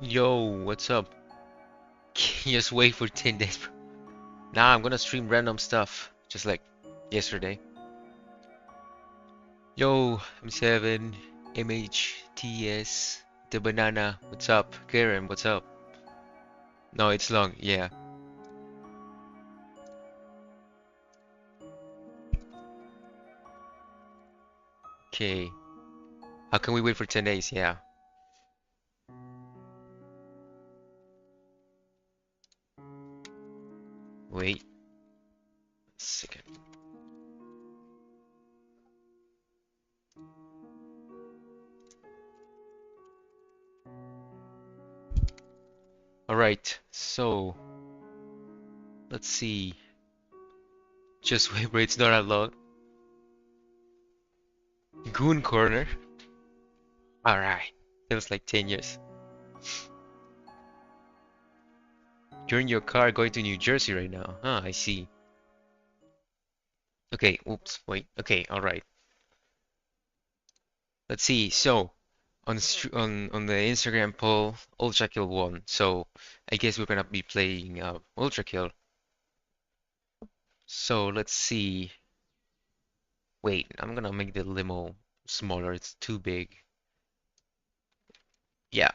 Yo, what's up? Just wait for 10 days. Nah, I'm gonna stream random stuff, just like yesterday. Yo, I'm Seven, MHTS, the banana. What's up? Karen, what's up? No, it's long, yeah. Okay. How can we wait for 10 days? Yeah. Wait a second. Alright, so let's see. Just wait, wait, it's not that long. Goon Corner. Alright. Feels like 10 years. You're in your car going to New Jersey right now. Huh, I see. Okay, oops, wait. Okay, all right. Let's see. So, on the Instagram poll, Ultra Kill won. So, I guess we're gonna be playing Ultra Kill. So, let's see. Wait, I'm gonna make the limo smaller. It's too big. Yeah,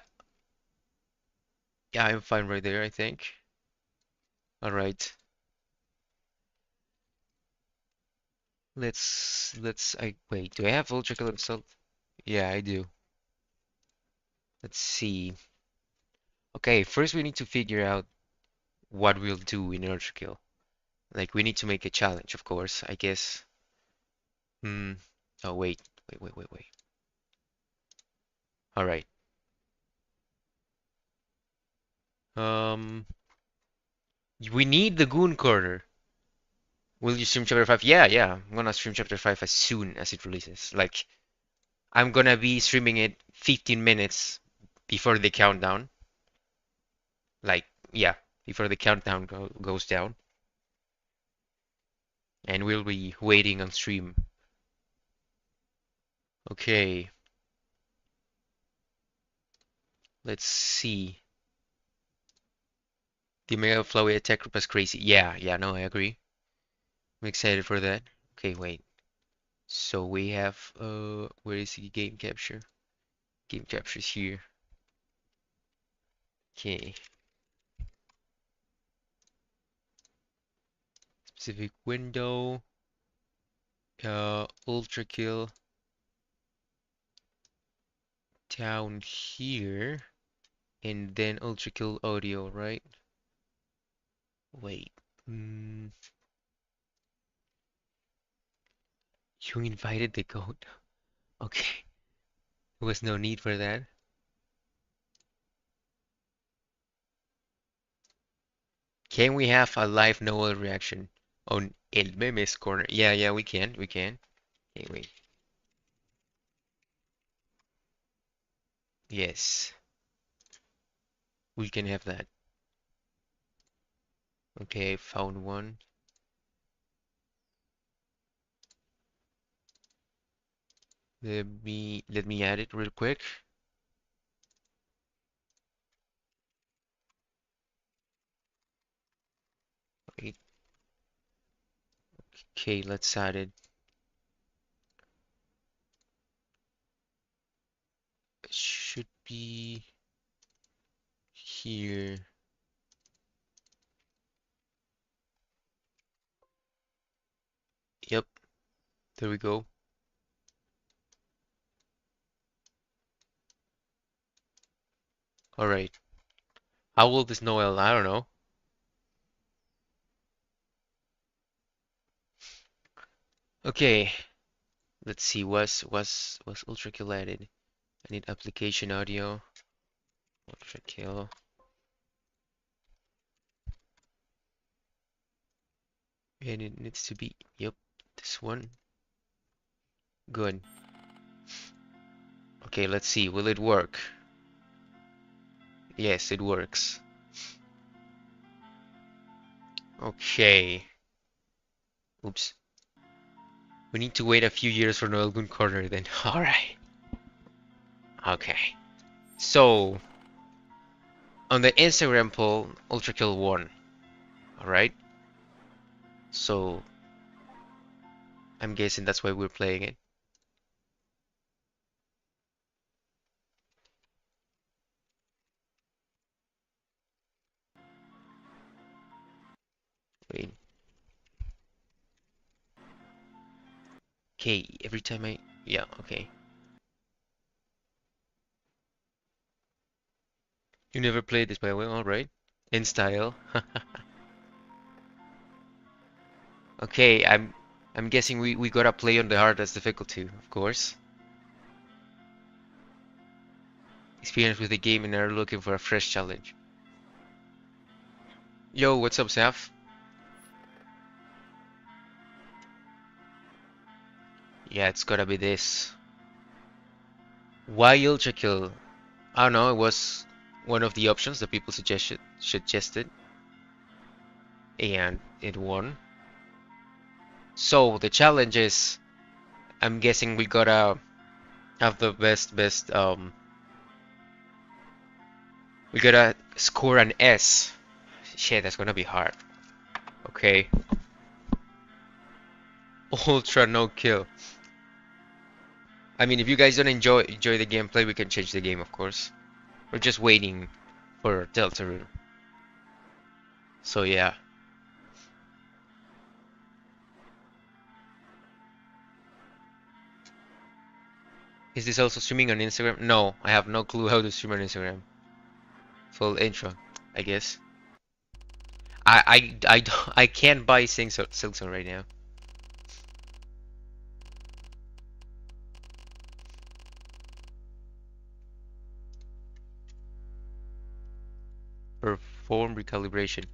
yeah, I'm fine right there, I think. All right. I wait, do I have Ultra Kill installed? Yeah, I do. Let's see. Okay, first we need to figure out what we'll do in Ultra Kill. Like we need to make a challenge, of course, I guess. Hmm. Oh, wait. All right. Um, we need the Goon Corner. Will you stream chapter 5? Yeah, yeah. I'm gonna stream chapter 5 as soon as it releases. Like, I'm gonna be streaming it 15 minutes before the countdown. Like, yeah, before the countdown goes down. And we'll be waiting on stream. Okay, let's see. The Mega Flowey attack group is crazy. Yeah, yeah, no, I agree. I'm excited for that. Okay, wait. So we have where is the game capture? Game capture is here. Okay. Specific window. Ultra kill down here. And then ultra kill audio, right? Wait. Mm, you invited the goat. Okay. There was no need for that. Can we have a live Noel reaction on El Memes Corner? Yeah, yeah, we can. We can. Okay, wait. Yes, we can have that. Okay, found one. Let me add it real quick. Wait. Okay, let's add it. It should be here. Yep, there we go. All right. How old is Noel? I don't know. Okay, let's see. Was Ultra Kill added? I need application audio. Ultra Kill. And it needs to be, yep, this one. Good. Okay, let's see. Will it work? Yes, it works. Okay. Oops. We need to wait a few years for Noel Goon Corner then. Alright. Okay. So, On the Instagram poll, Ultra Kill won. Alright? So, I'm guessing that's why we're playing it. Wait. Okay, every time I... Yeah, okay. You never played this, by the way, alright. In style. Okay, I'm guessing we gotta play on the hardest difficulty, of course. Experience with the game and are looking for a fresh challenge. Yo, what's up, Saf? Yeah, it's gotta be this. Why Ultra Kill? I don't know, it was one of the options that people suggested, and it won. So the challenge is, I'm guessing we gotta have the best we gotta score an S. Shit, that's gonna be hard. Okay. Ultra no kill. I mean, if you guys don't enjoy the gameplay, we can change the game, of course. We're just waiting for Deltarune. So yeah. Is this also streaming on Instagram? No, I have no clue how to stream on Instagram. Full intro, I guess. I can't buy Silksong right now. Perform recalibration.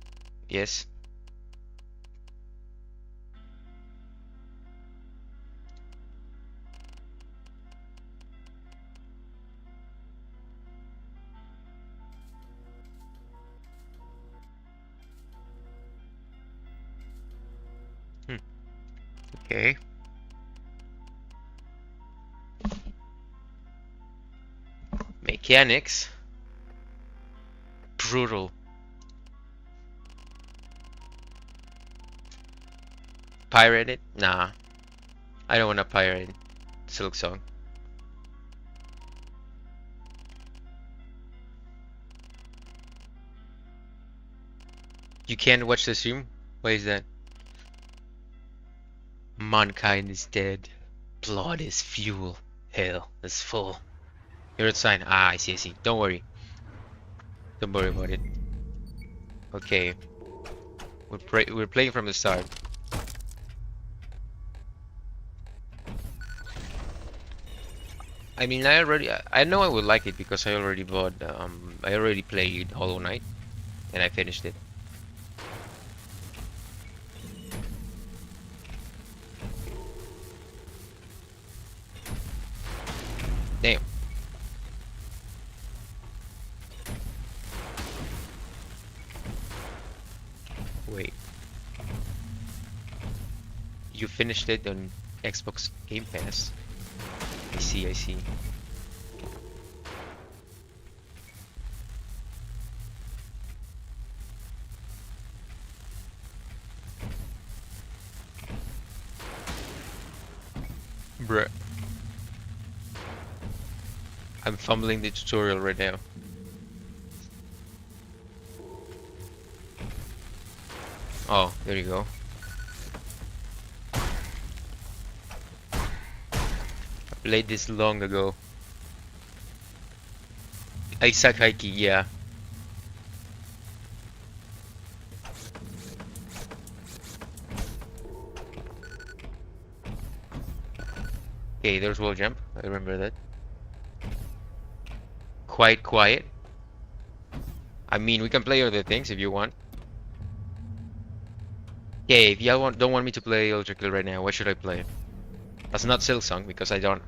Yes. Hmm. Okay. Mechanics. Brutal. Pirate it? Nah. I don't wanna pirate Silksong. You can't watch the stream? Why is that? Mankind is dead. Blood is fuel. Hell is full. You're a sign. Ah, I see. Don't worry. Don't worry about it. Okay. We're playing from the start. I mean, I know I would like it because I already I already played Hollow Knight and I finished it. Damn. Wait. You finished it on Xbox Game Pass? I see. Bruh. I'm fumbling the tutorial right now. Oh, there you go. I played this long ago. Isaac Heike, yeah. Okay, there's wall jump. I remember that. Quite quiet. I mean, we can play other things if you want. Yeah, if y'all don't want me to play Ultra Kill right now, what should I play? That's not Silksong because I don't.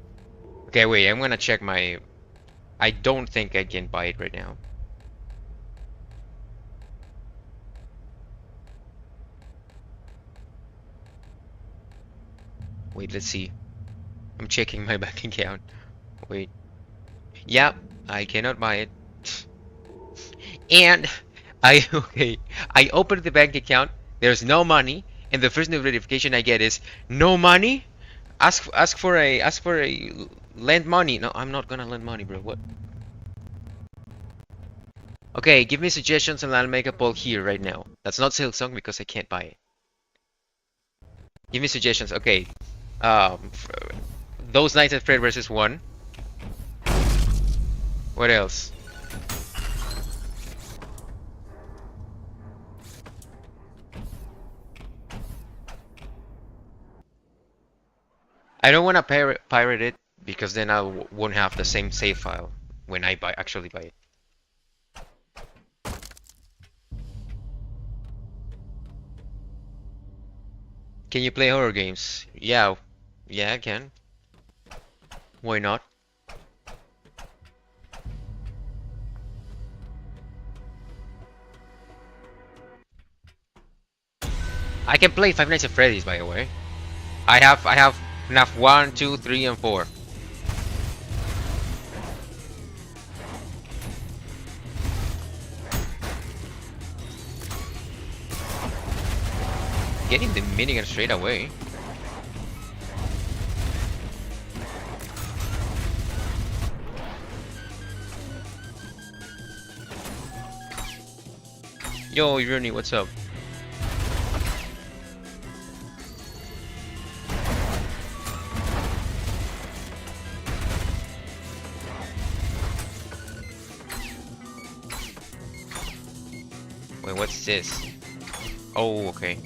Okay, wait, I'm gonna check my. I don't think I can buy it right now. Wait, let's see. I'm checking my bank account. Wait. Yeah, I cannot buy it. And I opened the bank account. There's no money, and the first notification I get is no money. Ask for a lend money. No, I'm not gonna lend money, bro. What? Okay, give me suggestions and I'll make a poll here right now. That's not Silksong because I can't buy it. Give me suggestions. Okay. Um, those Knights of Fred versus one. What else? I don't want to pirate it because then I won't have the same save file when I actually buy it. Can you play horror games? Yeah, yeah, I can. Why not? I can play Five Nights at Freddy's, by the way. I have enough 1, 2, 3, and 4. Getting the minigun straight away. Yo, Rooney, what's up? Wait, what's this? Oh, okay.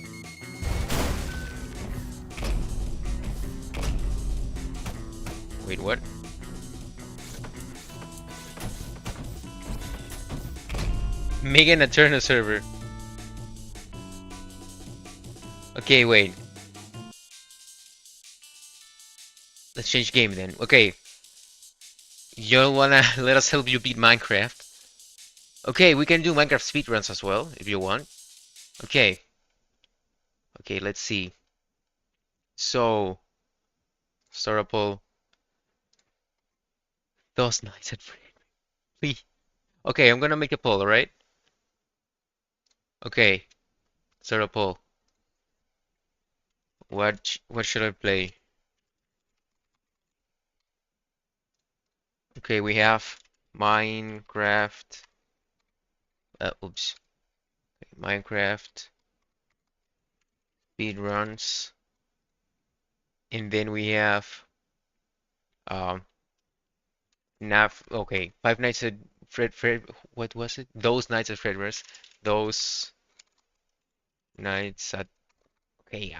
Wait, what? Making a turn a server. Okay, wait. Let's change game then. Okay. You wanna let us help you beat Minecraft? Okay, we can do Minecraft speedruns as well, if you want. Okay. Okay, let's see. So, start a poll. Those nights at please. Okay, I'm gonna make a poll, alright? Okay, start a poll. What should I play? Okay, we have Minecraft. Oops. Okay, Minecraft speedruns, and then we have NAF. Okay, Five Nights at Fred. What was it? Those Nights at Fredbear's. Those Nights at. Okay,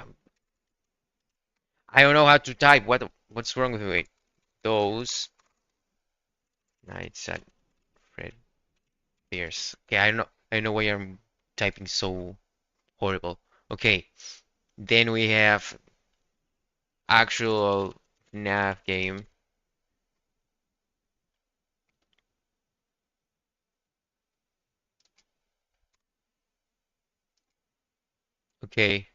I don't know how to type. What's wrong with me? Wait. Those Nights at Fredbear's. Okay, I know why I'm typing so horrible. Okay, then we have actual NAF game. Okay.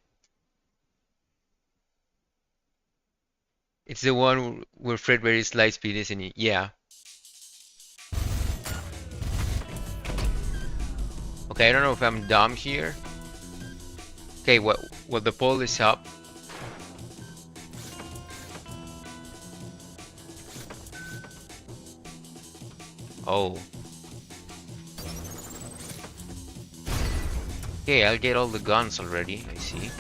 It's the one where Fredbear's light speed is in it. Yeah. Okay, I don't know if I'm dumb here. Okay, what the poll is up. Oh. Okay, I'll get all the guns already. I see.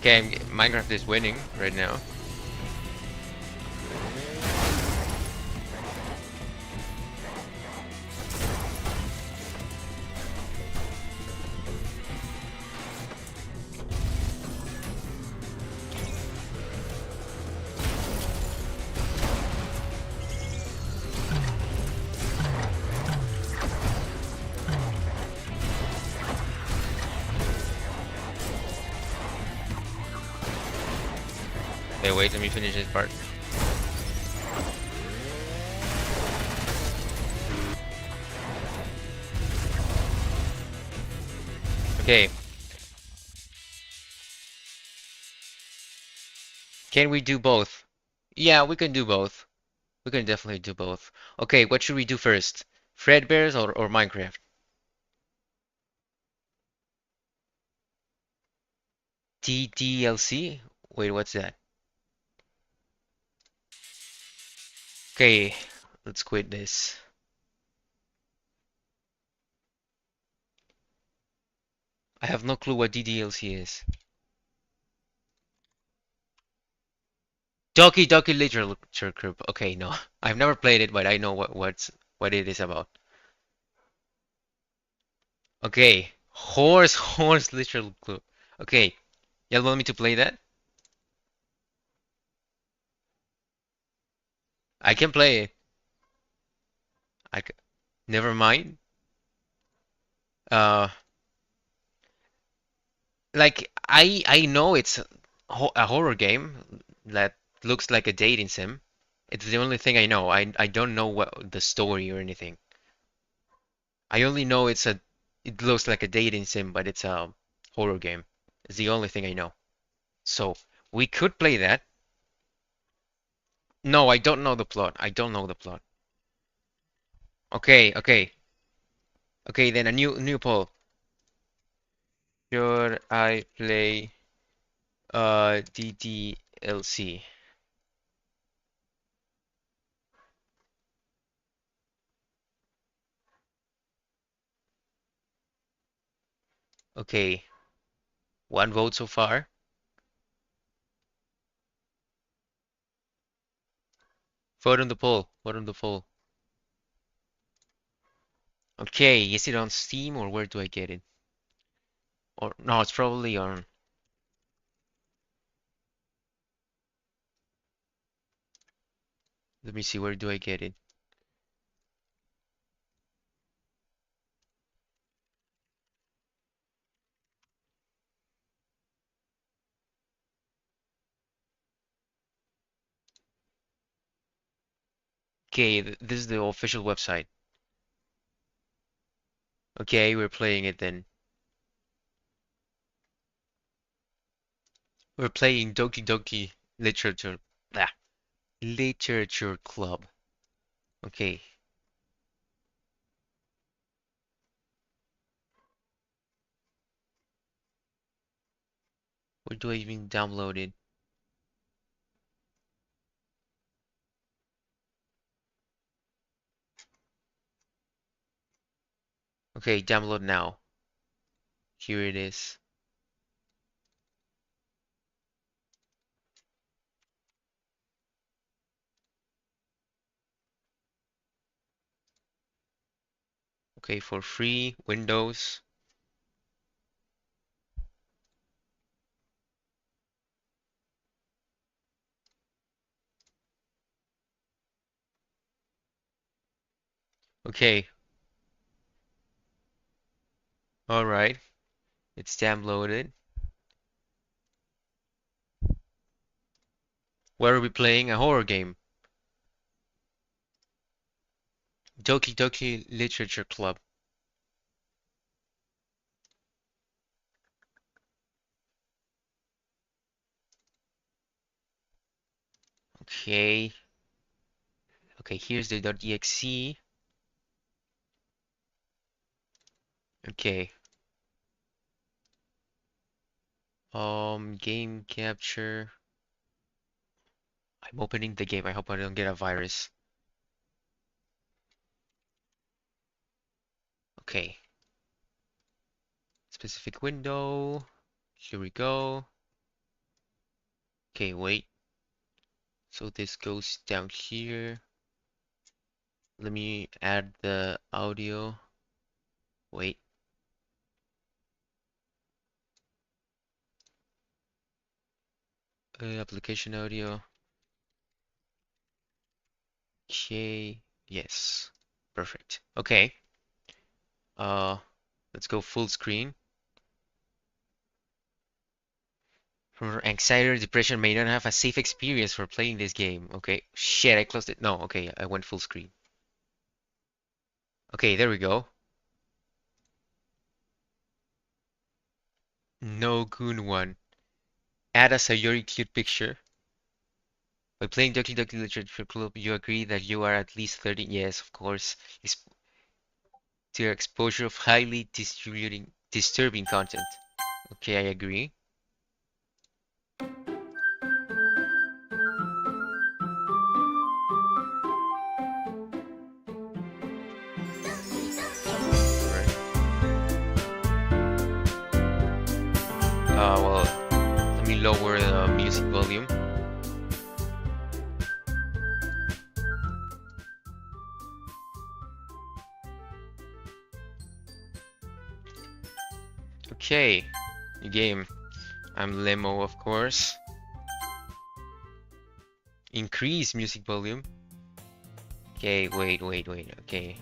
Okay, Minecraft is winning right now. Okay, wait, let me finish this part. Okay. Can we do both? Yeah, we can do both. We can definitely do both. Okay, what should we do first? Fredbear's or Minecraft? TDLC? Wait, what's that? Okay, let's quit this. I have no clue what DDLC is. Doki Doki Literature Group. Okay, no. I've never played it, but I know what it is about. Okay. Horse Literature Group. Okay. You want me to play that? I can play it. I c Never mind. Uh, like I know it's a horror game that looks like a dating sim. It's the only thing I know. I don't know what the story or anything. I only know it looks like a dating sim, but it's a horror game. It's the only thing I know. So we could play that. No, I don't know the plot. I don't know the plot. Okay, okay, okay. Then a new poll. Should I play DDLC? Okay, one vote so far. Vote on the poll. Vote on the poll. Okay, is it on Steam or where do I get it? Or no, it's probably on. Let me see. Where do I get it? Okay, this is the official website. Okay, we're playing it then. We're playing Doki Doki Literature. Ah, Literature Club. Okay. Where do I even download it? Okay, download now. Here it is. Okay, for free, Windows. Okay, alright. It's downloaded. Where are we playing? A horror game. Doki Doki Literature Club. Okay. Okay, here's the .exe. Okay. Game capture. I'm opening the game. I hope I don't get a virus. Okay. Specific window. Here we go. Okay, wait. So this goes down here. Let me add the audio. Wait. Application audio. Okay. Yes. Perfect. Okay. Uh, let's go full screen. For anxiety or depression may not have a safe experience for playing this game. Okay. Shit, I closed it. No, okay, I went full screen. Okay, there we go. No Goon one. Add a Sayori cute picture. By playing Doki Doki Literature Club, you agree that you are at least 13. Yes, of course. To your exposure of highly disturbing content. Okay, I agree. Alright. Well, let me lower the music volume. Okay, new game. I'm Lemo, of course. Increase music volume. Okay, wait. Okay.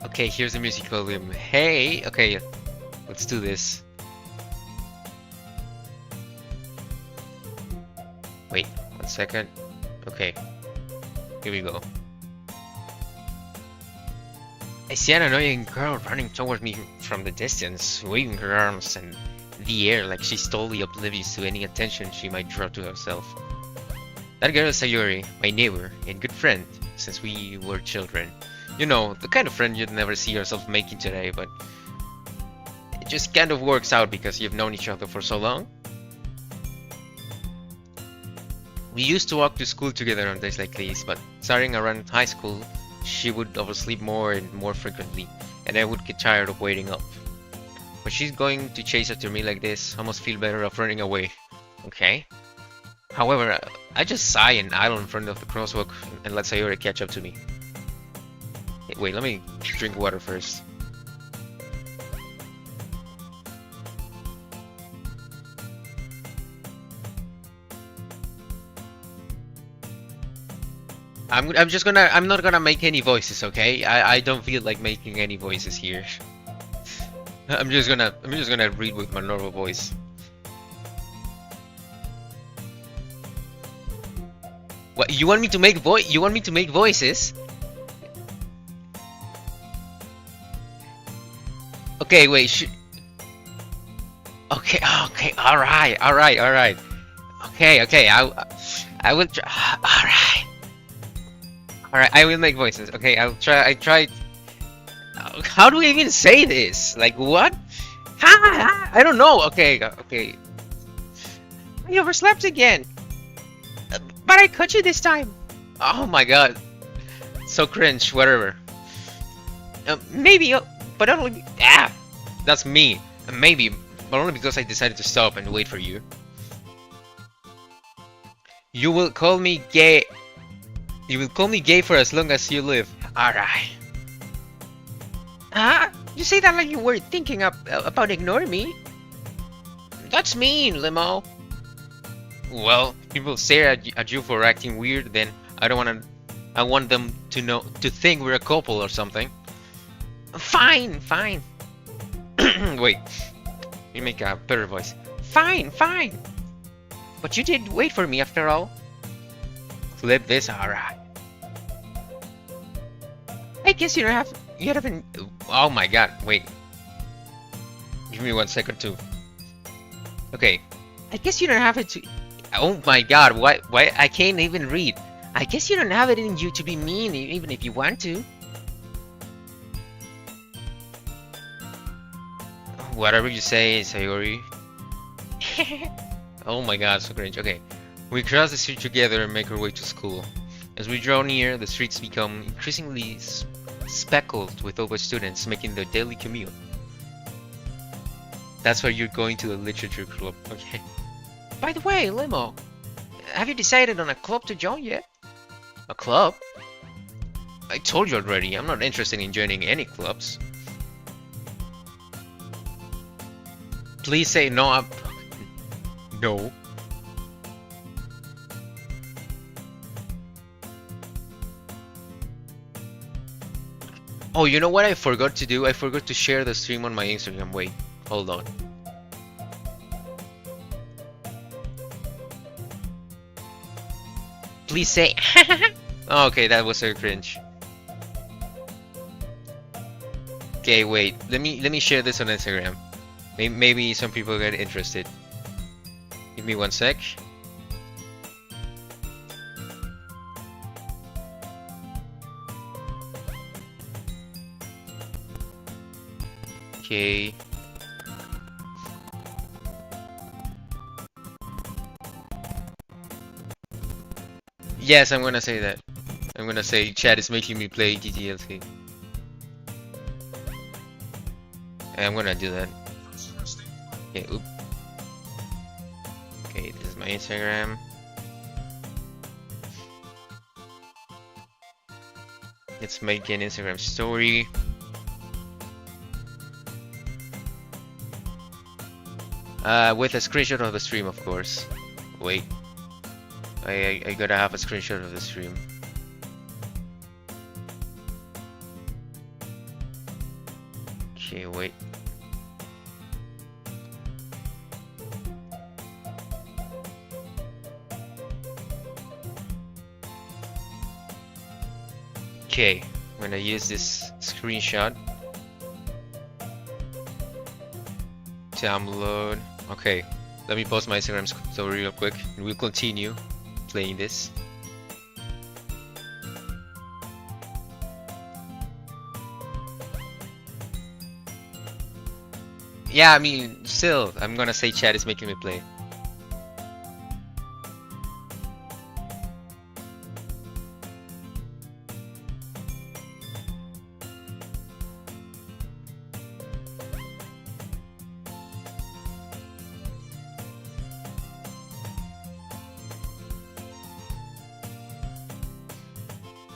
Okay, here's the music volume. Hey, okay, let's do this. Wait, 1 second. Okay, here we go. I see an annoying girl running towards me from the distance, waving her arms in the air like she's totally oblivious to any attention she might draw to herself. That girl is Sayori, my neighbor and good friend since we were children. You know, the kind of friend you'd never see yourself making today, but it just kind of works out because you've known each other for so long. We used to walk to school together on days like these, but starting around high school, she would oversleep more and more frequently, and I would get tired of waiting up. When she's going to chase after me like this, I must feel better of running away. Okay? However, I just sigh and idle in front of the crosswalk and let Sayori catch up to me. Hey, wait, let me drink water first. I'm not gonna make any voices, okay? I don't feel like making any voices here. I'm just gonna read with my normal voice. What, you want me to make voices? Okay, wait, okay, alright. Okay, I will try. Alright, I will make voices. Okay, I tried. How do we even say this? Like, what? I don't know. Okay. I overslept again. But I caught you this time. Oh my god. So cringe, whatever. Maybe, but only. That's me. Maybe, but only because I decided to stop and wait for you. You will call me gay. You will call me gay for as long as you live. Alright. You say that like you were thinking about ignoring me? That's mean, Limo. Well, people stare at you for acting weird, then I want them to think we're a couple or something. Fine. Wait, let me make a better voice. Fine. But you did wait for me after all. Flip this, alright. I guess you haven't. Oh my god, wait. Give me 1 second too. Okay. I guess you don't have it to. Oh my god, why I can't even read. I guess you don't have it in you to be mean even if you want to. Whatever you say, Sayori. Oh my god, so cringe. Okay. We cross the street together and make our way to school. As we draw near, the streets become increasingly speckled with over students making their daily commute. That's why you're going to the literature club, okay? By the way, Limo, have you decided on a club to join yet? A club? I told you already, I'm not interested in joining any clubs. Please say no. No. Oh, you know what I forgot to do? I forgot to share the stream on my Instagram. Wait, hold on. Please say. Okay, that was so cringe. Okay, wait. Let me share this on Instagram. Maybe some people get interested. Give me 1 sec. Okay. Yes, I'm gonna say that. I'm gonna say chat is making me play TTLC. I'm gonna do that. Okay, oop. Okay, this is my Instagram. Let's make an Instagram story. With a screenshot of the stream, of course. Wait. I gotta have a screenshot of the stream. Okay, wait. Okay, I'm gonna use this screenshot. Download. Okay, let me post my Instagram story real quick, and we'll continue playing this. Yeah, I mean, still, I'm gonna say chat is making me play.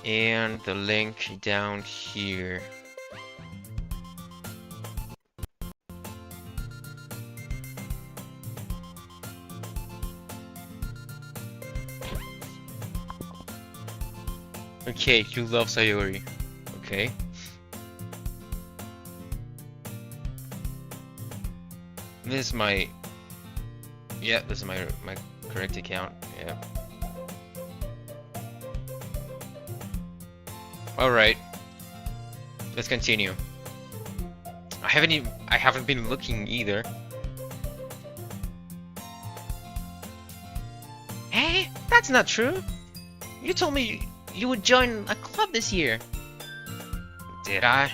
And the link down here. Okay, you love Sayori. Okay. This is my... Yeah, this is my correct account. Yeah. Alright. Let's continue. I haven't been looking either. Hey, that's not true. You told me you would join a club this year. Did I?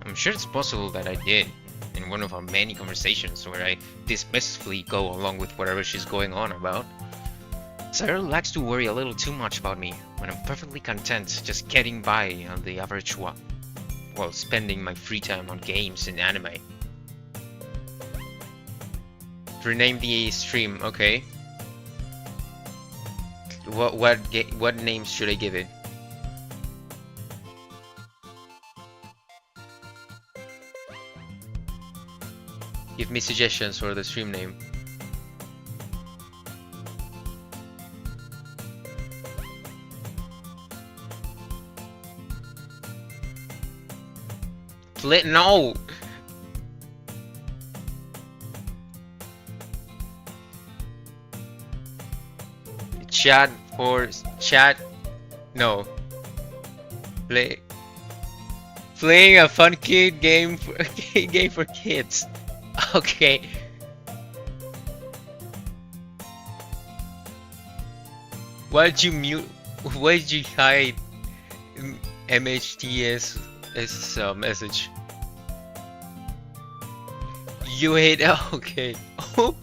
I'm sure it's possible that I did, in one of our many conversations where I dismissively go along with whatever she's going on about. Sarah likes to worry a little too much about me, when I'm perfectly content just getting by on the average while spending my free time on games and anime. Rename the stream, okay. What names should I give it? Give me suggestions for the stream name. No! Chat for chat. No. Playing a fun kid game for game for kids. Okay. Why did you mute? Why did you hide MHTS as message? You hate. Okay. Oh.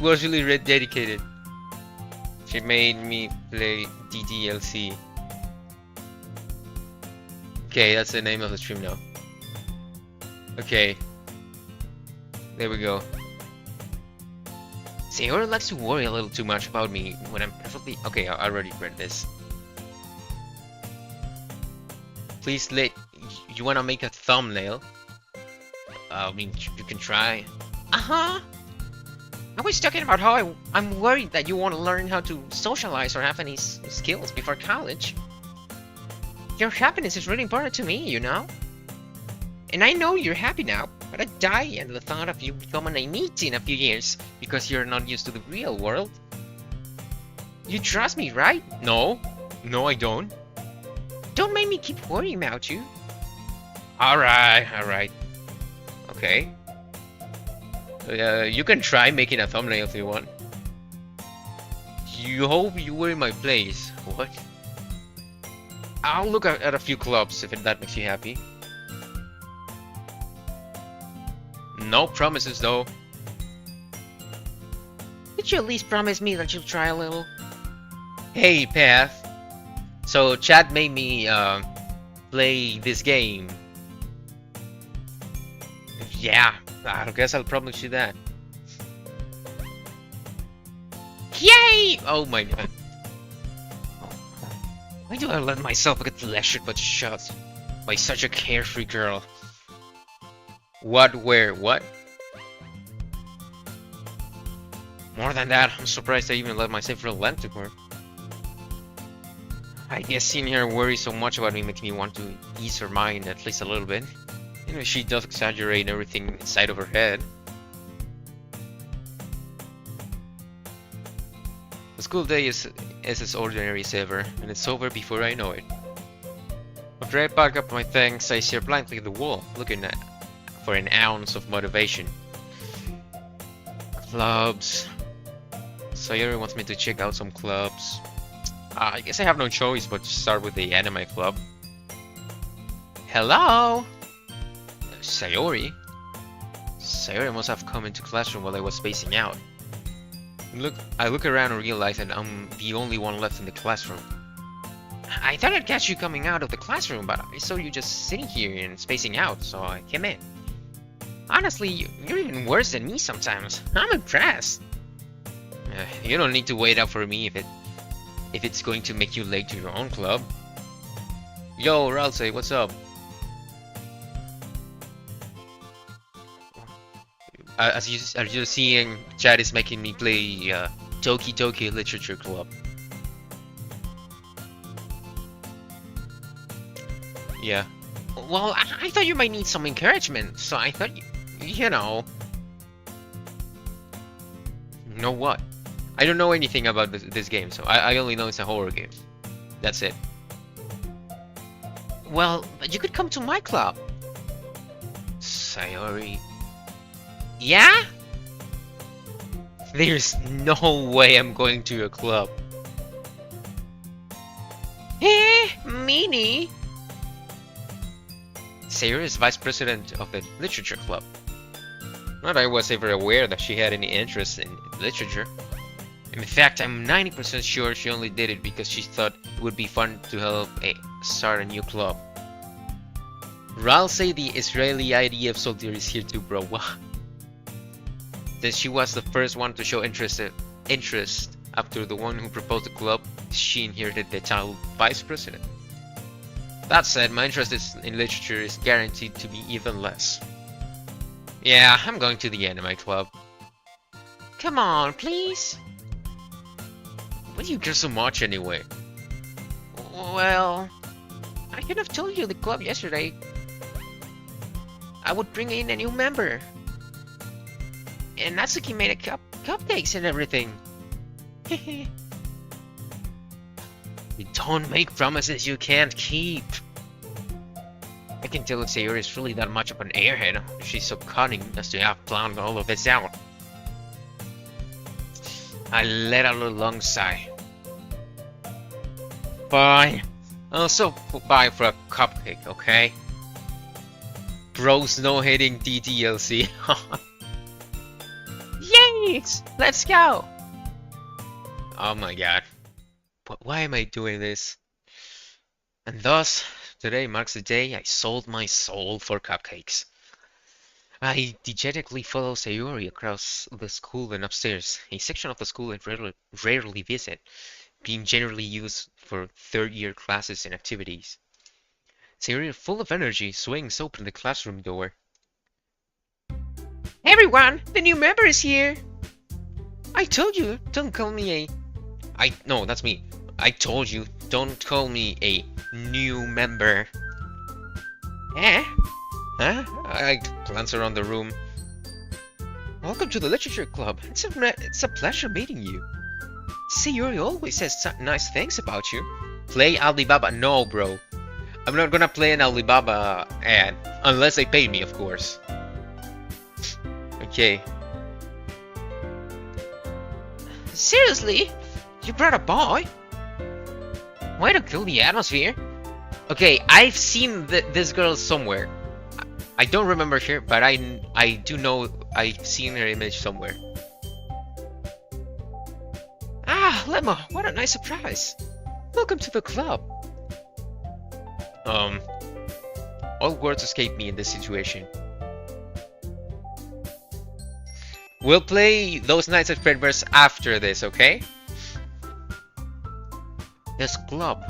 Was really dedicated. She made me play DDLC. Okay, that's the name of the stream now. Okay. There we go. Sayori likes to worry a little too much about me when I'm perfectly... Okay, I already read this. Please you wanna make a thumbnail? I mean, you can try. Uh-huh. I was talking about how I'm worried that you want to learn how to socialize or have any skills before college. Your happiness is really important to me, you know? And I know you're happy now, but I die at the thought of you becoming a NEET in a few years because you're not used to the real world. You trust me, right? No. No, I don't. Don't make me keep worrying about you. Alright. Okay. You can try making a thumbnail if you want. You hope you were in my place. What? I'll look at a few clubs if that makes you happy. No promises though. Could you at least promise me that you'll try a little? Hey, Path. So Chad made me play this game. Yeah, I guess I'll promise you that. Yay! Oh my god. Why do I let myself get lectured but shot by such a carefree girl? What, where, what? More than that, I'm surprised I even let myself relent to her. I guess seeing her worry so much about me makes me want to ease her mind at least a little bit. You know, she does exaggerate everything inside of her head. The school day is as ordinary as ever, and it's over before I know it. After I pack up my things, I stare blankly at the wall, looking for an ounce of motivation. Clubs. Sayori wants me to check out some clubs. I guess I have no choice but to start with the anime club. Hello? Sayori? Sayori must have come into classroom while I was spacing out. I look around and realize that I'm the only one left in the classroom. I thought I'd catch you coming out of the classroom, but I saw you just sitting here and spacing out, so I came in. Honestly, you're even worse than me sometimes. I'm impressed. You don't need to wait out for me if it's going to make you late to your own club. Yo, Ralsei, what's up? As you're seeing, Chad is making me play Toki Toki Literature Club. Yeah. Well, I thought you might need some encouragement, so I thought you know. Know what? I don't know anything about this game, so I only know it's a horror game. That's it. Well, you could come to my club. Sayori. Yeah? There's no way I'm going to your club. Meanie. Sayori is vice president of the literature club. Not that I was ever aware that she had any interest in literature. In fact, I'm 90% sure she only did it because she thought it would be fun to help start a new club. Ral say the Israeli IDF soldier is here too, bro. That she was the first one to show interest after the one who proposed the club. She inherited the title vice president. That said, my interest in literature is guaranteed to be even less. Yeah, I'm going to the anime club. Come on, please. Why do you care so much anyway? Well, I could have told you the club yesterday. I would bring in a new member. And Natsuki made a cupcakes and everything. You don't make promises you can't keep. I can tell if Sayori is really that much of an airhead. She's so cunning as to have planned all of this out. I let out a long sigh. Fine. I'll also buy for a cupcake, okay? Bros no hitting DDLC. Yay! Let's go! Oh my god. But why am I doing this? And thus, today marks the day I sold my soul for cupcakes. I dejectedly follow Sayori across the school and upstairs, a section of the school I rarely visit, being generally used for third-year classes and activities. Sayori, full of energy, swings open the classroom door. Everyone, the new member is here! I told you, don't call me no, that's me. I told you, don't call me a new member. Eh? Huh? I glance around the room. Welcome to the literature club. It's a pleasure meeting you. Sayori always says nice things about you. Play Alibaba. No, bro. I'm not gonna play an Alibaba ad. Unless they pay me, of course. Okay. Seriously? You brought a boy? Way to kill the atmosphere. Okay, I've seen this girl somewhere. I don't remember her, but I do know I've seen her image somewhere. Ah, Lemma, what a nice surprise. Welcome to the club. All words escape me in this situation. We'll play those Knights of Fredbear's after this, okay? This club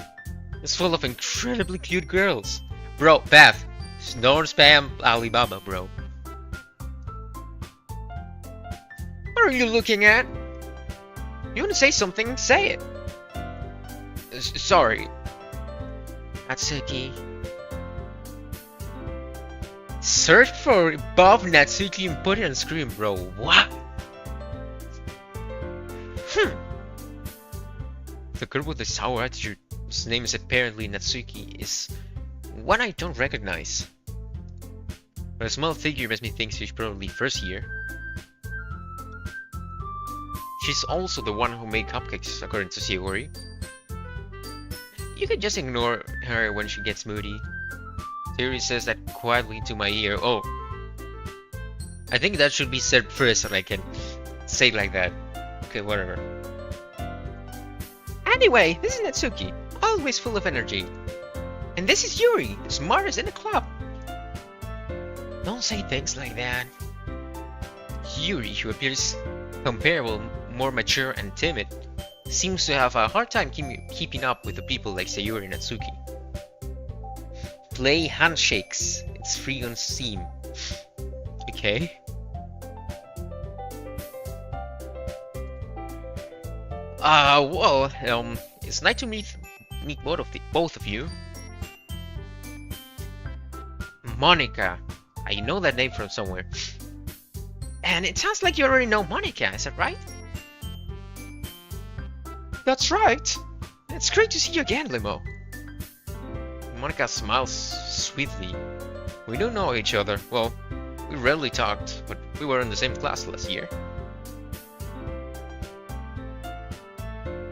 is full of incredibly cute girls. Bro, Beth, don't spam Alibaba, bro. What are you looking at? You want to say something? Say it. Sorry. Natsuki. Search for Bob Natsuki and put it on screen, bro. What? The girl with the sour attitude, whose name is apparently Natsuki, is one I don't recognize. But a small figure makes me think she's probably first year. She's also the one who made cupcakes, according to Shiori. You can just ignore her when she gets moody. Theory says that quietly to my ear. Oh, I think that should be said first so I can say it like that. Okay, whatever. Anyway, this is Natsuki, always full of energy. And this is Yuri, the smartest in the club. Don't say things like that. Yuri, who appears comparable, more mature and timid, seems to have a hard time keeping up with the people like Sayuri and Natsuki. Play Handshakes. It's free on Steam. Okay. Well, it's nice to meet both of you. Monica. I know that name from somewhere. And it sounds like you already know Monica, is that right? That's right. It's great to see you again, Limo. Monica smiles sweetly. We don't know each other. Well, we rarely talked, but we were in the same class last year.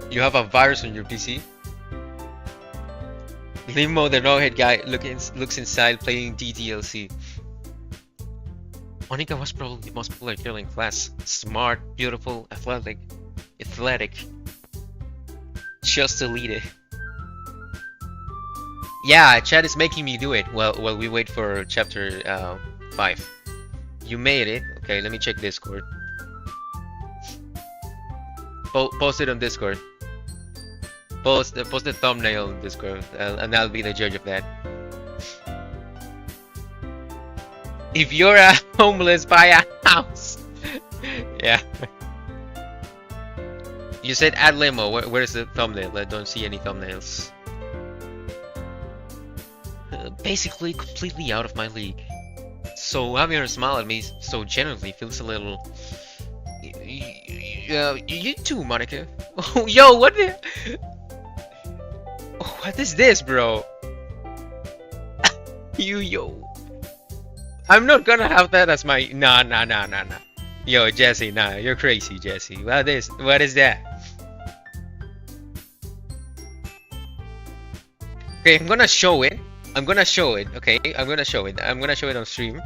You have a virus on your PC? Limo, the no-hit guy, looks inside playing DDLC. Monica was probably the most popular girl in class. Smart, beautiful, athletic. Just delete it. Yeah, chat is making me do it while we wait for chapter 5. You made it. Okay, let me check Discord. Post it on Discord. Post the thumbnail on Discord, and I'll be the judge of that. If you're a homeless, buy a house. Yeah. You said add limo. Where's the thumbnail? I don't see any thumbnails. Basically, completely out of my league. So having her smile at me so genuinely feels a little. You too, Monica. Oh, yo, what the? What is this, bro? Yo. I'm not gonna have that as my. Nah. Yo, Jesse, nah, you're crazy, Jesse. What is that? Okay, I'm gonna show it. Okay? I'm gonna show it on stream.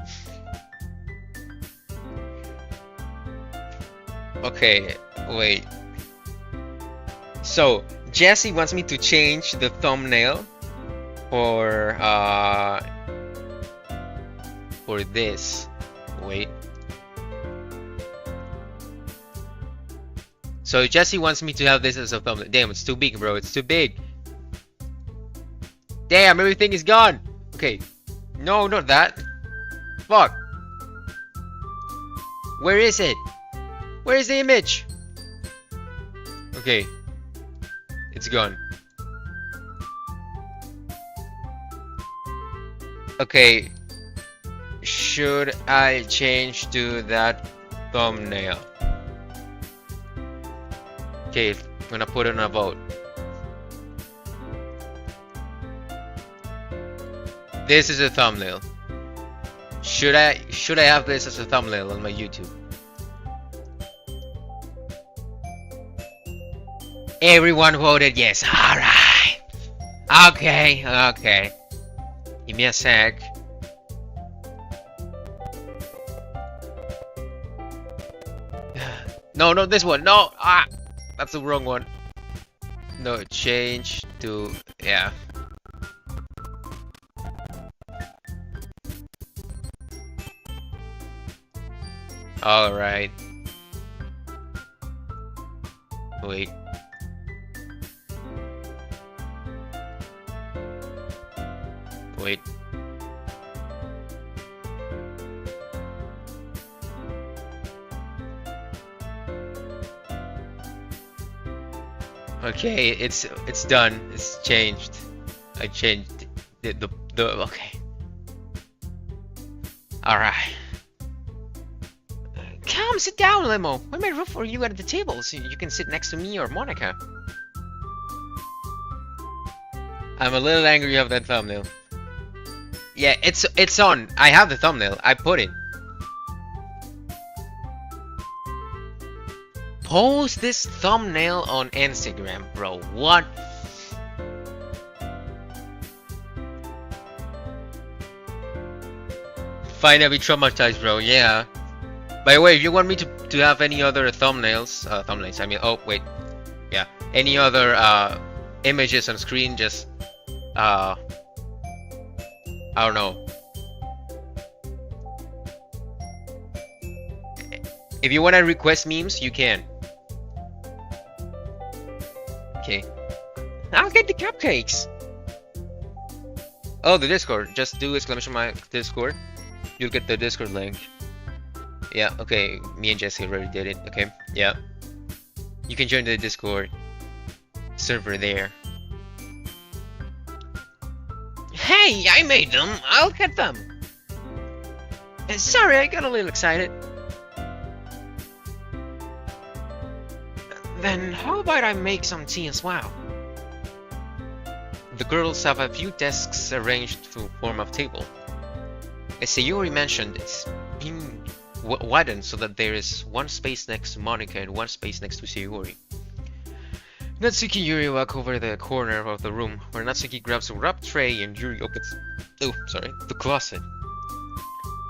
Okay, wait. So, Jesse wants me to change the thumbnail for this. Wait. So Jesse wants me to have this as a thumbnail. Damn, it's too big, bro. It's too big. Damn, everything is gone. Okay. No, not that. Fuck. Where is it? Where is the image? Okay. It's gone. Okay. Should I change to that thumbnail? Okay, I'm gonna put in a vote. This is a thumbnail. Should I have this as a thumbnail on my YouTube? Everyone voted yes. Alright. Okay. Give me a sec. No, not this one. No. That's the wrong one. No, change to yeah. All right. Wait. Wait. Okay, it's done. It's changed. I changed the okay. All right. Come sit down, Limo. I made room for you at the table so you can sit next to me or Monica. I'm a little angry of that thumbnail. Yeah, it's on. I have the thumbnail. I put it. Post this thumbnail on Instagram, bro. What? Finally traumatized, bro. Yeah. By the way, if you want me to have any other thumbnails, I mean, oh wait, yeah, any other images on screen, just I don't know. If you want to request memes, you can. Okay. I'll get the cupcakes. Oh, the Discord. Just do exclamation mark Discord. You'll get the Discord link. Yeah, okay. Me and Jesse already did it. Okay, yeah. You can join the Discord server there. Hey, I made them. I'll get them. Sorry, I got a little excited. Then how about I make some tea as well? The girls have a few desks arranged to form a table. As Sayuri mentioned, it's been widened so that there is one space next to Monica and one space next to Sayuri. Natsuki and Yuri walk over the corner of the room, where Natsuki grabs a wrap tray and Yuri opens the closet.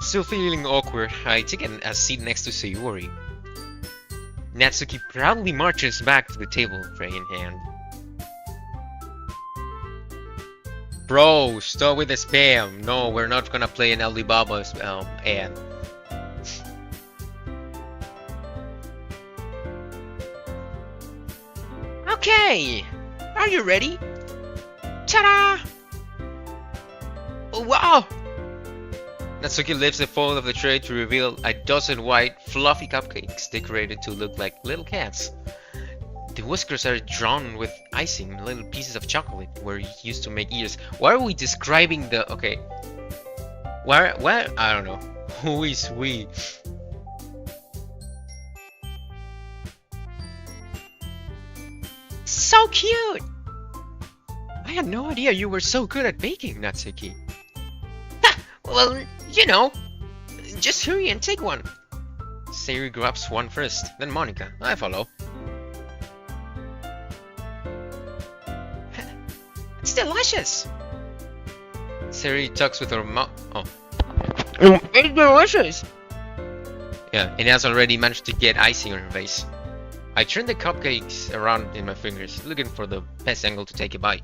Still feeling awkward, I take a seat next to Sayuri. Natsuki proudly marches back to the table, tray in hand. Bro, stop with the spam. No, we're not gonna play an Alibaba's ad. Okay, are you ready? Ta-da! Oh, wow! Natsuki lifts the fold of the tray to reveal a dozen white, fluffy cupcakes decorated to look like little cats. The whiskers are drawn with icing, little pieces of chocolate were used to make ears. Why are we describing the... okay. Where? I don't know. Who is we? So cute! I had no idea you were so good at baking, Natsuki. Well, you know, just hurry and take one. Sayuri grabs one first, then Monica. I follow. It's delicious! Sayuri tucks with her mouth. Oh. It's delicious! Yeah, and has already managed to get icing on her face. I turn the cupcakes around in my fingers, looking for the best angle to take a bite.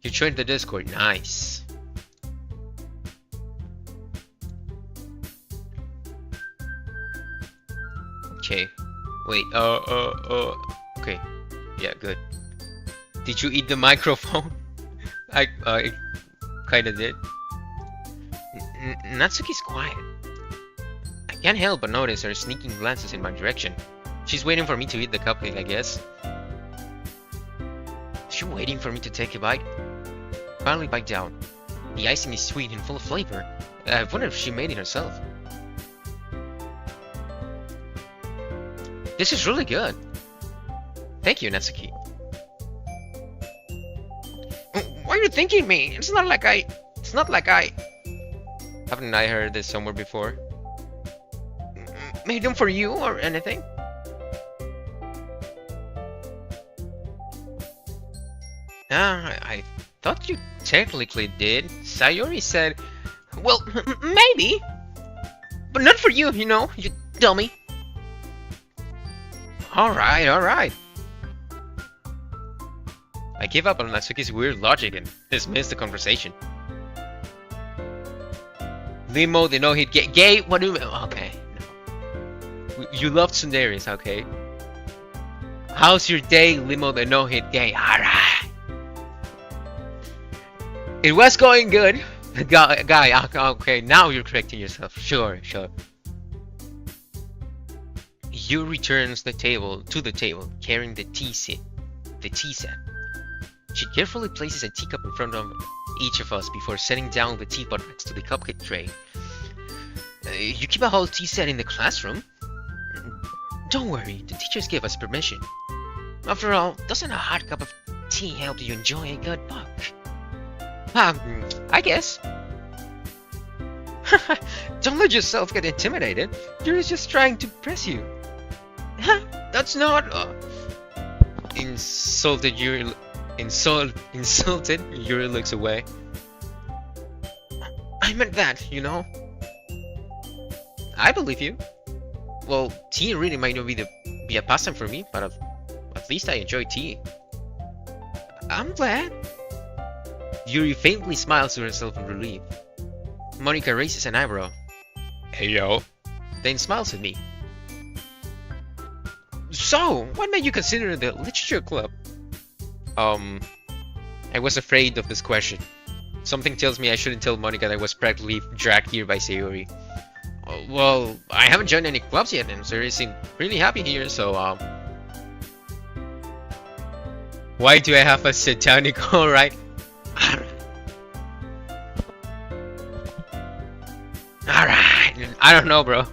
You joined the Discord. Nice. Okay. Wait, okay. Yeah, good. Did you eat the microphone? I kinda did. Natsuki's quiet. I can't help but notice her sneaking glances in my direction. She's waiting for me to eat the cupcake, I guess. Is she waiting for me to take a bite? Finally bite down. The icing is sweet and full of flavor. I wonder if she made it herself. This is really good. Thank you, Natsuki. Why are you thanking me? It's not like I... Haven't I heard this somewhere before? Made them for you or anything? I thought you technically did. Sayori said, well, maybe. But not for you, you know, you dummy. Alright, alright. I gave up on Natsuki's weird logic and dismissed the conversation. Limo, the no-hit gay, what do you mean? Okay, no. You love tsunderes, okay? How's your day, Limo, the no-hit gay? Alright. It was going good. Guy, okay, now you're correcting yourself. Sure. Yu returns to the table, carrying the tea set. She carefully places a teacup in front of each of us before setting down the teapot next to the cupcake tray. You keep a whole tea set in the classroom? Don't worry, the teachers gave us permission. After all, doesn't a hot cup of tea help you enjoy a good book? I guess. Don't let yourself get intimidated. Yuri is just trying to impress you. That's not... Insulted Yuri looks away. I meant that, you know. I believe you. Well, tea really might not be a pastime for me, but at least I enjoy tea. I'm glad. Yuri faintly smiles to herself in relief. Monica raises an eyebrow. Hey yo. Then smiles at me. So, what made you consider the literature club? I was afraid of this question. Something tells me I shouldn't tell Monica that I was practically dragged here by Sayori. Well, I haven't joined any clubs yet, and Sayori seemed really happy here, so, why do I have a satanic alright? Alright, I don't know, bro.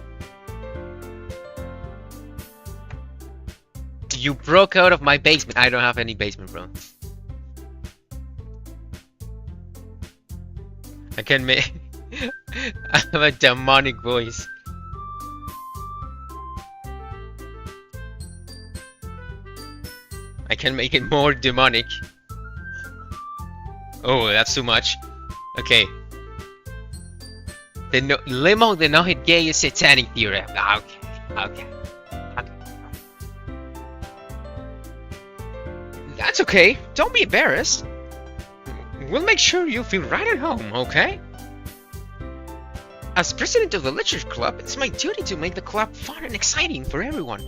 You broke out of my basement. I don't have any basement, bro. I can make... I have a demonic voice. I can make it more demonic. Oh, that's too much. Okay. Limo, the no-hit gay is satanic theorem. Okay. That's okay. Don't be embarrassed. We'll make sure you feel right at home, okay? As president of the literature club, it's my duty to make the club fun and exciting for everyone.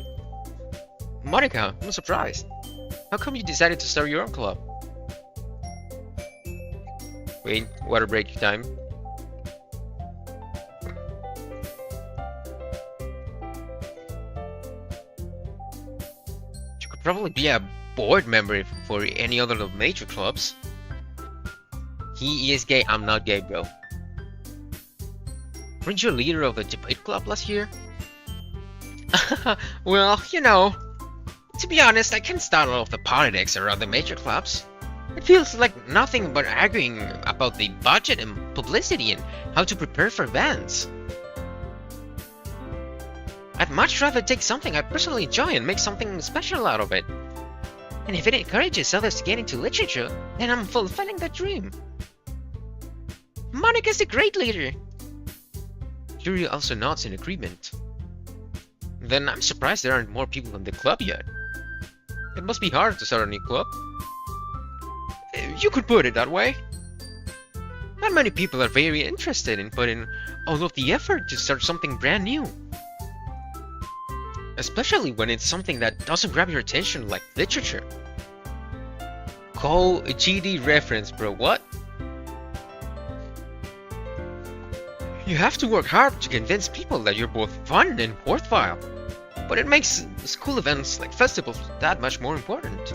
Monica, I'm surprised. How come you decided to start your own club? Wait, water break time. You could probably be a board member for any other of the major clubs. He is gay, I'm not gay, bro. Weren't you a leader of the debate club last year? Well, you know, to be honest, I can't start off the politics around the major clubs. It feels like nothing but arguing about the budget and publicity and how to prepare for events. I'd much rather take something I personally enjoy and make something special out of it. And if it encourages others to get into literature, then I'm fulfilling that dream. Monica's a great leader. Yuri also nods in agreement. Then I'm surprised there aren't more people in the club yet. It must be hard to start a new club. You could put it that way. Not many people are very interested in putting all of the effort to start something brand new. Especially when it's something that doesn't grab your attention like literature. Call a GD reference, bro, what? You have to work hard to convince people that you're both fun and worthwhile. But it makes school events like festivals that much more important.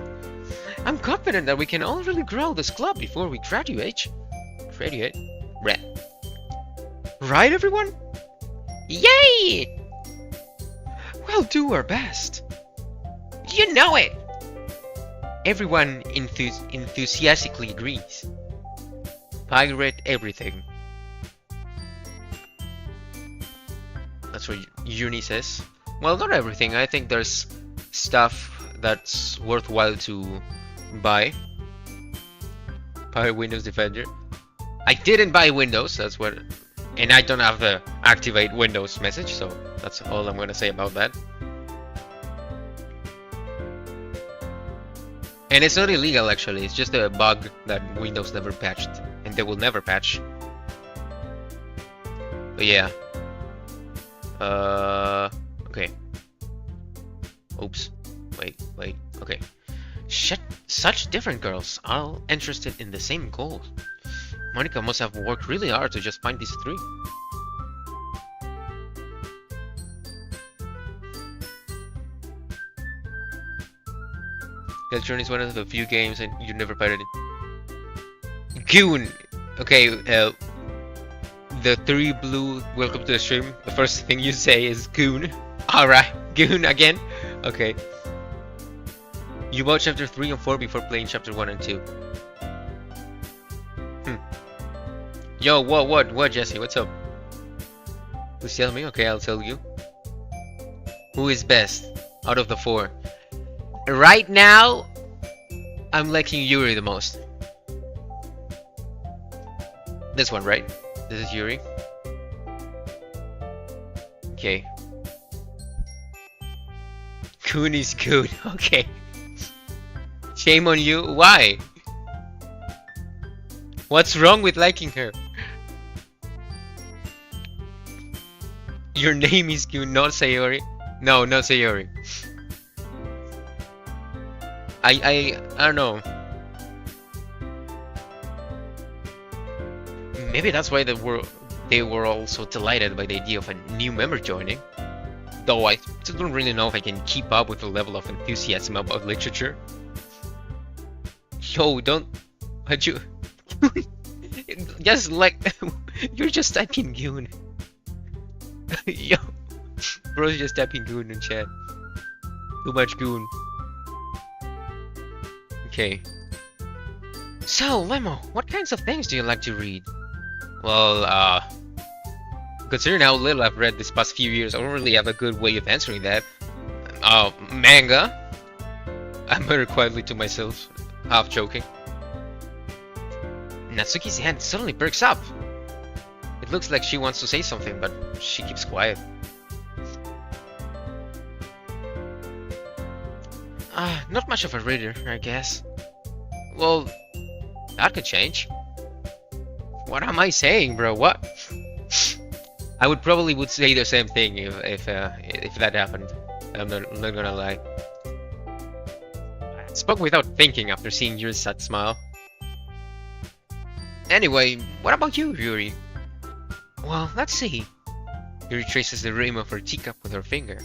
I'm confident that we can all really grow this club before we graduate. Right, everyone? Yay! We'll do our best. You know it! Everyone enthusiastically agrees. Pirate everything. That's what uni says. Well, not everything. I think there's stuff that's worthwhile to buy. Buy Windows Defender. I didn't buy Windows, that's what... And I don't have the activate Windows message, so that's all I'm gonna say about that. And it's not illegal actually, it's just a bug that Windows never patched. And they will never patch. But yeah. Okay. Oops. Wait. Okay. Shit. Such different girls, all interested in the same goal. Monica must have worked really hard to just find these three. Deltarune is one of the few games and you never played it. Goon! Okay, the three blue welcome to the stream. The first thing you say is Goon. Alright, Goon again? Okay. You bought chapter 3 and 4 before playing chapter 1 and 2. Yo, what, Jesse? What's up? Who's telling me? Okay, I'll tell you. Who is best out of the 4? Right now, I'm liking Yuri the most. This one, right? This is Yuri. Okay. Goon is good. Okay. Shame on you. Why? What's wrong with liking her? Your name is Goon, not Sayori. No, not Sayori. I don't know. Maybe that's why they were all so delighted by the idea of a new member joining. Though I still don't really know if I can keep up with the level of enthusiasm about literature. Yo, don't... How'd you... Just like... You're just typing Goon. Yo. Bro's just typing Goon in chat. Too much Goon. Okay. So, Lemo, what kinds of things do you like to read? Well, considering how little I've read this past few years, I don't really have a good way of answering that. Manga. I muttered quietly to myself, half joking. Natsuki's hand suddenly perks up. It looks like she wants to say something, but she keeps quiet. Not much of a reader, I guess. Well, that could change. What am I saying, bro? What? I would say the same thing if that happened. I'm not gonna lie. I spoke without thinking after seeing your sad smile. Anyway, what about you, Yuri? Well, let's see. Yuri traces the rim of her teacup with her finger.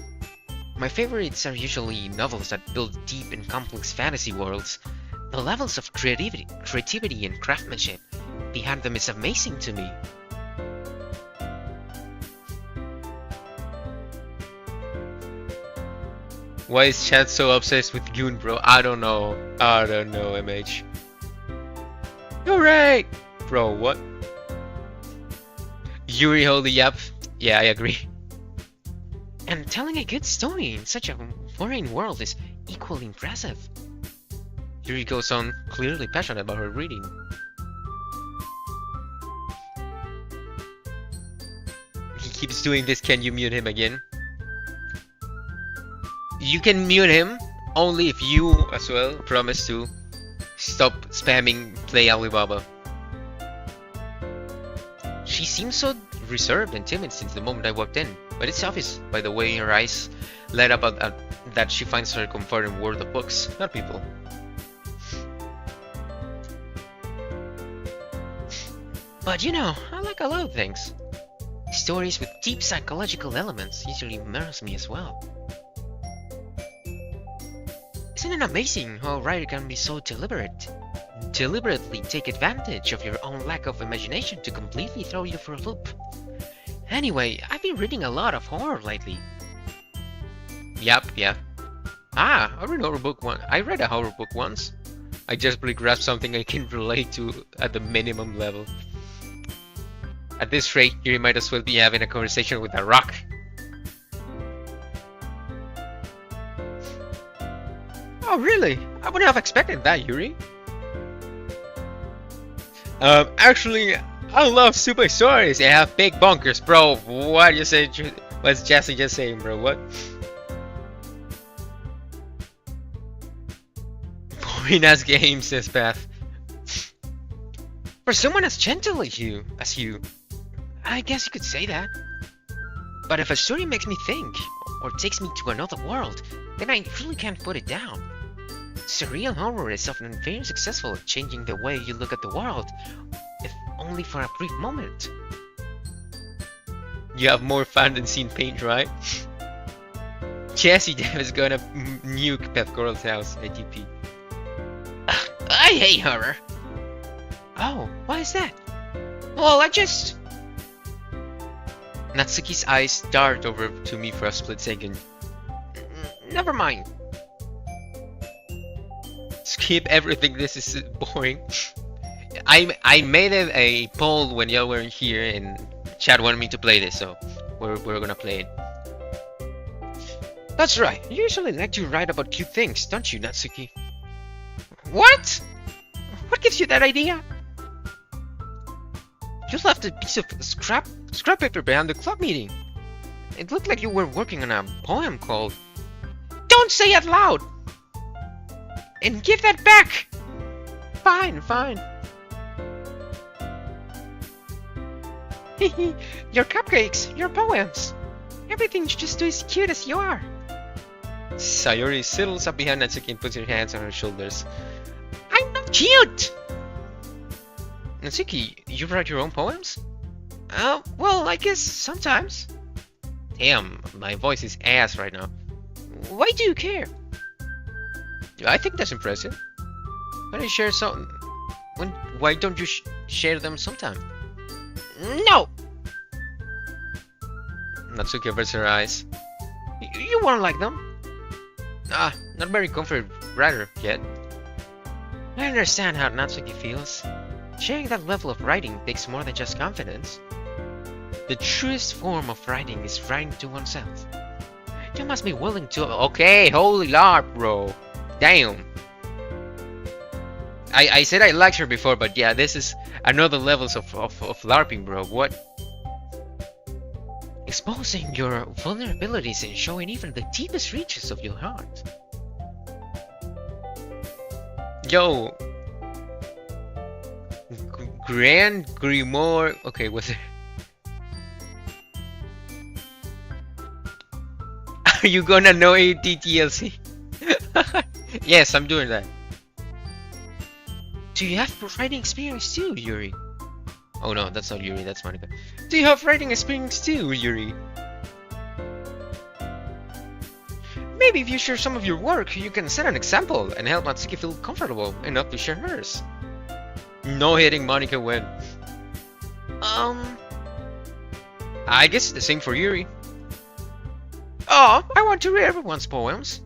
My favorites are usually novels that build deep and complex fantasy worlds. The levels of creativity and craftsmanship behind them is amazing to me. Why is chat so obsessed with Goon, bro? I don't know, MH. You're right! Bro, what? Yuri holy up. Yeah, I agree. And telling a good story in such a foreign world is equally impressive. Yuri goes on, clearly passionate about her reading. He keeps doing this, can you mute him again? You can mute him only if you as well promise to stop spamming Play Alibaba. She seems so reserved and timid since the moment I walked in, but it's obvious by the way her eyes light up that she finds her comfort in world of books, not people. But you know, I like a lot of things. Stories with deep psychological elements usually immerse me as well. Isn't it amazing how a writer can be so deliberately take advantage of your own lack of imagination to completely throw you for a loop? Anyway, I've been reading a lot of horror lately. Yeah. I read a horror book once. I just really grasped something I can relate to at the minimum level. At this rate, you might as well be having a conversation with a rock. Oh, really? I wouldn't have expected that, Yuri. Actually, I love super stories. They have big bunkers, bro. What you say? What's Jesse just saying, bro? What? Boring ass game, says Beth. For someone as gentle as you, I guess you could say that. But if a story makes me think, or takes me to another world, then I really can't put it down. Surreal horror is often very successful at changing the way you look at the world, if only for a brief moment. You have more fun than seeing paint, right? Jesse Dev is gonna nuke Pep Girl's house, ATP. I hate horror. Oh, why is that? Well, Natsuki's eyes dart over to me for a split second. Never mind. Skip everything, this is boring. I made a poll when y'all weren't here and Chad wanted me to play this, so we're gonna play it. That's right, you usually like to write about cute things, don't you, Natsuki? What? What gives you that idea? You left a piece of scrap paper behind the club meeting. It looked like you were working on a poem called... Don't say it loud! And give that back! Fine, fine. Your cupcakes, your poems. Everything's just as cute as you are. Sayori sidles up behind Natsuki and puts her hands on her shoulders. I'm not cute! Natsuki, you write your own poems? Well, I guess sometimes. Damn, my voice is ass right now. Why do you care? I think that's impressive. Why don't you share some? Why don't you share them sometime? No! Natsuki averts her eyes. You won't like them. Not very comfort writer yet. I understand how Natsuki feels. Sharing that level of writing takes more than just confidence. The truest form of writing is writing to oneself. You must be willing to... Okay, holy LARP, bro. Damn. I said I liked her before, but yeah, this is another levels of LARPing, bro. What? Exposing your vulnerabilities and showing even the deepest reaches of your heart. Yo. Grand Grimoire. Okay, what's it? Are you gonna know TLC? Yes, I'm doing that. Do you have writing experience too, Yuri? Oh no, that's not Yuri, that's Monica. Do you have writing experience too, Yuri? Maybe if you share some of your work, you can set an example and help Natsuki feel comfortable enough to share hers. No hitting Monica when. I guess it's the same for Yuri. Oh, I want to read everyone's poems.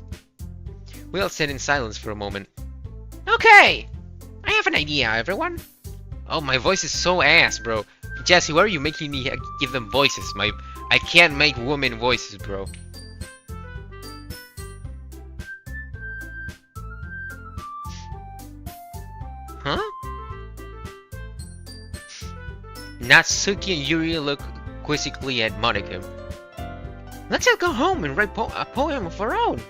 We all sat in silence for a moment. Okay, I have an idea, everyone. Oh, my voice is so ass, bro. Jesse, why are you making me give them voices? I can't make woman voices, bro. Huh? Natsuki and Yuri look quizzically at Monica. Let's all go home and write a poem of our own.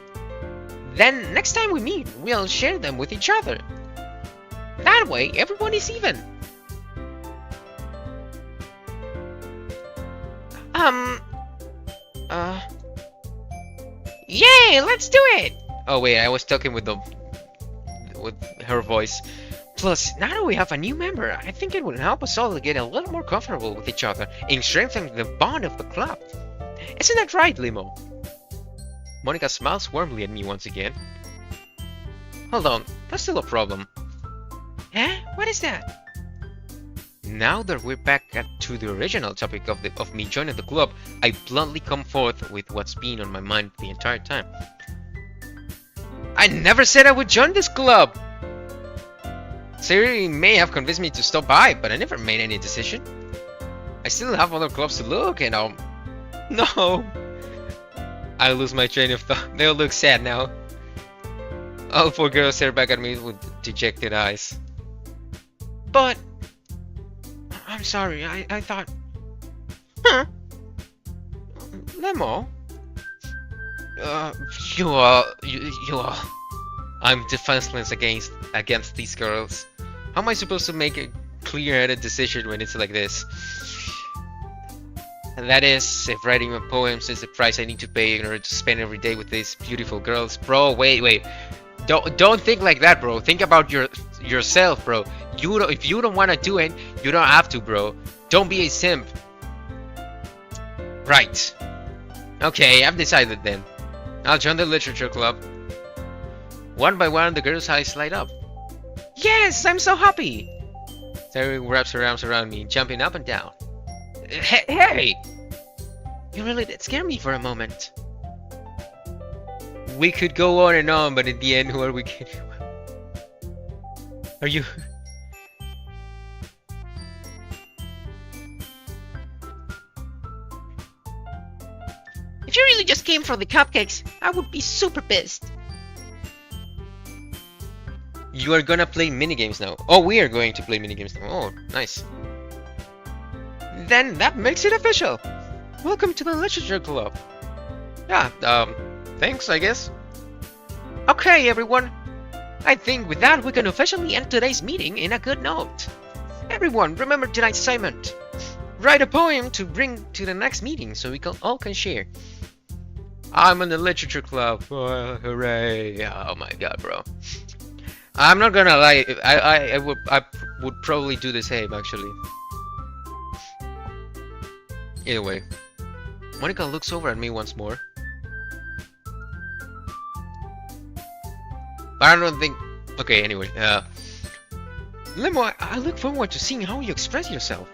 Then, next time we meet, we'll share them with each other. That way, everyone is even. Yay, let's do it! Oh wait, I was talking with her voice. Plus, now that we have a new member, I think it would help us all to get a little more comfortable with each other and strengthen the bond of the club. Isn't that right, Limo? Monica smiles warmly at me once again. Hold on, that's still a problem. Huh? What is that? Now that we're back to the original topic of me joining the club, I bluntly come forth with what's been on my mind the entire time. I never said I would join this club! Sayori may have convinced me to stop by, but I never made any decision. I still have other clubs to look and No! I lose my train of thought. They all look sad now. All four girls stare back at me with dejected eyes. But I'm sorry, I thought. Huh? Lemo? Uh, you are. I'm defenseless against these girls. How am I supposed to make a clear-headed decision when it's like this? And that is, if writing a poem is the price I need to pay in order to spend every day with these beautiful girls. Bro, wait. Don't think like that, bro. Think about yourself, bro. If you don't want to do it, you don't have to, bro. Don't be a simp. Right. Okay, I've decided then. I'll join the literature club. One by one, the girls' eyes light up. Yes, I'm so happy! Terry wraps her arms around me, jumping up and down. Hey! You really did scare me for a moment. We could go on and on, but in the end, who are we kidding? Are you... If you really just came for the cupcakes, I would be super pissed. You are gonna play minigames now. Oh, we are going to play minigames now. Oh, nice. Then that makes it official. Welcome to the Literature Club. Yeah, thanks, I guess. Okay, everyone. I think with that, we can officially end today's meeting in a good note. Everyone, remember tonight's assignment. Write a poem to bring to the next meeting so we all can share. I'm in the Literature Club. Oh, hooray. Oh my god, bro. I'm not gonna lie, I would probably do the same, actually. Either way, Monica looks over at me once more. But I don't think... Okay, anyway, Lemo, I look forward to seeing how you express yourself.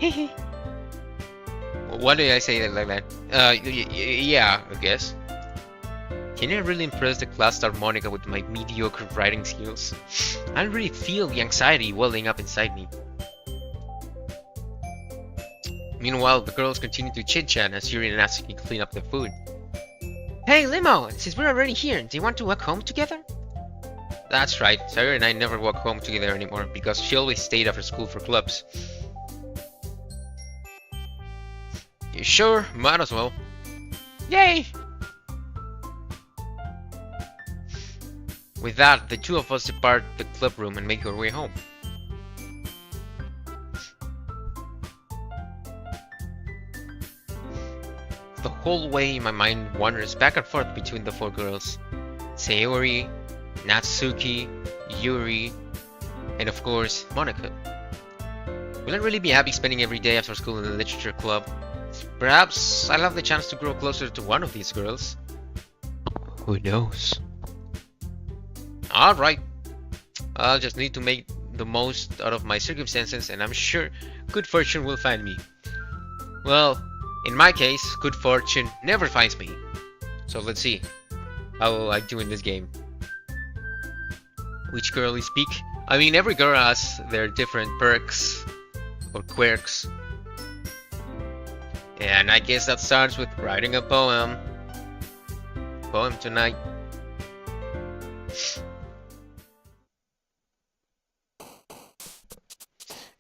Hehe. Why did I say it like that? Yeah, I guess. Can I really impress the class star Monica with my mediocre writing skills? I really feel the anxiety welling up inside me. Meanwhile, the girls continue to chit-chat as Yuri and Natsuki clean up the food. Hey Limo, since we're already here, do you want to walk home together? That's right, Sayuri and I never walk home together anymore because she always stayed after school for clubs. You sure? Might as well. Yay! With that, the two of us depart the club room and make our way home. The whole way my mind wanders back and forth between the four girls. Sayori, Natsuki, Yuri, and of course, Monica. Will I really be happy spending every day after school in the literature club? Perhaps I'll have the chance to grow closer to one of these girls. Who knows? Alright, I'll just need to make the most out of my circumstances and I'm sure good fortune will find me. Well, in my case, good fortune never finds me. So let's see how I do in this game. Which girl is speak? I mean, every girl has their different perks or quirks. And I guess that starts with writing a poem. Poem tonight.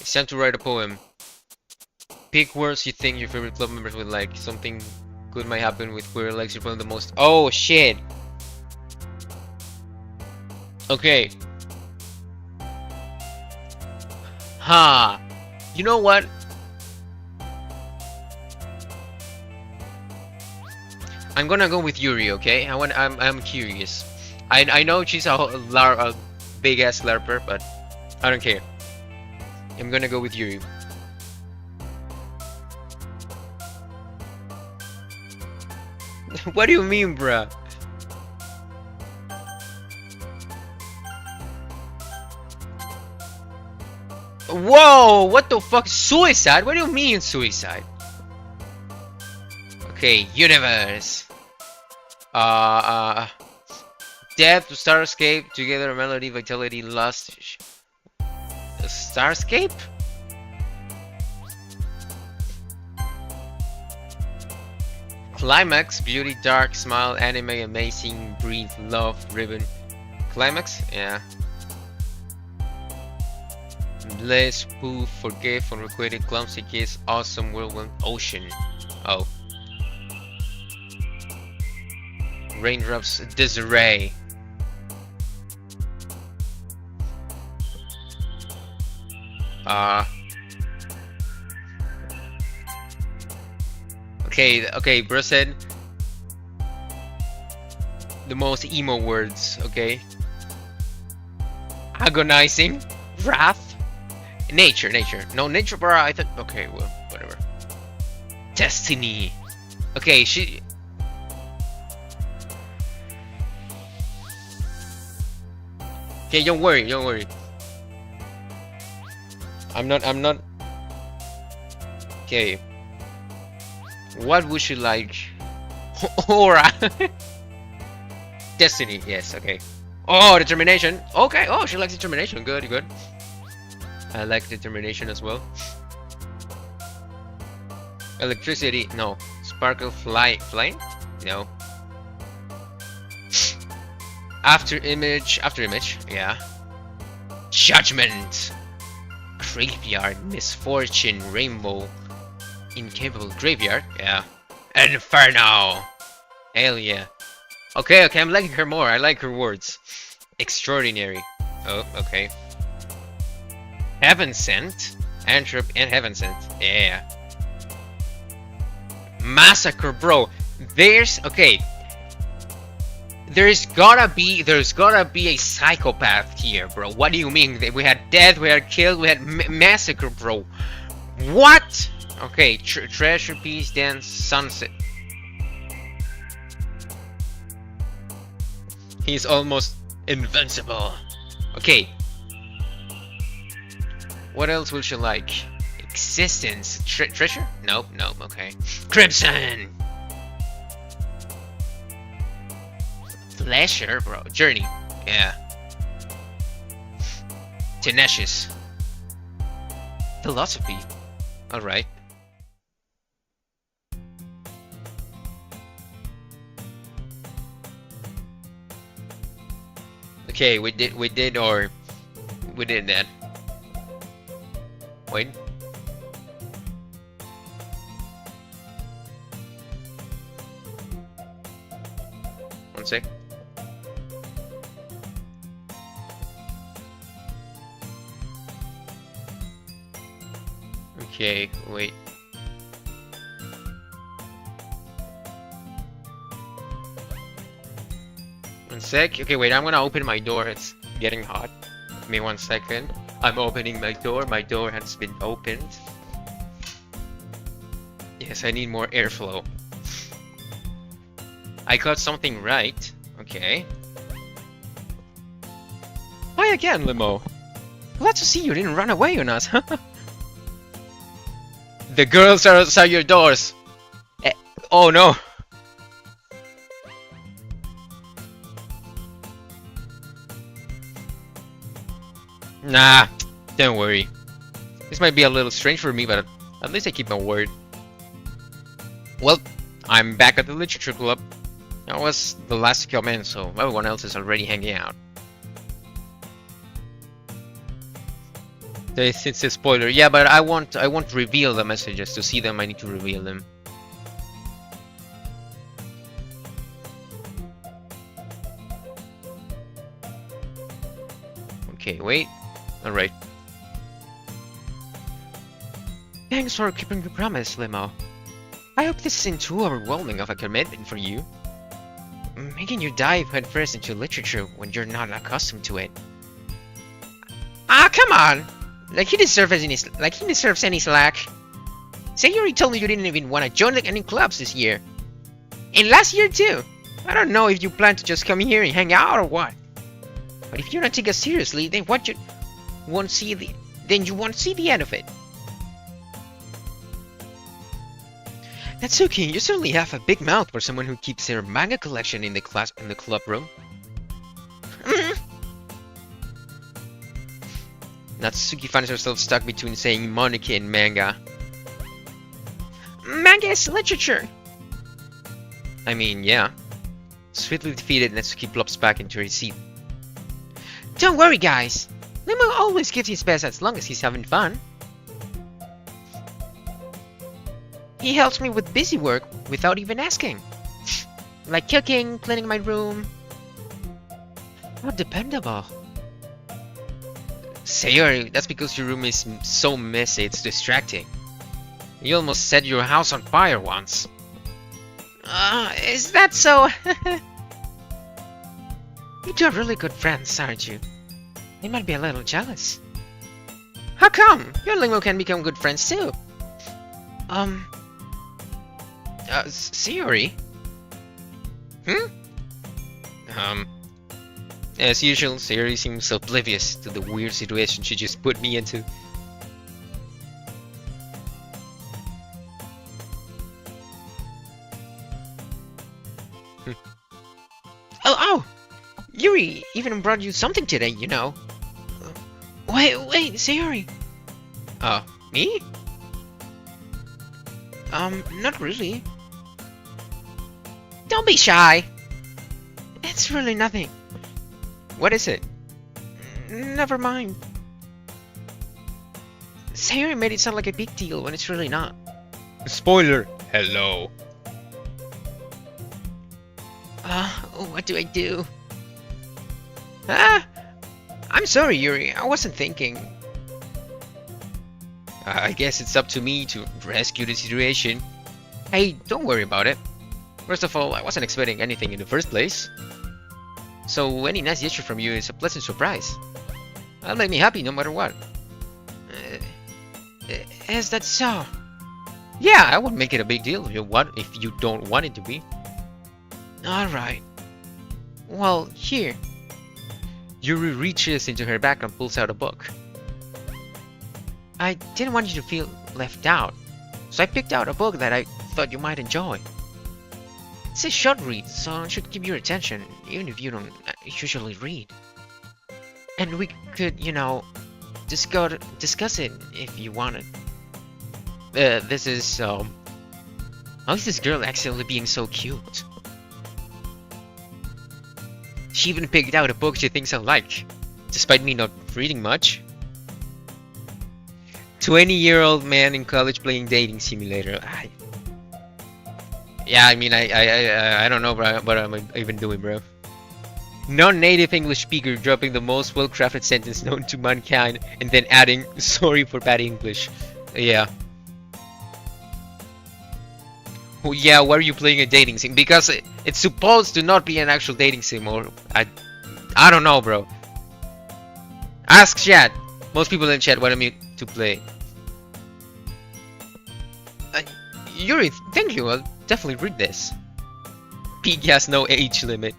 It's time to write a poem. Pick words you think your favorite club members would like. Something good might happen with whoever likes your poem the most. Oh shit! Okay. Ha! You know what? I'm gonna go with Yuri, okay? I'm curious. I know she's a big ass larper, but I don't care. I'm gonna go with Yuri. What do you mean, bruh? Whoa! What the fuck? Suicide? What do you mean suicide? Okay, universe. Death, Starscape, together, melody, vitality, lust. Starscape? Climax, beauty, dark, smile, anime, amazing, breathe, love, ribbon. Climax, yeah. Bliss, poof, forgive, unrequited, clumsy kiss, awesome, whirlwind, ocean. Oh. Raindrops, disarray. Okay, bro said the most emo words, okay? Agonizing, wrath, nature. No, nature, bro, I thought, okay, well, whatever. Destiny. Okay, okay, don't worry. I'm not. Okay. What would you like? Aura. Destiny. Yes. Okay. Oh, determination. Okay. Oh, she likes determination. Good. I like determination as well. Electricity. No. Sparkle. Flame. No. After image. Yeah. Judgment. Graveyard. Misfortune. Rainbow. Incapable. Graveyard. Yeah. Inferno. Hell yeah. Okay, I'm liking her more. I like her words. Extraordinary. Oh, okay. Heaven sent. Anthrop and heaven sent. Yeah. Massacre, bro. There's gotta be a psychopath here, bro. What do you mean? We had death, we had killed, we had massacre, bro. What? Okay, treasure piece, dance, sunset. He's almost invincible. Okay. What else will she like? Existence. Treasure? Nope, okay. Crimson! Pleasure, bro. Journey. Yeah. Tenacious. Philosophy. Alright. Okay, we did that. Wait. One sec. Okay, wait. One sec. Okay, wait, I'm gonna open my door. It's getting hot. Give me 1 second. I'm opening my door. My door has been opened. Yes, I need more airflow. I got something right. Okay. Hi again, Limo. Glad to see you didn't run away on us. The girls are outside your doors. Oh no. Nah, don't worry. This might be a little strange for me, but at least I keep my word. Well, I'm back at the literature club. I was the last to come in, so everyone else is already hanging out. It's a spoiler, yeah, but I won't reveal the messages. To see them, I need to reveal them. Okay, wait. Alright. Thanks for keeping your promise, Limo. I hope this isn't too overwhelming of a commitment for you. Making you dive headfirst into literature when you're not accustomed to it. Ah, come on! Like he deserves any slack. Say you already told me you didn't even want to join any clubs this year. And last year too. I don't know if you plan to just come here and hang out or what. But if you don't take us seriously, then you won't see the end of it. That's okay. You certainly have a big mouth for someone who keeps their manga collection in the club room. Natsuki finds herself stuck between saying Monika and manga. Manga is literature. I mean, yeah. Swiftly defeated, Natsuki plops back into her seat. Don't worry, guys. Limo always gives his best as long as he's having fun. He helps me with busy work without even asking. Like cooking, cleaning my room. How dependable. Sayori, that's because your room is so messy it's distracting. You almost set your house on fire once. Is that so? You two are really good friends, aren't you? They might be a little jealous. How come? You and Limo can become good friends too. Sayori? As usual, Sayori seems oblivious to the weird situation she just put me into. Oh! Yuri even brought you something today, you know. Wait, Sayori. Me? Not really. Don't be shy. It's really nothing. What is it? Never mind. Sayori made it sound like a big deal when it's really not. Spoiler! Hello. What do I do? I'm sorry, Yuri. I wasn't thinking. I guess it's up to me to rescue the situation. Hey, don't worry about it. First of all, I wasn't expecting anything in the first place. So any nice gesture from you is a pleasant surprise. That'll make me happy no matter what. Is that so? Yeah, I wouldn't make it a big deal if you don't want it to be. Alright. Well, here. Yuri reaches into her bag and pulls out a book. I didn't want you to feel left out, so I picked out a book that I thought you might enjoy. It's a short read, so it should keep your attention, even if you don't usually read. And we could, you know, discuss it if you wanted. This is, how is this girl accidentally being so cute? She even picked out a book she thinks I like, despite me not reading much. 20-year-old man in college playing dating simulator. Yeah, I mean, I don't know what I'm even doing, bro. Non-native English speaker dropping the most well-crafted sentence known to mankind and then adding, sorry for bad English. Yeah. Well, yeah, why are you playing a dating sim? Because it's supposed to not be an actual dating sim, or I don't know, bro. Ask chat. Most people in chat want me to play. Yuri, thank you. I'll definitely read this. Pig has no age limit.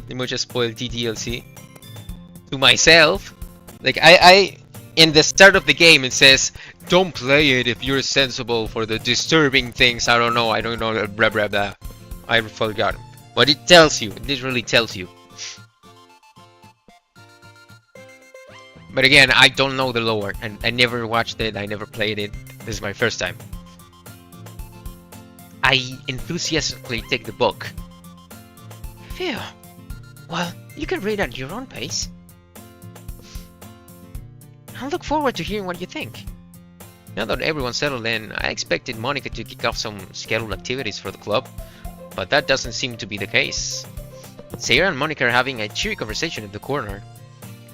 They just spoiled TTLC. To myself, like I in the start of the game it says, don't play it if you're sensible for the disturbing things. I don't know, blah blah blah. I forgot. But it tells you, it literally tells you. But again, I don't know the lore, and I never watched it, I never played it. This is my first time. I enthusiastically take the book. Phew. Well, you can read at your own pace. I look forward to hearing what you think. Now that everyone's settled in, I expected Monica to kick off some scheduled activities for the club, but that doesn't seem to be the case. Sarah and Monica are having a cheery conversation in the corner.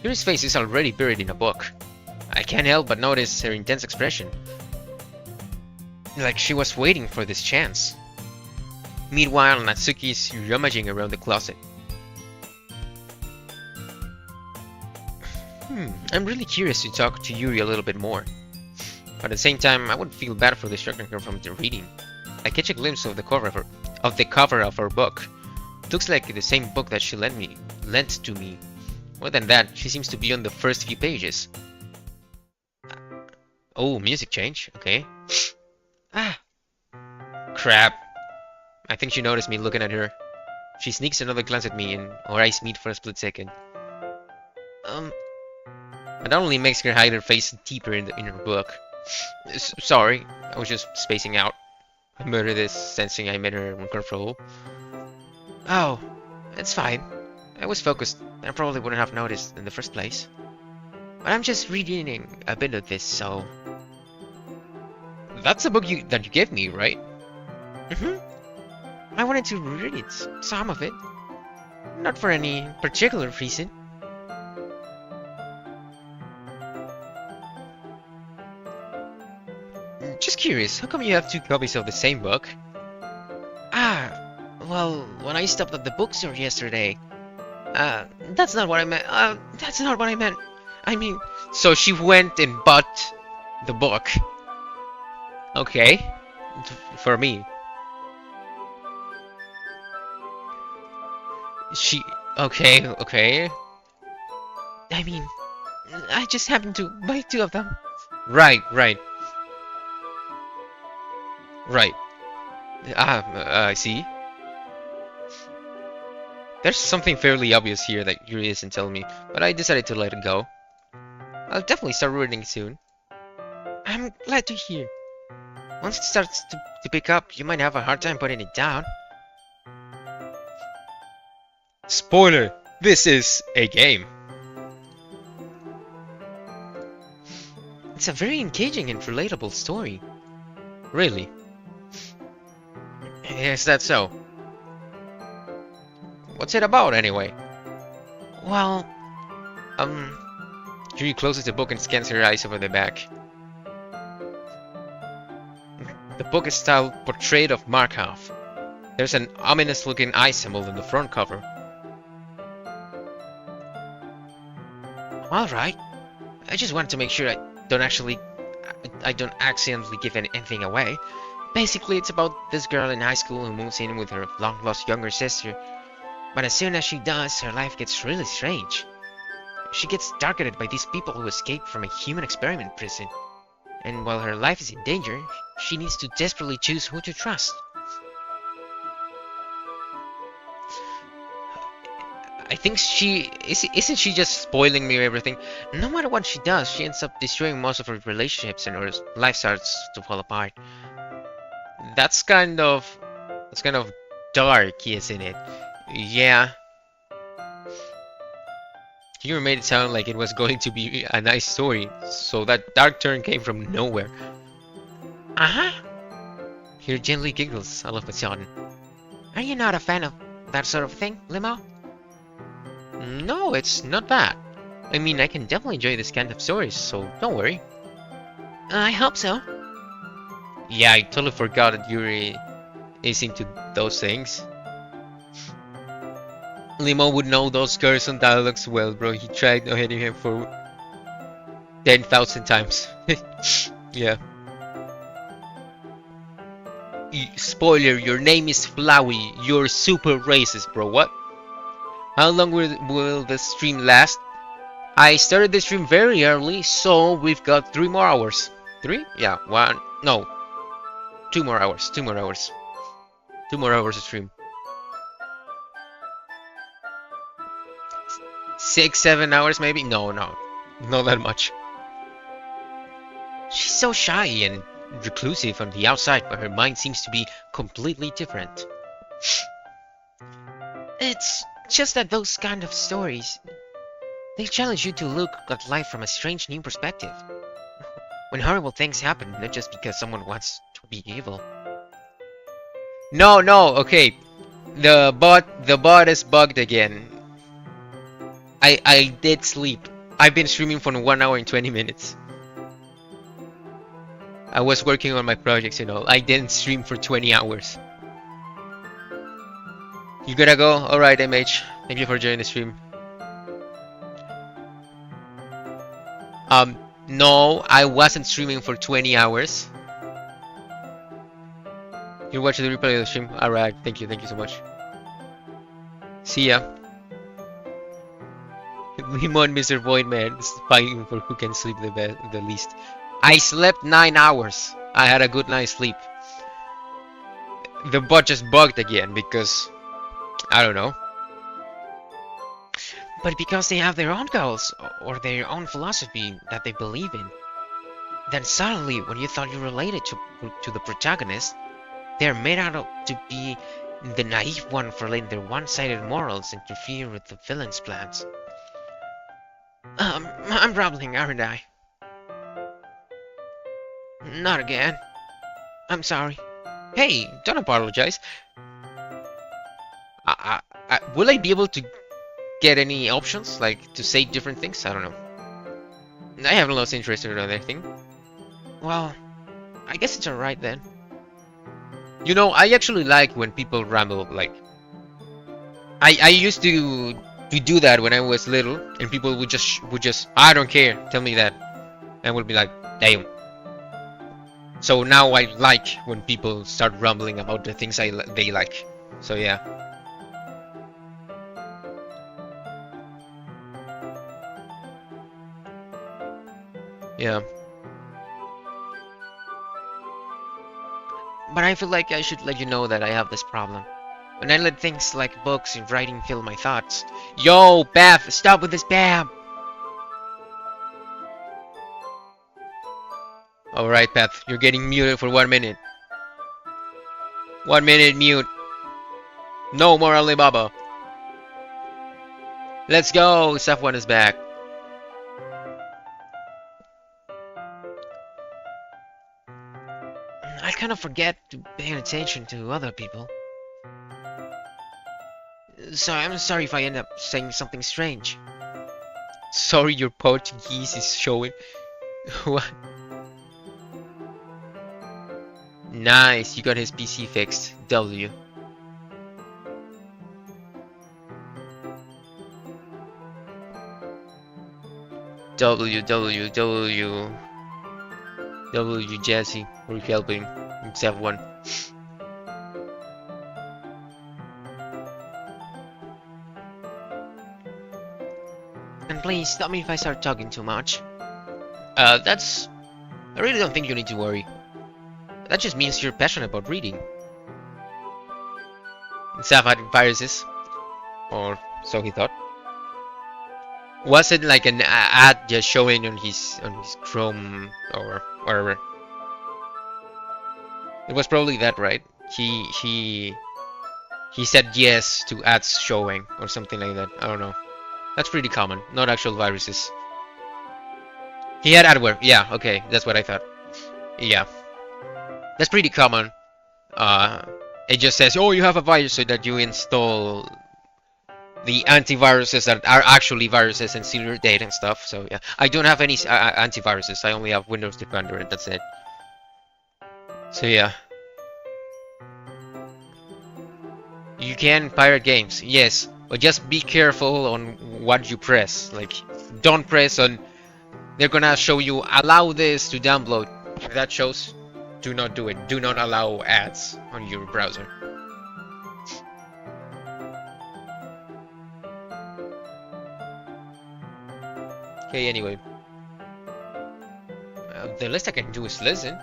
Yuri's face is already buried in a book. I can't help but notice her intense expression. Like she was waiting for this chance. Meanwhile, Natsuki's rummaging around the closet. I'm really curious to talk to Yuri a little bit more. But at the same time, I wouldn't feel bad for distracting her from the reading. I catch a glimpse of the cover of her book. It looks like the same book that she lent to me. More than that, she seems to be on the first few pages. Oh, music change. Okay. Crap. I think she noticed me looking at her. She sneaks another glance at me and our eyes meet for a split second. But that only makes her hide her face deeper in her book. Sorry, I was just spacing out. I murdered this, sensing I made her uncomfortable. Oh, it's fine. I was focused. I probably wouldn't have noticed in the first place. But I'm just reading a bit of this, so... That's a book that you gave me, right? I wanted to read some of it. Not for any particular reason. Just curious, how come you have two copies of the same book? Ah, well, when I stopped at the bookstore yesterday... that's not what I meant. That's not what I meant. I mean... So she went and bought the book. Okay. For me. She... Okay. I mean... I just happened to buy two of them. Right. I see. There's something fairly obvious here that Yuri isn't telling me, but I decided to let it go. I'll definitely start reading soon. I'm glad to hear. Once it starts to pick up, you might have a hard time putting it down. Spoiler! This is a game. It's a very engaging and relatable story. Really? Is that so? What's it about, anyway? Well, Yuri closes the book and scans her eyes over the back. The book is styled Portrait of Markov. There's an ominous-looking eye symbol on the front cover. Alright. I just wanted to make sure I don't accidentally give anything away. Basically, it's about this girl in high school who moves in with her long-lost younger sister. But as soon as she does, her life gets really strange. She gets targeted by these people who escaped from a human experiment prison. And while her life is in danger, she needs to desperately choose who to trust. I think isn't she just spoiling me everything? No matter what she does, she ends up destroying most of her relationships and her life starts to fall apart. That's kind of dark, isn't it? Yeah. You made it sound like it was going to be a nice story, so that dark turn came from nowhere. Uh-huh. He gently giggles all of a sudden. Are you not a fan of that sort of thing, Limo? No, it's not that. I mean, I can definitely enjoy this kind of stories, so don't worry. I hope so. Yeah, I totally forgot that Yuri is into those things. Limo would know those curse and dialogues well, bro. He tried no hitting him for 10,000 times. Yeah. Spoiler, your name is Flowey. You're super racist, bro. What? How long will the stream last? I started the stream very early, so we've got 3 more hours. 3? Yeah, 1. No. 2 more hours. 2 more hours. 2 more hours of stream. 6, 7 hours maybe? No, not that much. She's so shy and reclusive on the outside, but her mind seems to be completely different. It's just that those kind of stories, they challenge you to look at life from a strange new perspective. When horrible things happen, not just because someone wants to be evil. No, okay. The bot is bugged again. I did sleep. I've been streaming for 1 hour and 20 minutes. I was working on my projects, I didn't stream for 20 hours. You gotta go? Alright, MH. Thank you for joining the stream. No, I wasn't streaming for 20 hours. You're watching the replay of the stream? Alright, thank you so much. See ya. Limo and Mr. Voidman is fighting for who can sleep the least. I slept 9 hours. I had a good night's sleep. The bot just bugged again because... I don't know. But because they have their own goals or their own philosophy that they believe in. Then suddenly, when you thought you related to the protagonist, They're made out of to be the naive one for letting their one-sided morals interfere with the villain's plans. I'm rambling, aren't I? Not again. I'm sorry. Hey, don't apologize. Will I be able to get any options, like to say different things? I don't know. I haven't lost interest in anything. Well, I guess it's alright then. You know, I actually like when people ramble. Like, I used to do that when I was little, and people would just I don't care, tell me that, and would be like, damn. So now I like when people start rumbling about the things they like. So yeah. Yeah. But I feel like I should let you know that I have this problem. When I let things like books and writing fill my thoughts. Yo, Beth, stop with this bam! Alright, Beth, you're getting muted for 1 minute. 1 minute mute. No more Alibaba. Let's go, Step 1 is back. I kind of forget to pay attention to other people. So I'm sorry if I end up saying something strange. Sorry your Portuguese is showing. What? Nice, you got his PC fixed. W. W Jesse, we're helping. Except one. And please stop me if I start talking too much. That's... I really don't think you need to worry. That just means you're passionate about reading. Instead of having viruses. Or so he thought. Was it like an ad just showing on his Chrome or whatever? It was probably that, right? He said yes to ads showing or something like that. I don't know. That's pretty common, not actual viruses. He had adware. Yeah, okay, that's what I thought. Yeah, that's pretty common. It just says, oh, you have a virus, so that you install the antiviruses that are actually viruses and seal your data and stuff. So yeah, I don't have any antiviruses. I only have Windows Defender, and that's it. So yeah. You can pirate games, yes, but just be careful on what you press. Like, don't press on... They're gonna show you, allow this to download. If that shows, do not do it. Do not allow ads on your browser. Okay, anyway. The least I can do is listen.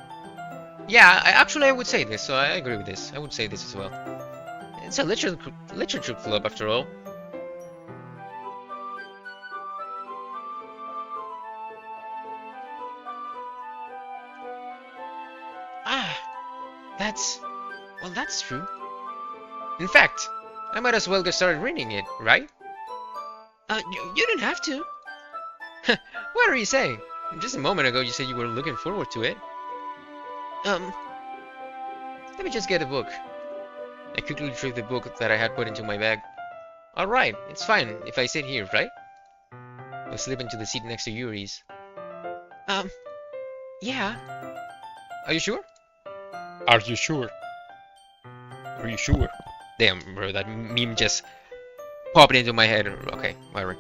Yeah, I would say this, so I agree with this. I would say this as well. It's a literature club, after all. Ah, that's true. In fact, I might as well get started reading it, right? You didn't have to. What are you saying? Just a moment ago you said you were looking forward to it. Let me just get a book. I quickly retrieved the book that I had put into my bag. Alright, it's fine if I sit here, right? I'll slip into the seat next to Yuri's. Yeah. Are you sure? Are you sure? Are you sure? Damn, bro, that meme just popped into my head. Okay, whatever.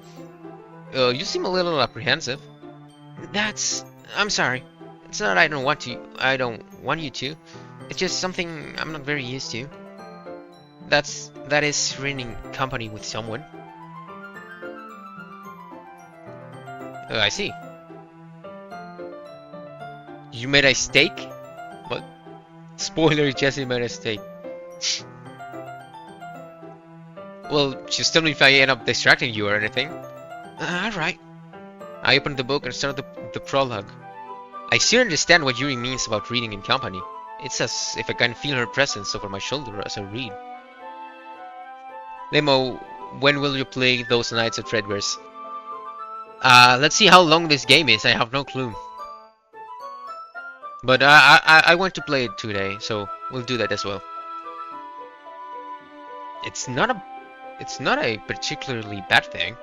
You seem a little apprehensive. I'm sorry. It's not I don't want you to. It's just something I'm not very used to. That is reading company with someone. I see. You made a steak? What? Spoiler, Jesse made a steak. Well, just tell me if I end up distracting you or anything. Alright. I opened the book and started the prologue. I still understand what Yuri means about reading in company. It's as if I can feel her presence over my shoulder as I read. Lemo, when will you play those nights at Fredbear's? Let's see how long this game is. I have no clue. But I want to play it today, so we'll do that as well. It's not a particularly bad thing.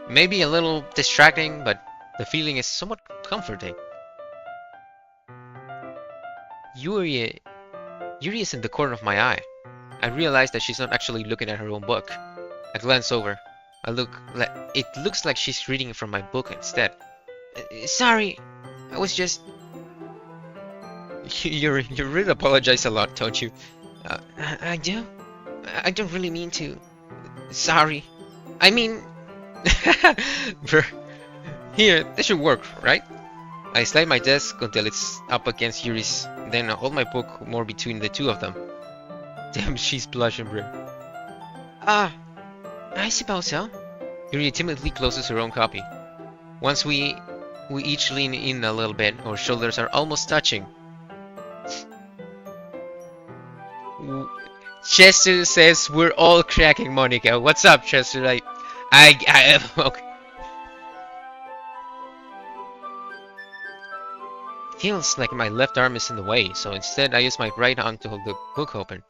Maybe a little distracting, but the feeling is somewhat comforting. Yuri is in the corner of my eye. I realize that she's not actually looking at her own book. I glance over. It looks like she's reading from my book instead. Sorry, I was just... You really apologize a lot, don't you? I do? I don't really mean to. Sorry. I mean... Here, this should work, right? I slide my desk until it's up against Yuri's, then I hold my book more between the two of them. Damn, she's blushing, bro. I suppose so. Yuri timidly closes her own copy. Once we each lean in a little bit, our shoulders are almost touching. Chester says we're all cracking, Monica. What's up, Chester? Okay. Feels like my left arm is in the way, so instead I use my right arm to hold the book open.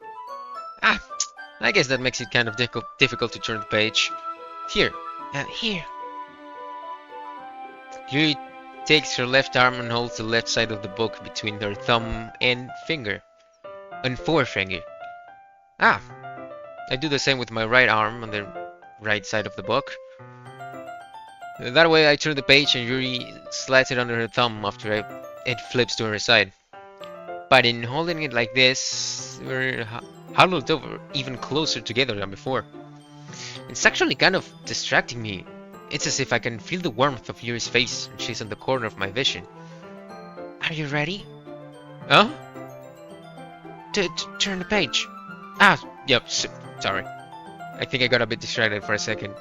I guess that makes it kind of difficult to turn the page. Here. Yuri takes her left arm and holds the left side of the book between her thumb and forefinger. I do the same with my right arm on the right side of the book. That way I turn the page and Yuri slides it under her thumb after it flips to her side. But in holding it like this, we're huddled over even closer together than before. It's actually kind of distracting me. It's as if I can feel the warmth of Yuri's face and she's in the corner of my vision. Are you ready? Huh? To turn the page. Yep, sorry. I think I got a bit distracted for a second.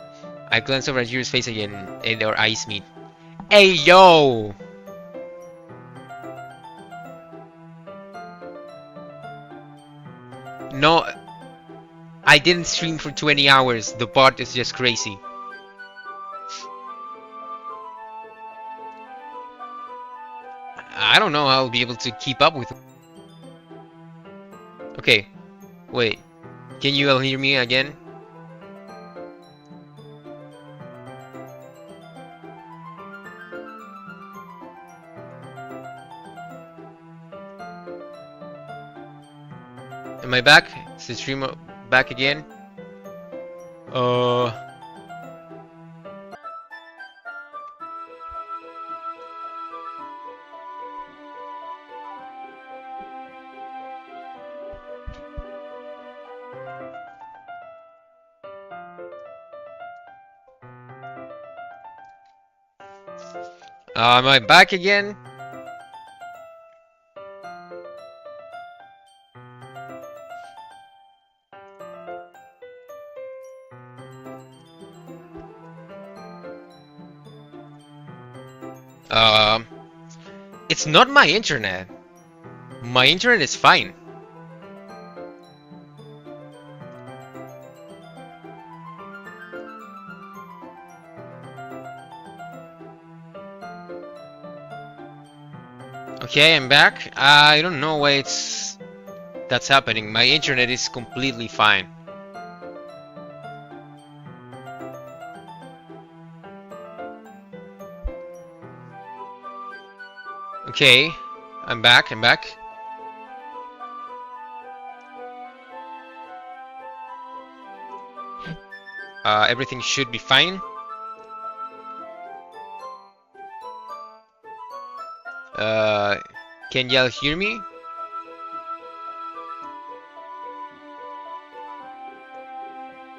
I glance over at Yuri's face again and our eyes meet. Hey, yo! No, I didn't stream for 20 hours. The bot is just crazy. I don't know how I'll be able to keep up with it. Okay, wait. Can you all hear me again? Am I back? Is the stream back again? Am I back again? It's not my internet. My internet is fine. Okay, I'm back. I don't know why that's happening. My internet is completely fine. Okay, I'm back. Everything should be fine. Can y'all hear me?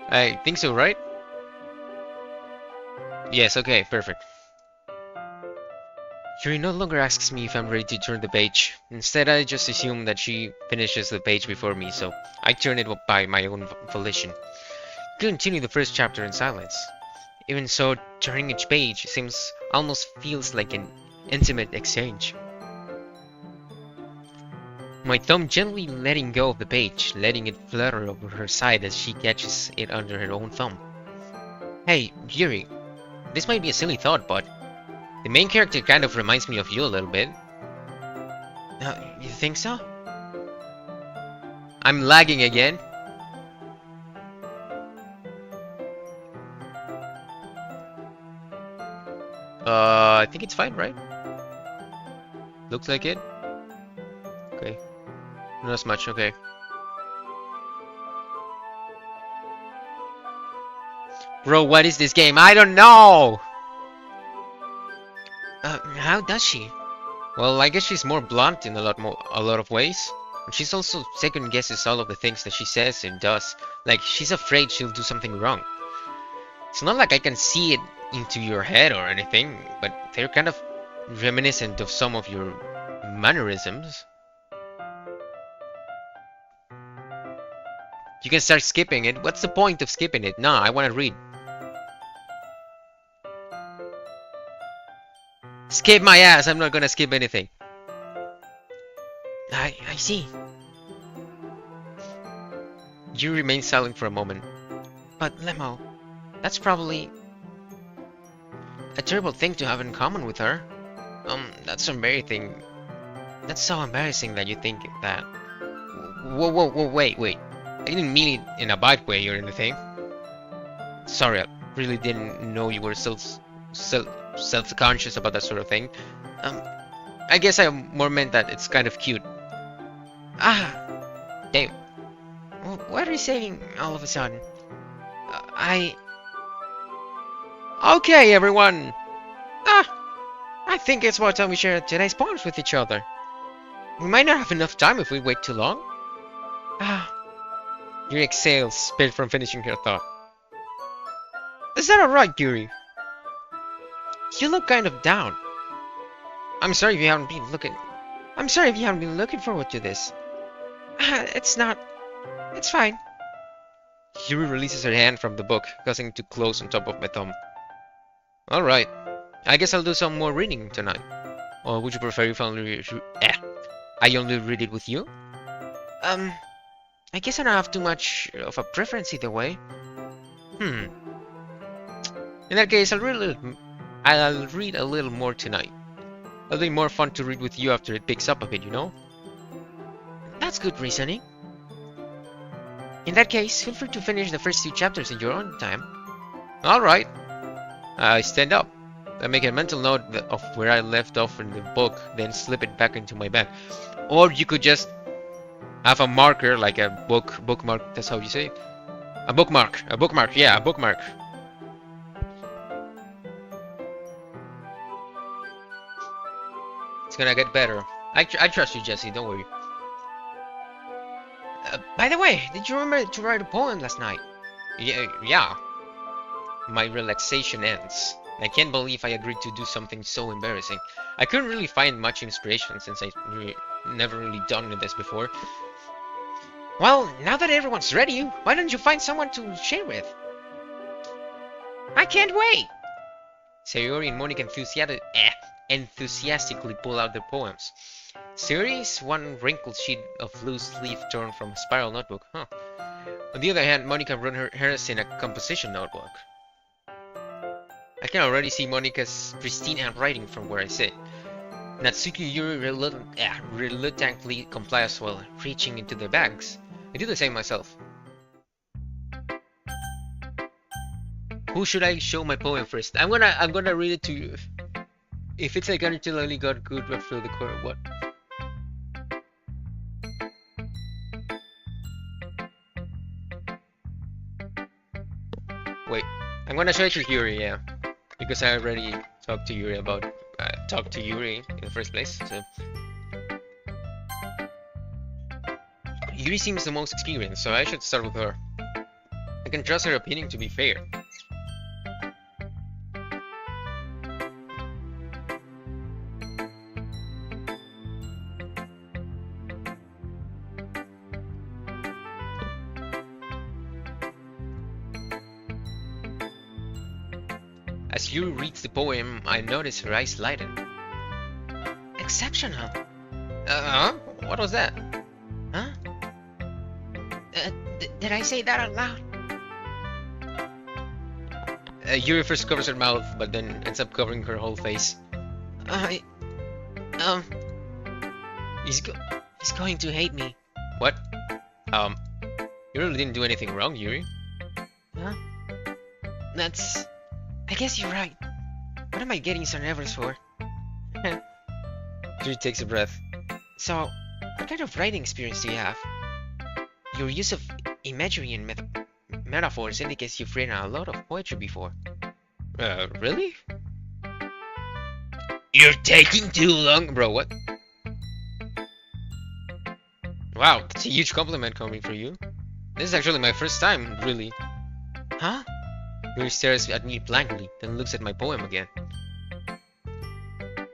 I think so, right? Yes, okay, perfect. Yuri no longer asks me if I'm ready to turn the page. Instead, I just assume that she finishes the page before me, so I turn it by my own volition. Continue the first chapter in silence. Even so, turning each page almost feels like an intimate exchange. My thumb gently letting go of the page, letting it flutter over her side as she catches it under her own thumb. Hey, Yuri, this might be a silly thought, but the main character kind of reminds me of you a little bit. You think so? I'm lagging again. I think it's fine, right? Looks like it. Okay. Not as much, okay. Bro, what is this game? I don't know! How does she? Well, I guess she's more blunt in a lot of ways. And she's also second guesses all of the things that she says and does. Like, she's afraid she'll do something wrong. It's not like I can see it into your head or anything, but they're kind of reminiscent of some of your mannerisms. You can start skipping it. What's the point of skipping it? Nah, I want to read. Skip my ass. I'm not gonna skip anything. I see. You remain silent for a moment. But Lemo, that's probably a terrible thing to have in common with her. That's so embarrassing. That's so embarrassing that you think that. Whoa, wait. I didn't mean it in a bad way or anything. Sorry, I really didn't know you were so self-conscious about that sort of thing. I guess I more meant that it's kind of cute. Damn. What are you saying all of a sudden? Okay, everyone! I think it's about time we share today's poems with each other. We might not have enough time if we wait too long. Yuri exhales, spit from finishing her thought. Is that alright, Yuri? You look kind of down. I'm sorry if you haven't been looking forward to this. It's fine. Yuri releases her hand from the book, causing it to close on top of my thumb. Alright. I guess I'll do some more reading tonight. Or would you prefer if I only read it with you? I guess I don't have too much of a preference either way. In that case, I'll read a little more tonight. It'll be more fun to read with you after it picks up a bit, you know? That's good reasoning. In that case, feel free to finish the first 2 chapters in your own time. Alright. I stand up. I make a mental note of where I left off in the book, then slip it back into my bag. Or you could just have a marker, like a bookmark, that's how you say it. A bookmark, yeah, a bookmark. It's gonna get better. I trust you, Jesse, don't worry. By the way, did you remember to write a poem last night? Yeah. My relaxation ends. I can't believe I agreed to do something so embarrassing. I couldn't really find much inspiration since I never really done this before. Well, now that everyone's ready, why don't you find someone to share with? I can't wait! Sayori and Monica enthusiastically pull out their poems. Sayori is one wrinkled sheet of loose leaf torn from a spiral notebook, huh? On the other hand, Monica wrote hers in a composition notebook. I can already see Monica's pristine handwriting from where I sit. Natsuki Yuri reluctantly comply as well, reaching into their bags. I do the same myself. Who should I show my poem first? I'm gonna read it to you. If it's like until I only got good after the core, what? Wait, I'm gonna show it to Yuri, yeah, because I already talked to Yuri in the first place. So Yuri seems the most experienced, so I should start with her. I can trust her opinion to be fair. As Yuri reads the poem, I notice her eyes lighten. Exceptional! What was that? Did I say that out loud? Yuri first covers her mouth, but then ends up covering her whole face. I, um, he's going to hate me. What? You really didn't do anything wrong, Yuri. Huh? I guess you're right. What am I getting so nervous for? Yuri takes a breath. So, what kind of writing experience do you have? Your use of imagery and metaphors indicates you've written a lot of poetry before. Really? You're taking too long, bro. What? Wow, that's a huge compliment coming from you. This is actually my first time, really. Huh? Yuri stares at me blankly, then looks at my poem again.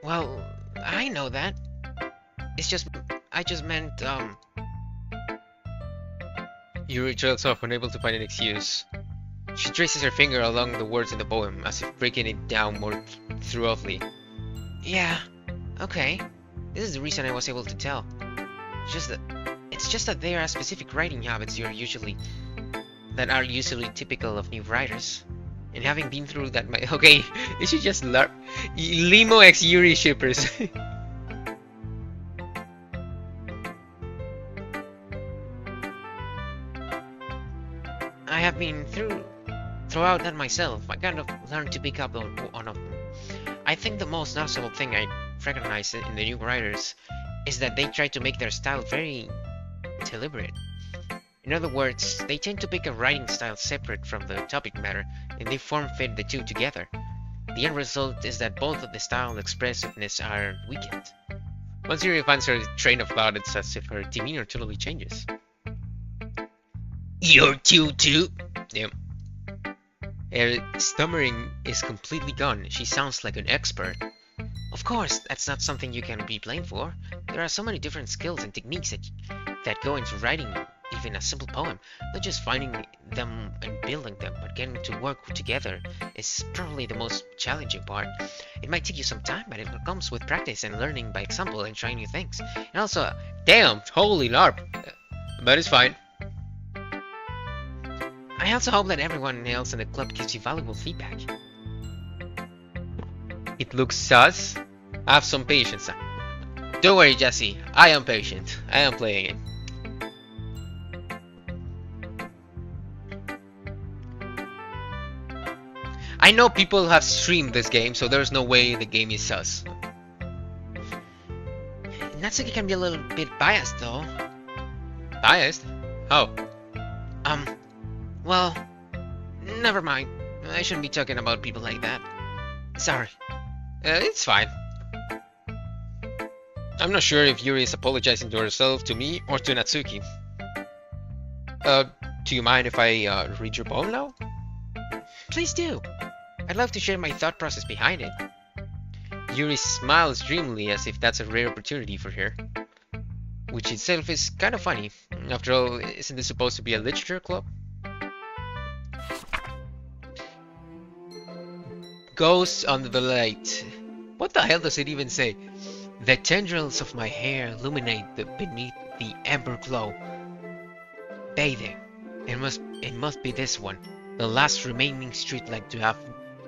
Well, I know that. I just meant, Yuri trails off, unable to find an excuse. She traces her finger along the words in the poem, as if breaking it down more thoroughly. Yeah, okay. This is the reason I was able to tell. It's just that there are specific writing habits that are usually typical of new writers. And having been through that, okay, this is just Limo x Yuri shippers. I have been throughout that myself. I kind of learned to pick up on them. I think the most noticeable thing I recognize in the new writers is that they try to make their style very deliberate. In other words, they tend to pick a writing style separate from the topic matter, and they form-fit the two together. The end result is that both of the style and expressiveness are weakened. Once Yuri finds her train of thought, it's as if her demeanor totally changes. You're cute too? Yep. Her stammering is completely gone. She sounds like an expert. Of course, that's not something you can be blamed for. There are so many different skills and techniques that go into writing even a simple poem. Not just finding them and building them, but getting to work together is probably the most challenging part. It might take you some time, but it comes with practice and learning by example and trying new things. And also, damn, holy LARP. But it's fine. I also hope that everyone else in the club gives you valuable feedback. It looks sus. Have some patience. Don't worry, Jesse. I am patient. I am playing it. I know people have streamed this game, so there's no way the game is sus. Natsuki can be a little bit biased, though. Biased? How? Well, never mind. I shouldn't be talking about people like that. Sorry. It's fine. I'm not sure if Yuri is apologizing to herself, to me, or to Natsuki. Do you mind if I read your poem now? Please do. I'd love to share my thought process behind it. Yuri smiles dreamily as if that's a rare opportunity for her. Which itself is kind of funny. After all, isn't this supposed to be a literature club? Ghosts under the light. What the hell does it even say? The tendrils of my hair illuminate beneath the amber glow. Bathing. It must be this one. The last remaining streetlight to have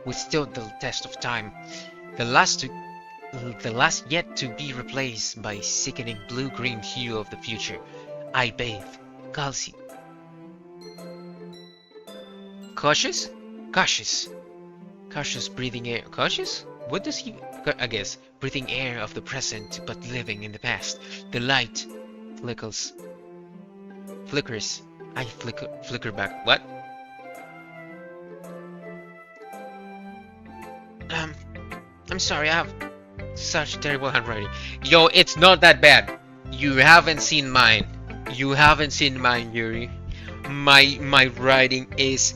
withstood the test of time. The last yet to be replaced by sickening blue-green hue of the future. I bathe. Calci. Cautious? Cautious. Cautious breathing air. Cautious? What does he... I guess. Breathing air of the present, but living in the past. The light flickers. I flicker back. What? I'm sorry, I have such terrible handwriting. Yo, it's not that bad. You haven't seen mine. You haven't seen mine, Yuri. My writing is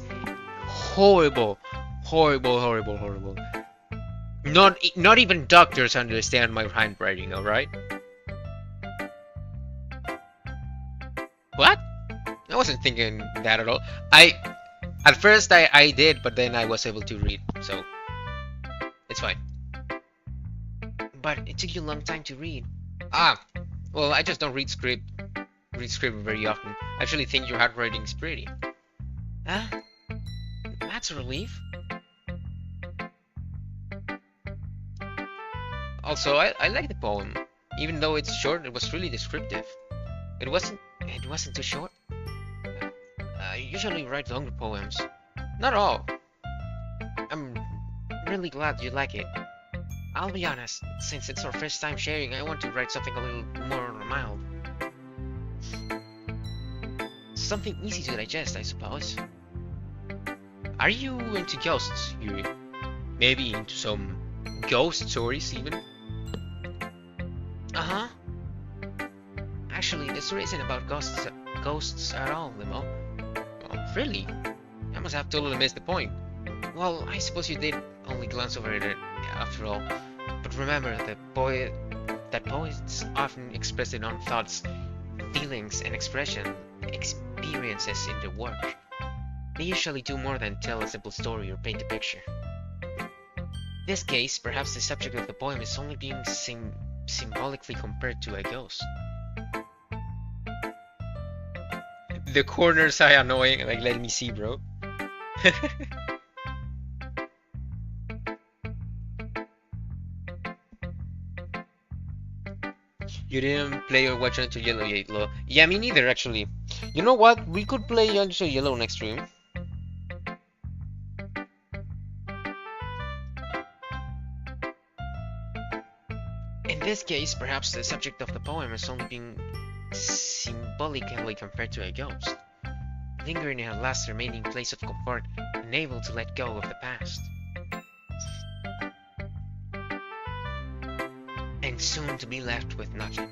horrible. Horrible. Not even doctors understand my handwriting, alright? What? I wasn't thinking that at all. At first I did, but then I was able to read, so it's fine. But it took you a long time to read. Well, I just don't read read script very often. I actually think your handwriting is pretty. Huh? That's a relief. Also, I like the poem. Even though it's short, it was really descriptive. It wasn't too short. I usually write longer poems. Not all. I'm really glad you like it. I'll be honest, since it's our first time sharing, I want to write something a little more mild. Something easy to digest, I suppose. Are you into ghosts, Yuri? Maybe into some ghost stories, even? Uh-huh. Actually, the story isn't about ghosts at all, Limo. Oh, really? I must have totally missed the point. Well, I suppose you did only glance over it after all. But remember, that poets often express their own thoughts, feelings, and experiences in their work. They usually do more than tell a simple story or paint a picture. In this case, perhaps the subject of the poem is only being symbolically compared to a ghost. The corners are annoying, like let me see, bro. You didn't play or watch Until Yellow yet, Lo. Yeah, me neither, actually. You know what? We could play Until Yellow next stream. In this case, perhaps the subject of the poem is only being symbolically compared to a ghost, lingering in a last remaining place of comfort, unable to let go of the past. And soon to be left with nothing.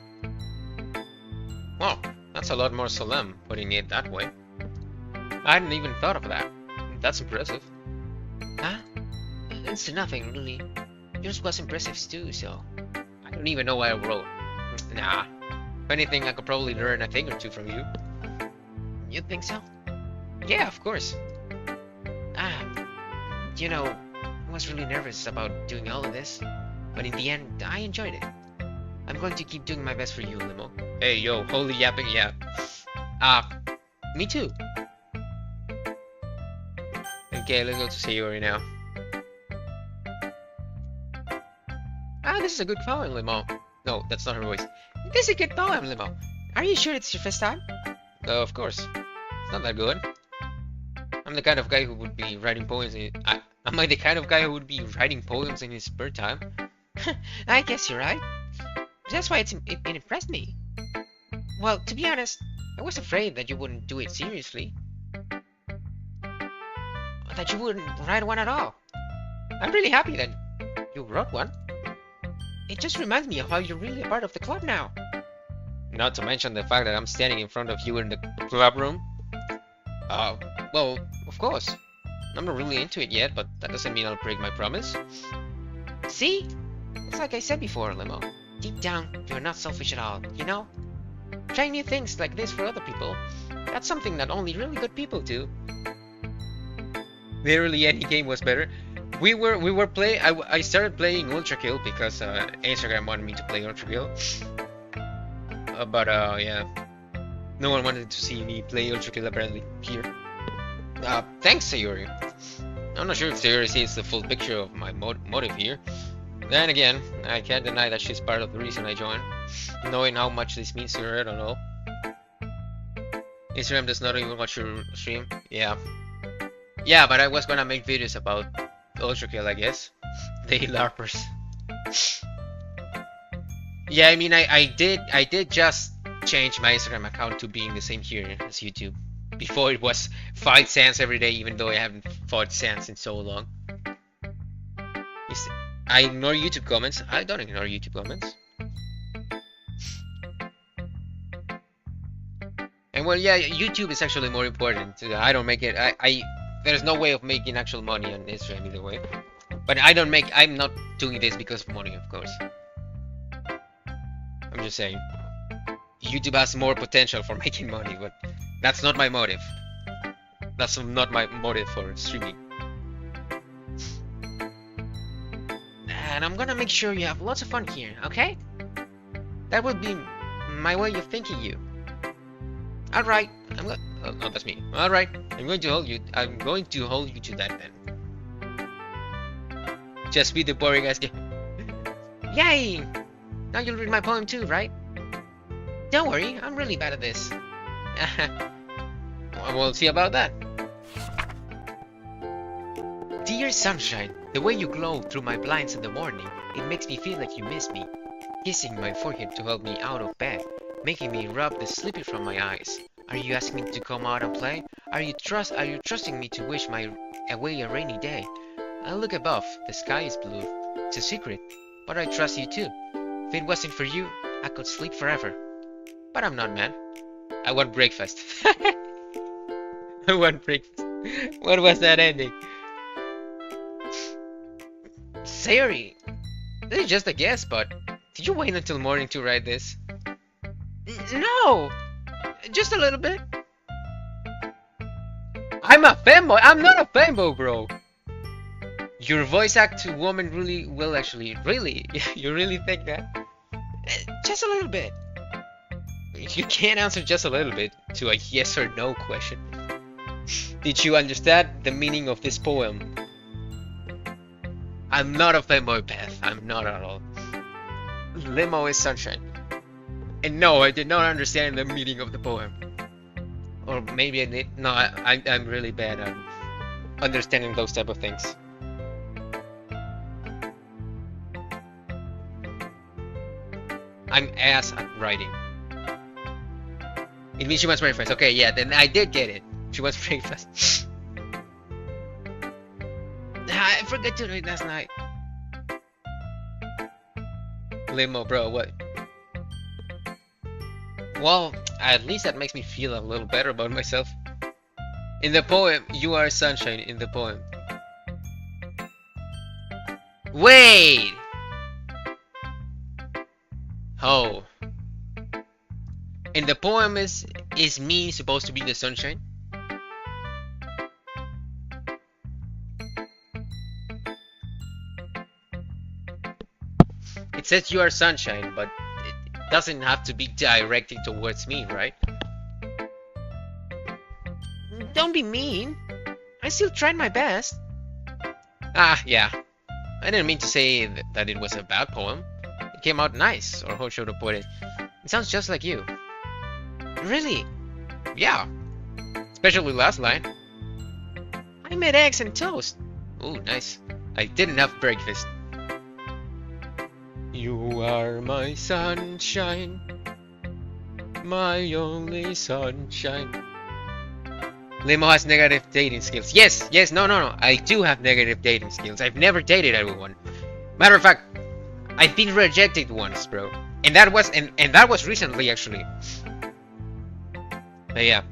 Well, that's a lot more solemn, putting it that way. I hadn't even thought of that. That's impressive. Huh? It's to nothing, really. Yours was impressive too, so... I don't even know what I wrote. Nah. If anything, I could probably learn a thing or two from you. You think so? Yeah, of course. You know, I was really nervous about doing all of this. But in the end, I enjoyed it. I'm going to keep doing my best for you, Limo. Hey, yo, holy yapping, yeah. Me too. Okay, let's go to Sayori now. This is a good poem, Limo. No, that's not her voice. This is a good poem, Limo. Are you sure it's your first time? No, of course. It's not that good. I'm the kind of guy who would be writing poems am I the kind of guy who would be writing poems in his spare time? I guess you're right. That's why it impressed me. Well, to be honest, I was afraid that you wouldn't do it seriously. That you wouldn't write one at all. I'm really happy that you wrote one. It just reminds me of how you're really a part of the club now. Not to mention the fact that I'm standing in front of you in the club room. Well, of course. I'm not really into it yet, but that doesn't mean I'll break my promise. See? It's like I said before, Limo. Deep down, you're not selfish at all, you know? Trying new things like this for other people, that's something that only really good people do. Literally any game was better. I started playing Ultra Kill because Instagram wanted me to play Ultra Kill. Yeah. No one wanted to see me play Ultra Kill apparently here. Thanks, Sayori. I'm not sure if Sayori sees the full picture of my motive here. Then again, I can't deny that she's part of the reason I joined. Knowing how much this means to her, I don't know. Instagram does not even watch your stream? Yeah. Yeah, but I was gonna make videos about Ultra Kill, I guess. They LARPers. Yeah, I mean, I did just change my Instagram account to being the same here as YouTube. Before it was 5 cents every day, even though I haven't fought Sans in so long. I ignore YouTube comments. I don't ignore YouTube comments. And well, yeah, YouTube is actually more important. I don't make it. There's no way of making actual money on Instagram either way. But I'm not doing this because of money, of course. I'm just saying. YouTube has more potential for making money, but that's not my motive. That's not my motive for streaming. And I'm gonna make sure you have lots of fun here, okay? That would be my way of thanking you. Alright, I'm going. Oh, no, that's me. Alright, I'm going to hold you. I'm going to hold you to that then. Just be the boring ass game. Yay! Now you'll read my poem too, right? Don't worry, I'm really bad at this. We'll see about that. Dear sunshine, the way you glow through my blinds in the morning, it makes me feel like you miss me. Kissing my forehead to help me out of bed, making me rub the sleepy from my eyes. Are you asking me to come out and play? Are you trusting me to wish away a rainy day? I look above, the sky is blue. It's a secret, but I trust you too. If it wasn't for you, I could sleep forever. But I'm not mad. I want breakfast. I want breakfast. What was that ending? Sayori, this is just a guess, but did you wait until morning to write this? No! Just a little bit. I'm a fanboy. I'm not a fanboy, bro. Your voice act to woman really well, actually. Really? You really think that? Just a little bit. You can't answer just a little bit to a yes or no question. Did you understand the meaning of this poem? I'm not a fanboy, Beth. I'm not at all. Limo is sunshine. And no, I did not understand the meaning of the poem. Or maybe I did. No, I'm really bad at understanding those type of things. I'm ass at writing. It means she wants breakfast. Okay, yeah, then I did get it. She wants breakfast. I forgot to read last night. Limo, bro, what? Well, at least that makes me feel a little better about myself. In the poem, you are sunshine in the poem. Wait! Oh. In the poem is me supposed to be the sunshine? It says you are sunshine, but it doesn't have to be directed towards me, right? Don't be mean. I still tried my best. Ah, yeah. I didn't mean to say that it was a bad poem. It came out nice, or how should I put it? It sounds just like you. Really? Yeah. Especially last line. I made eggs and toast. Ooh, nice. I didn't have breakfast. You are my sunshine, my only sunshine. Limo has negative dating skills. Yes, no. I do have negative dating skills. I've never dated anyone. Matter of fact, I've been rejected once, bro. And that was recently, actually. But yeah.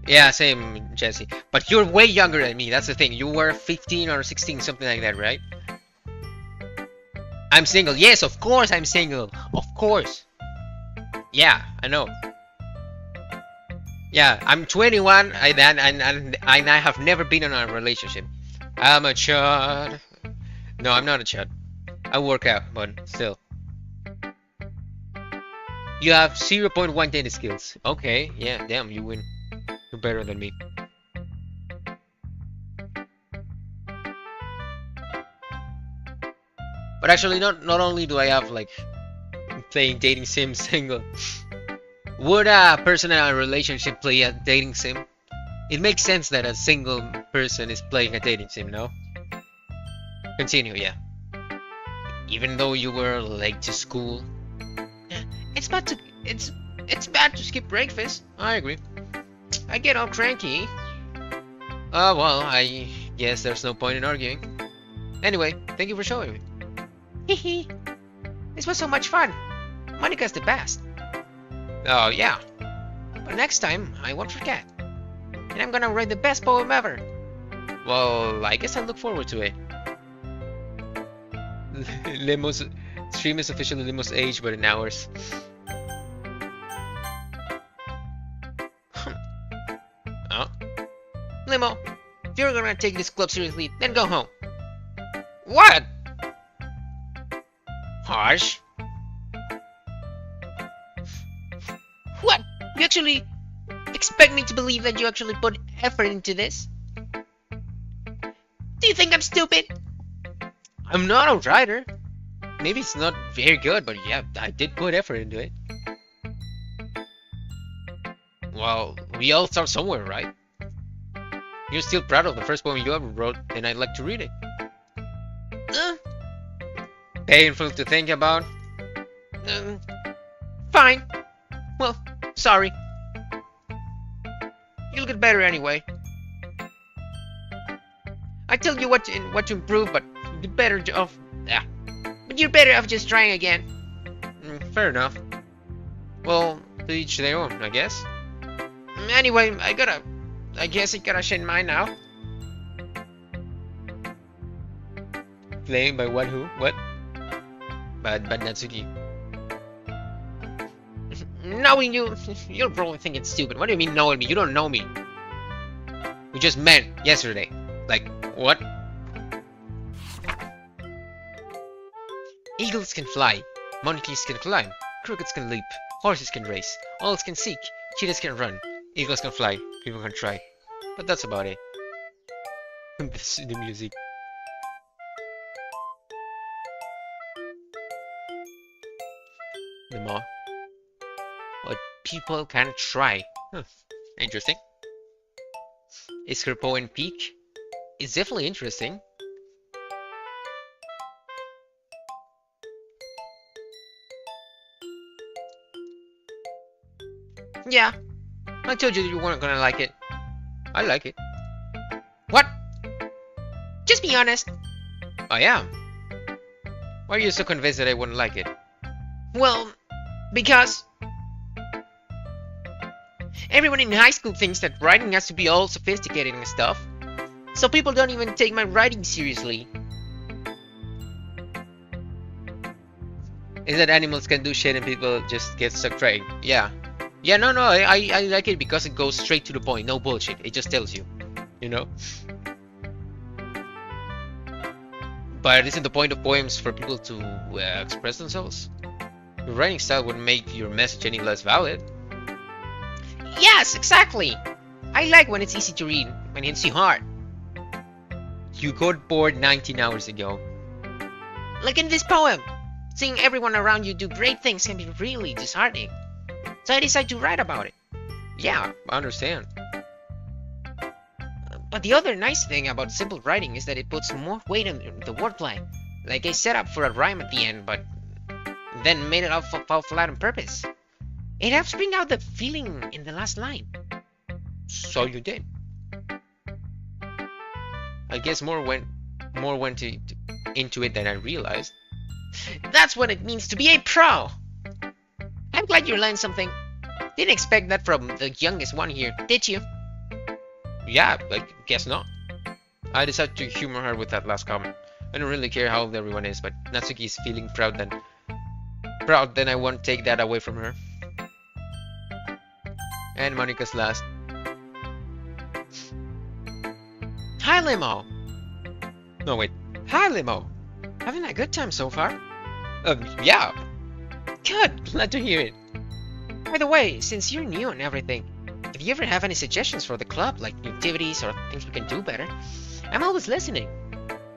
Yeah, same, Jesse. But you're way younger than me. That's the thing. You were 15 or 16, something like that, right? I'm single. Yes, of course I'm single. Of course. Yeah, I know. Yeah, I'm 21 and I have never been in a relationship. I'm a chud. No, I'm not a chud. I work out, but still. You have 0.1 data skills. Okay, yeah, damn, you win. You're better than me. But actually, not only do I have like playing dating sim single. Would a person in a relationship play a dating sim? It makes sense that a single person is playing a dating sim, no? Continue, yeah. Even though you were late to school. It's bad to skip breakfast. I agree. I get all cranky. Oh well, I guess there's no point in arguing. Anyway, thank you for showing me. Hehe. This was so much fun. Monica's the best. Oh yeah. But next time, I won't forget. And I'm gonna write the best poem ever. Well, I guess I look forward to it. Limo's stream is officially Limo's age, but in hours. Oh. Limo, if you're gonna take this club seriously, then go home. What? Harsh. You actually expect me to believe that you actually put effort into this? Do you think I'm stupid? I'm not a writer. Maybe it's not very good, but yeah, I did put effort into it. Well, we all start somewhere, right? You're still proud of the first poem you ever wrote, and I'd like to read it. Painful to think about. Fine. Well, sorry. You'll get better anyway. I tell you what to improve, but you're better off. But you're better off just trying again. Fair enough. Well, to each their own, I guess. Anyway, I guess I gotta shed mine now. Playing by what? Who? What? But Natsuki. Knowing you, you'll probably think it's stupid. What do you mean knowing me? You don't know me. We just met yesterday. Like, what? Eagles can fly, monkeys can climb, crickets can leap, horses can race, owls can seek, cheetahs can run, eagles can fly, people can try. But that's about it. The music. The more. What people can try. Interesting. Is her poem peak? It's definitely interesting. Yeah, I told you that you weren't gonna like it. I like it. What? Just be honest. I am. Why are you so convinced that I wouldn't like it? Well, because everyone in high school thinks that writing has to be all sophisticated and stuff. So people don't even take my writing seriously. Is that animals can do shit and people just get stuck trying? Yeah. Yeah, no, I like it because it goes straight to the point, no bullshit. It just tells you, you know? But isn't the point of poems for people to express themselves? Your writing style wouldn't make your message any less valid. Yes, exactly! I like when it's easy to read, when it hits you hard. You got bored 19 hours ago. Like in this poem, seeing everyone around you do great things can be really disheartening. So I decided to write about it. Yeah, I understand. But the other nice thing about simple writing is that it puts more weight on the wordplay. Like I set up for a rhyme at the end, but then made it all fall flat on purpose. It helps bring out the feeling in the last line. So you did. I guess more went into it than I realized. That's what it means to be a pro! I'm glad you learned something. Didn't expect that from the youngest one here, did you? Yeah, I guess not. I decided to humor her with that last comment. I don't really care how old everyone is, but Natsuki is feeling proud, then I won't take that away from her. And Monika's last. Hi, Limo! No, wait. Hi, Limo! Having a good time so far? Yeah. Good, glad to hear it. By the way, since you're new and everything, if you ever have any suggestions for the club, like new activities or things we can do better, I'm always listening.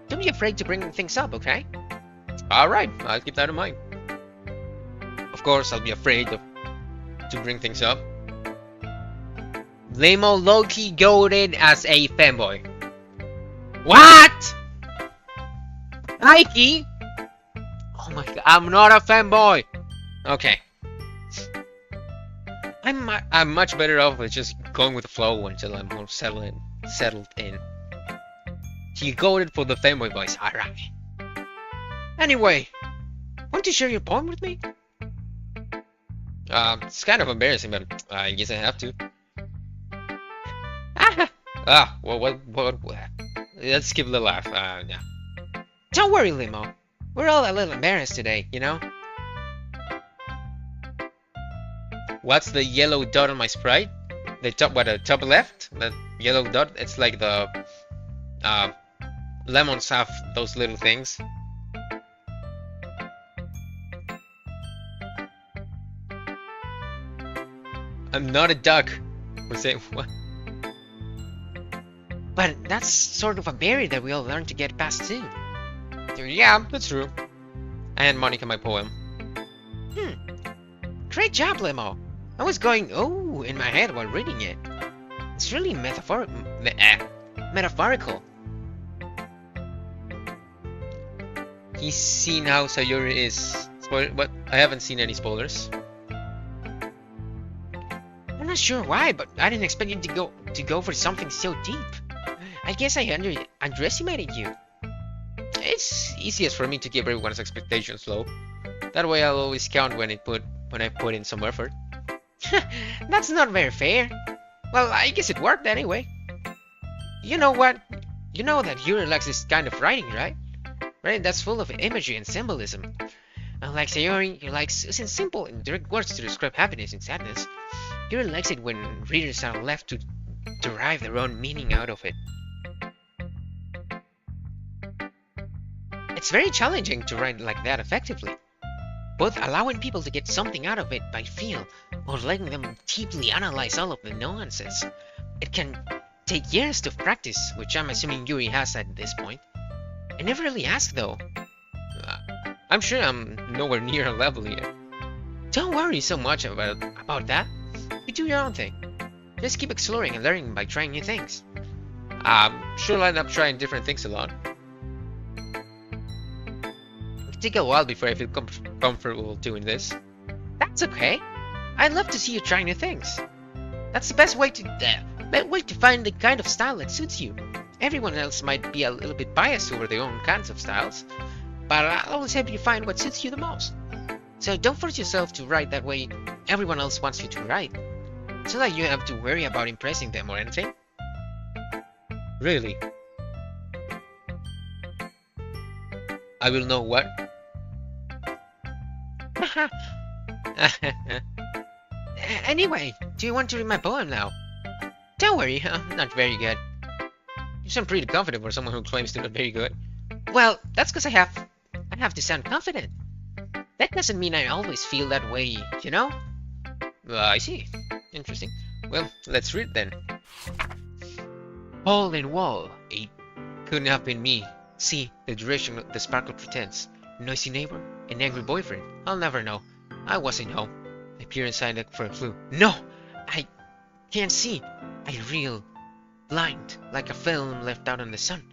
Don't be afraid to bring things up, okay? Alright, I'll keep that in mind. Of course, I'll be afraid to bring things up. Lamo low-key goaded as a fanboy. What? Nike? Oh my god, I'm not a fanboy. Okay. I'm much better off with just going with the flow until I'm more settled in. You goaded for the fanboy voice, alright. Anyway, want to share your poem with me? It's kind of embarrassing, but I guess I have to. What? Let's give it a laugh. Yeah. Don't worry, Limo. We're all a little embarrassed today, you know? What's the yellow dot on my sprite? The top left? The yellow dot? It's like the lemons have those little things. I'm not a duck. We say what? But that's sort of a barrier that we all learn to get past too. Yeah, that's true. And Monica, my poem. Great job, Limo. I was going oh in my head while reading it. It's really metaphorical. He's seen how Sayuri is. But I haven't seen any spoilers. I'm not sure why, but I didn't expect you to go for something so deep. I guess I underestimated you. It's easiest for me to keep everyone's expectations low. That way I'll always count when I put in some effort. That's not very fair. Well, I guess it worked anyway. You know what? You know that Yuri likes this kind of writing, right? Right? That's full of imagery and symbolism. Unlike Sayori, he likes using simple and direct words to describe happiness and sadness. Yuri likes it when readers are left to derive their own meaning out of it. It's very challenging to write like that effectively. Both allowing people to get something out of it by feel, or letting them deeply analyze all of the nuances. It can take years to practice, which I'm assuming Yuri has at this point. I never really asked though. I'm sure I'm nowhere near a level yet. Don't worry so much about that. You do your own thing. Just keep exploring and learning by trying new things. I'm sure I'll end up trying different things a lot. It'll take a while before I feel comfortable doing this. That's okay. I'd love to see you try new things. That's the best way to find the kind of style that suits you. Everyone else might be a little bit biased over their own kinds of styles, but I'll always help you find what suits you the most. So don't force yourself to write that way everyone else wants you to write. It's not like you have to worry about impressing them or anything. Really? I will know what? Anyway, do you want to read my poem now? Don't worry, I'm not very good. You sound pretty confident for someone who claims to not very good. Well, that's because I have to sound confident. That doesn't mean I always feel that way, you know? I see. Interesting. Well, let's read then. Hole in wall 8. Couldn't have been me. See, the direction the sparkle pretends. Noisy neighbor? An angry boyfriend? I'll never know. I wasn't home. I peer inside for a clue. No! I can't see. I reel. Blind, like a film left out in the sun.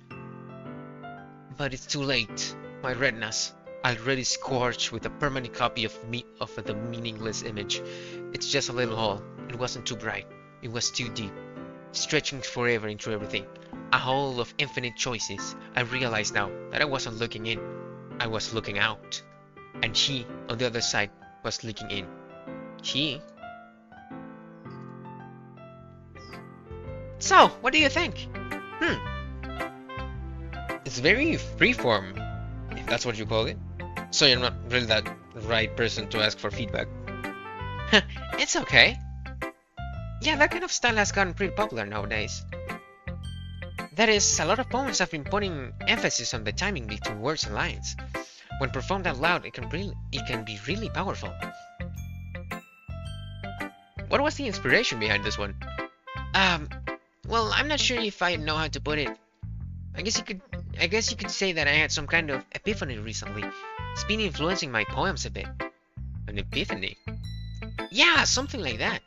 But it's too late. My retinas, already scorched with a permanent copy of the meaningless image. It's just a little hole. It wasn't too bright. It was too deep, stretching forever into everything. A hole of infinite choices. I realize now that I wasn't looking in. I was looking out. And he, on the other side, was looking in. He? So, what do you think? It's very freeform, if that's what you call it. So you're not really that right person to ask for feedback. It's okay. Yeah, that kind of style has gotten pretty popular nowadays. That is, a lot of poems have been putting emphasis on the timing between words and lines. When performed out loud, it can be really powerful. What was the inspiration behind this one? Well, I'm not sure if I know how to put it. I guess you could say that I had some kind of epiphany recently. It's been influencing my poems a bit. An epiphany? Yeah, something like that.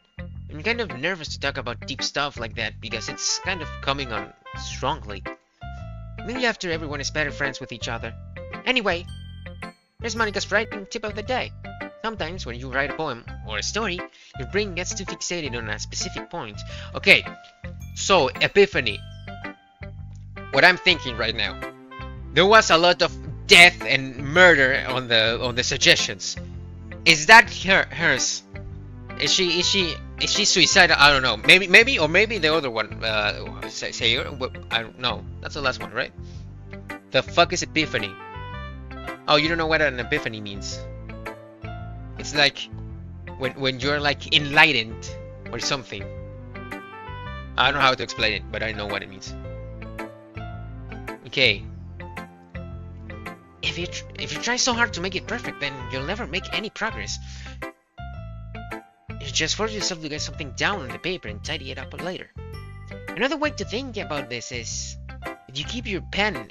I'm kind of nervous to talk about deep stuff like that because it's kind of coming on strongly. Maybe after everyone is better friends with each other. Anyway, here's Monica's writing tip of the day. Sometimes when you write a poem or a story, your brain gets too fixated on a specific point. Okay, so epiphany. What I'm thinking right now. There was a lot of death and murder on the suggestions. Is that hers? Is she suicidal? I don't know. Maybe the other one. Say I don't know. That's the last one, right? The fuck is epiphany? Oh, you don't know what an epiphany means. It's like when you're like enlightened or something. I don't know how to explain it, but I know what it means. Okay. If you try so hard to make it perfect, then you'll never make any progress. You just force yourself to get something down on the paper and tidy it up later. Another way to think about this is, if you keep your pen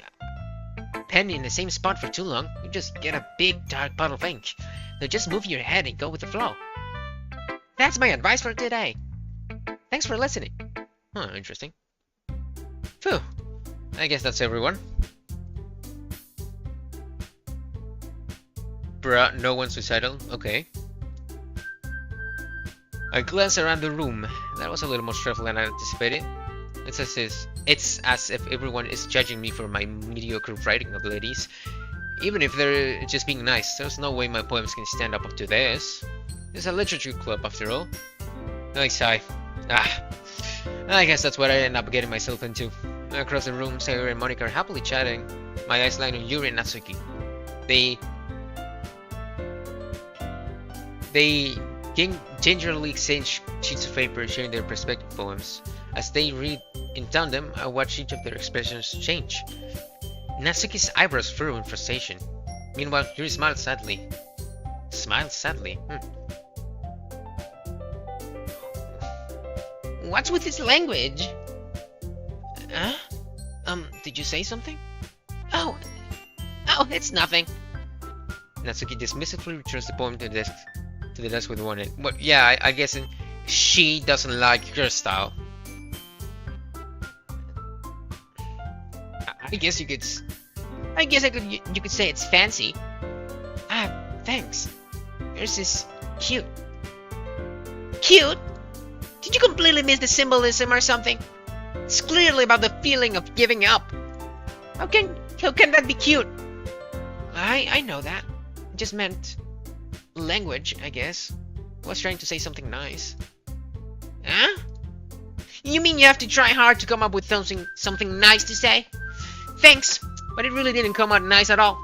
in the same spot for too long, you just get a big dark puddle of ink. So just move your head and go with the flow. That's my advice for today. Thanks for listening. Huh, interesting. Phew. I guess that's everyone. Bruh, no one's suicidal? Okay. I glance around the room. That was a little more stressful than I anticipated. It's as if everyone is judging me for my mediocre writing abilities. Even if they're just being nice, there's no way my poems can stand up to this. It's a literature club after all. I sigh. I guess that's what I end up getting myself into. Across the room, Sayori and Monica are happily chatting. My eyes line on Yuri and Natsuki. They gingerly exchange sheets of paper, sharing their respective poems. As they read in tandem, I watch each of their expressions change. Natsuki's eyebrows furrow in frustration. Meanwhile, Yuri smiles sadly. What's with his language? Huh? Did you say something? Oh, it's nothing. Natsuki dismissively returns the poem to the desk with one end. But yeah, I guess she doesn't like your style. You could say it's fancy. Thanks. Yours is cute. Cute? Did you completely miss the symbolism or something? It's clearly about the feeling of giving up. How can that be cute? I know that. I just meant language, I guess. I was trying to say something nice. Huh? You mean you have to try hard to come up with something nice to say? Thanks, but it really didn't come out nice at all.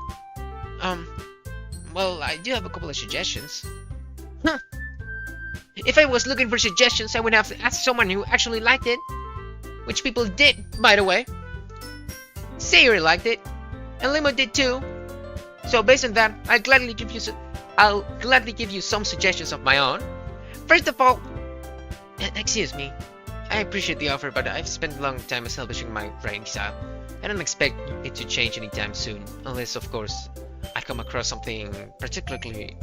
Well, I do have a couple of suggestions. Huh. If I was looking for suggestions, I would have asked someone who actually liked it. Which people did, by the way. Sayori liked it, and Limo did too. So based on that, I'll gladly give you some suggestions of my own. First of all, excuse me. I appreciate the offer, but I've spent a long time establishing my writing style. I don't expect it to change anytime soon, unless, of course, I come across something particularly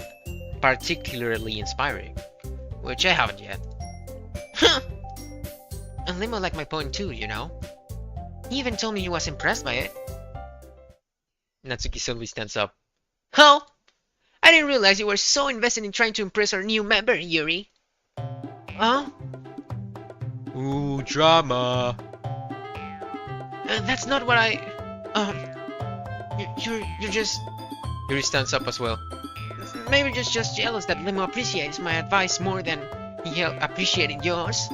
inspiring, which I haven't yet. Huh! And Limo liked my poem too, you know. He even told me he was impressed by it. Natsuki suddenly stands up. Oh! I didn't realize you were so invested in trying to impress our new member, Yuri. Huh? Ooh, drama. That's not what I... You're just... Yuri stands up as well. Maybe just jealous that Limo appreciates my advice more than he appreciated yours.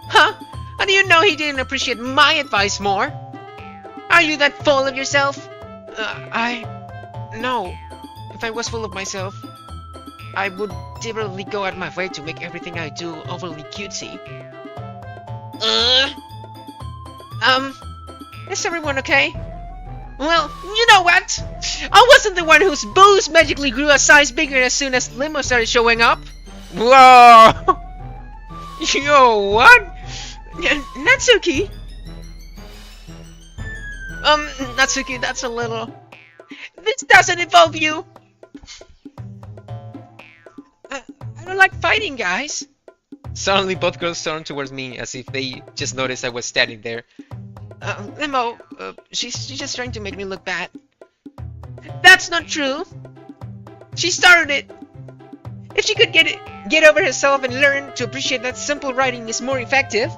Huh? How do you know he didn't appreciate my advice more? Are you that full of yourself? No. If I was full of myself, I would deliberately go out of my way to make everything I do overly cutesy. Is everyone okay? Well, you know what? I wasn't the one whose booze magically grew a size bigger as soon as Limo started showing up. Whoa! Yo, what? Natsuki? Natsuki, that's a little... This doesn't involve you! I don't like fighting, guys. Suddenly, both girls turned towards me as if they just noticed I was standing there. Limo, she's just trying to make me look bad. That's not true! She started it! If she could get over herself and learn to appreciate that simple writing is more effective,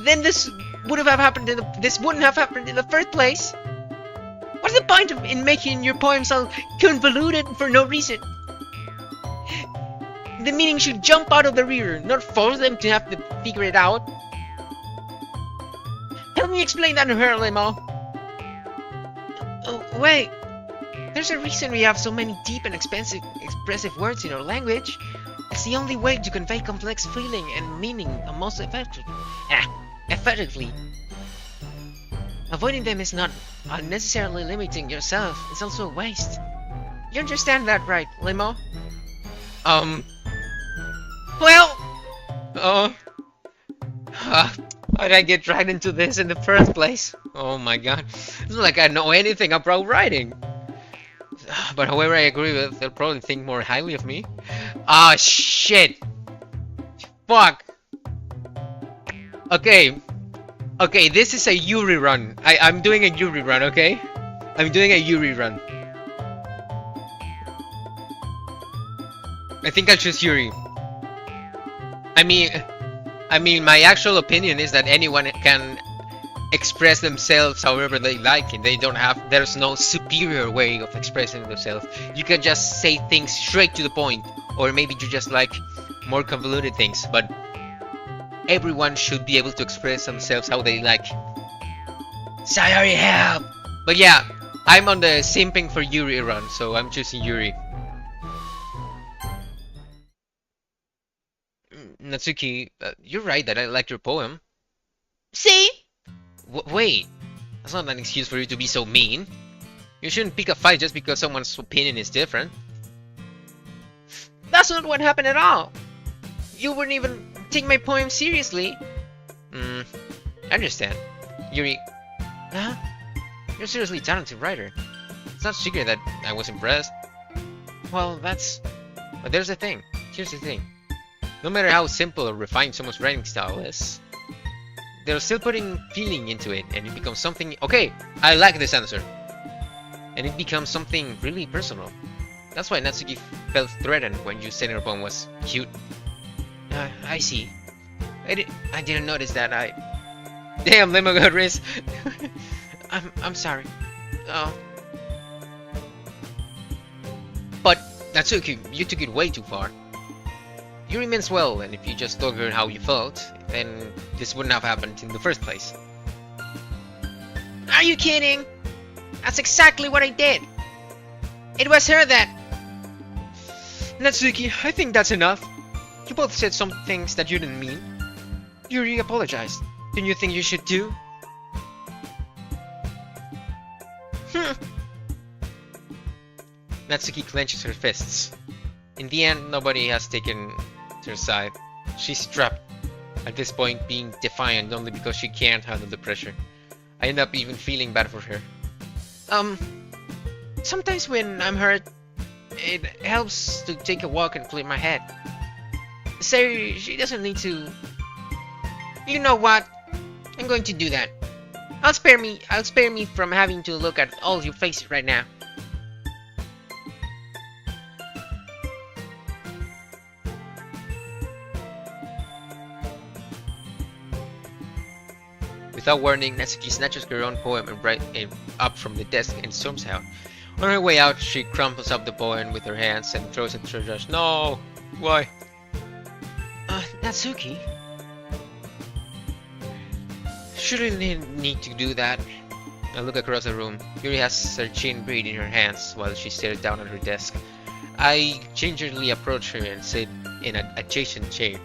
then this wouldn't have happened in the first place. What's the point in making your poems all convoluted for no reason? The meaning should jump out of the reader, not force them to have to figure it out. Help me explain that to her, Limo. Oh, wait. There's a reason we have so many deep and expressive words in our language. It's the only way to convey complex feeling and meaning most effectively. Avoiding them is not unnecessarily limiting yourself. It's also a waste. You understand that, right, Limo? Um, well, oh, how did I get dragged into this in the first place? Oh my god. It's not like I know anything about writing. But however I agree with, they'll probably think more highly of me. Ah, shit. Fuck. Okay. Okay, this is a Yuri run. I'm doing a Yuri run, okay? I'm doing a Yuri run. I think I'll choose Yuri. I mean, my actual opinion is that anyone can express themselves however they like, and there's no superior way of expressing themselves. You can just say things straight to the point, or maybe you just like more convoluted things, but everyone should be able to express themselves how they like. Sorry, help! But yeah, I'm on the simping for Yuri run, so I'm choosing Yuri. Natsuki, you're right that I like your poem. See? Wait, that's not an excuse for you to be so mean. You shouldn't pick a fight just because someone's opinion is different. That's not what happened at all. You wouldn't even take my poem seriously. I understand. Yuri, huh? You're a seriously talented writer. It's not secret that I was impressed. Well, but there's the thing. Here's the thing. No matter how simple or refined someone's writing style is, they're still putting feeling into it, and it becomes something. Okay, I like this answer. And it becomes something really personal. That's why Natsuki felt threatened when you said her poem was cute. I see. I didn't notice that. Damn, Lemo got wrist. I'm sorry. Oh. But Natsuki, you took it way too far. Yuri means well, and if you just told her how you felt, then this wouldn't have happened in the first place. Are you kidding? That's exactly what I did. It was her that... Natsuki, I think that's enough. You both said some things that you didn't mean. Yuri apologized. Didn't you think you should too? Natsuki clenches her fists. In the end, nobody has taken her side. She's trapped. At this point, being defiant only because she can't handle the pressure. I end up even feeling bad for her. Sometimes when I'm hurt, it helps to take a walk and clear my head. So she doesn't need to... You know what? I'm going to do that. I'll spare me from having to look at all your faces right now. Without warning, Natsuki snatches her own poem and up from the desk and storms out. On her way out, she crumples up the poem with her hands and throws it to Josh. No! Why? Natsuki? Shouldn't need to do that. I look across the room. Yuri has her chin buried in her hands while she stares down at her desk. I gingerly approach her and sit in an adjacent chair.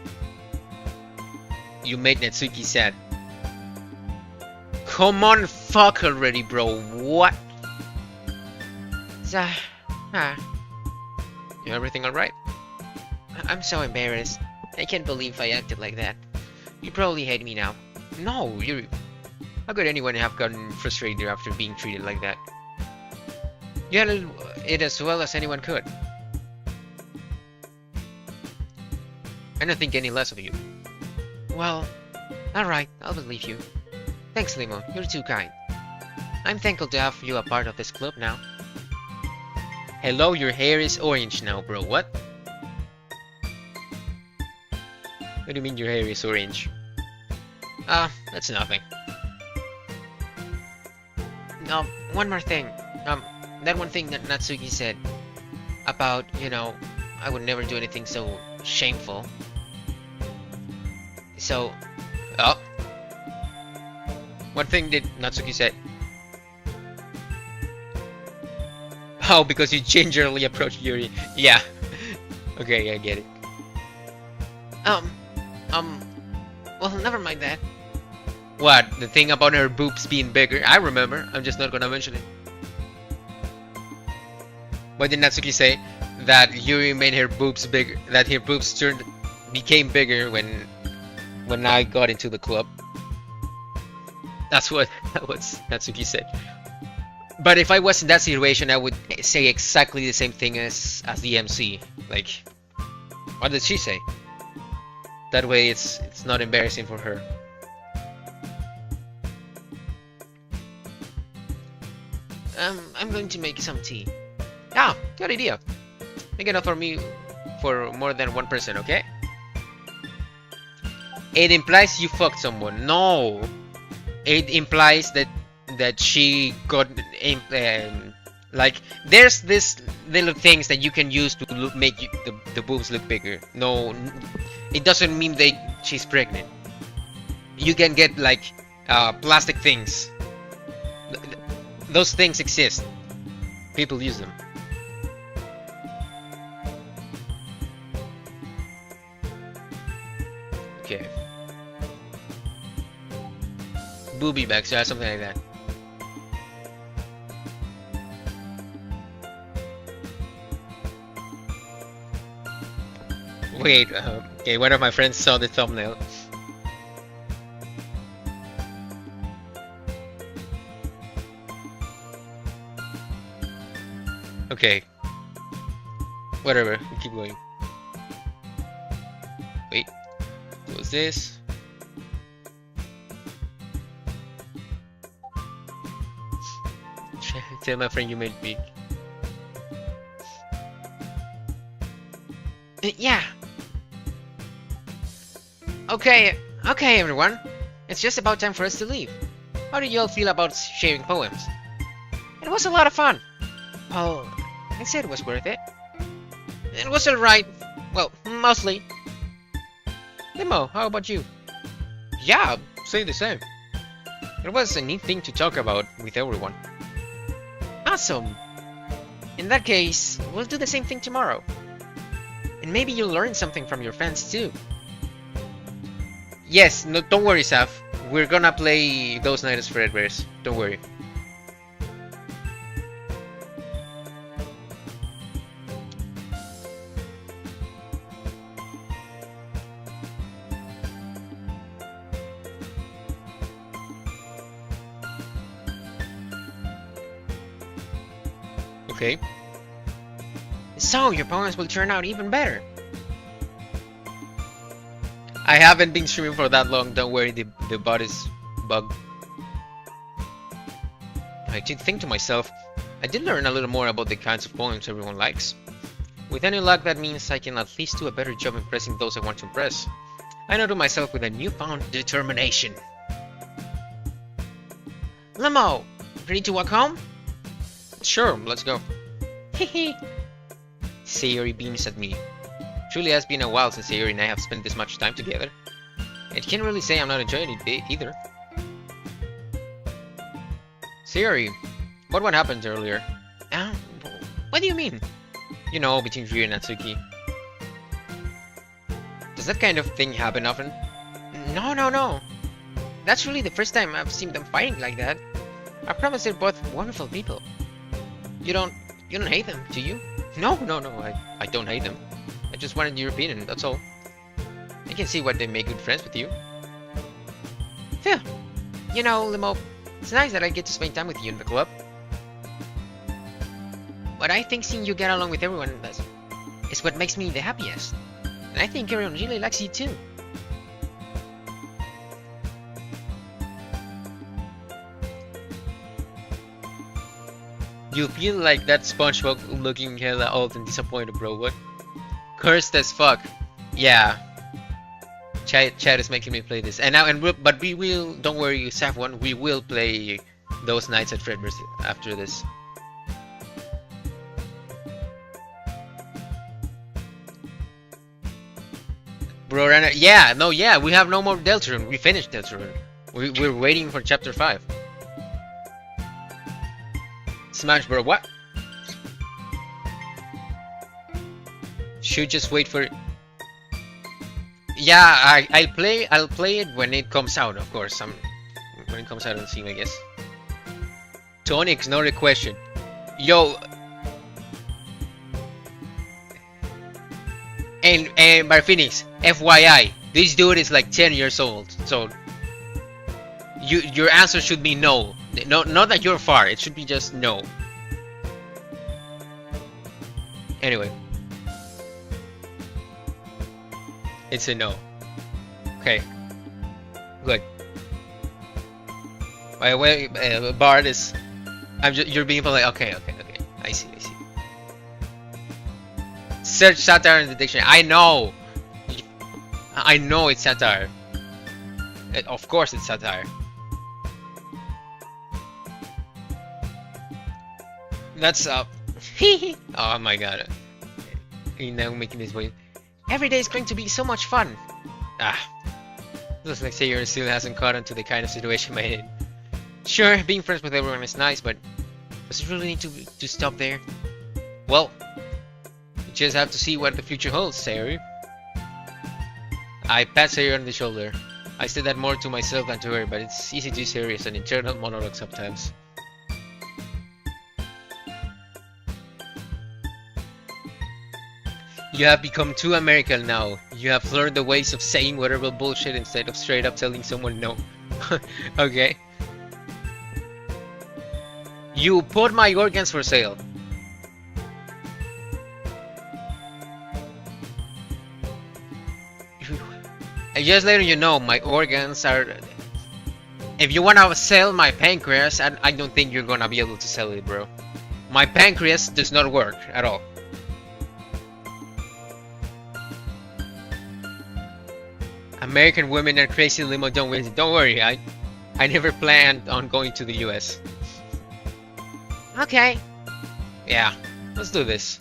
You made Natsuki sad. Come on, fuck already, bro. What? Everything alright? I'm so embarrassed. I can't believe I acted like that. You probably hate me now. No, how could anyone have gotten frustrated after being treated like that? You handled it as well as anyone could. I don't think any less of you. Well, alright, I'll believe you. Thanks, Limo. You're too kind. I'm thankful to have you a part of this club now. Hello, your hair is orange now, bro. What? What do you mean your hair is orange? That's nothing. One more thing. That one thing that Natsuki said about, I would never do anything so shameful. So, what thing did Natsuki say? Oh, because you gingerly approached Yuri. Yeah. Okay, I get it. Well, never mind that. What? The thing about her boobs being bigger? I remember. I'm just not gonna mention it. What did Natsuki say? that Yuri made her boobs bigger, that her boobs became bigger when I got into the club. That's what Natsuki said. But if I was in that situation, I would say exactly the same thing as the MC. Like, what did she say? That way, it's not embarrassing for her. I'm going to make some tea. Ah, good idea. Make enough for me for more than one person, okay? It implies you fucked someone. No, it implies that she got like there's this little things that you can use to make the boobs look bigger. No, it doesn't mean she's pregnant. You can get like plastic things. Those things exist. People use them. Okay. Booby bags, yeah, something like that. Wait, okay, one of my friends saw the thumbnail. Okay. Whatever, we keep going. Wait, what was this? Tell my friend you made big. Yeah. Okay, everyone. It's just about time for us to leave. How did you all feel about sharing poems? It was a lot of fun. Oh, I said it was worth it. It was alright. Well, mostly. Limo, how about you? Yeah, say the same. It was a neat thing to talk about with everyone. Awesome. In that case, we'll do the same thing tomorrow. And maybe you'll learn something from your fans too. Yes, no, don't worry, Saf. We're gonna play those nights for Fredbear's. Don't worry. Okay. So, your poems will turn out even better. I haven't been streaming for that long, don't worry, the bot is bugged. I did think to myself, I did learn a little more about the kinds of poems everyone likes. With any luck, that means I can at least do a better job impressing those I want to impress. I know to myself with a newfound determination. Limo, ready to walk home? Sure, let's go. Hehe. Sayori beams at me. Truly has been a while since Sayori and I have spent this much time together. I can't really say I'm not enjoying it either. Sayori, what happened earlier? What do you mean? You know, between Ryu and Natsuki. Does that kind of thing happen often? No. That's really the first time I've seen them fighting like that. I promise they're both wonderful people. You don't hate them, do you? No, I don't hate them. I just wanted your opinion, that's all. I can see why they make good friends with you. Phew. You know, Limo, it's nice that I get to spend time with you in the club. But I think seeing you get along with everyone is what makes me the happiest. And I think everyone really likes you too. You feel like that SpongeBob looking hella old and disappointed, bro. What? Cursed as fuck. Yeah. Chat is making me play this. But we will, don't worry, Saf1, we will play those nights at Fredbear's after this. Bro, yeah, we have no more Deltarune. We finished Deltarune. We're waiting for chapter 5. Smash, bro, what? Should just wait for it. Yeah, I'll play it when it comes out, of course. When it comes out on Steam, I guess. Tonics, not a question. Yo. And by Phoenix, FYI, this dude is like 10 years old, so your answer should be no. No, not that you're far. It should be just no. Anyway, it's a no. Okay, good. By the way, Bard is. You're being polite. Okay. I see. Search satire in the dictionary. I know it's satire. Of course it's satire. That's up. Oh my god. You know, making this way. Every day is going to be so much fun. Looks like Sayori still hasn't caught on to the kind of situation I'm in. Sure, being friends with everyone is nice, but does it really need to stop there? Well, you just have to see what the future holds, Sayori. I pat Sayori on the shoulder. I say that more to myself than to her, but it's easy to serious an internal monologue sometimes. You have become too American now. You have learned the ways of saying whatever bullshit instead of straight up telling someone no. Okay. You put my organs for sale. And just letting you know, my organs are... If you wanna sell my pancreas, I don't think you're gonna be able to sell it, bro. My pancreas does not work at all. American women are crazy limo don't win. Don't worry, I never planned on going to the US. Okay. Yeah, let's do this.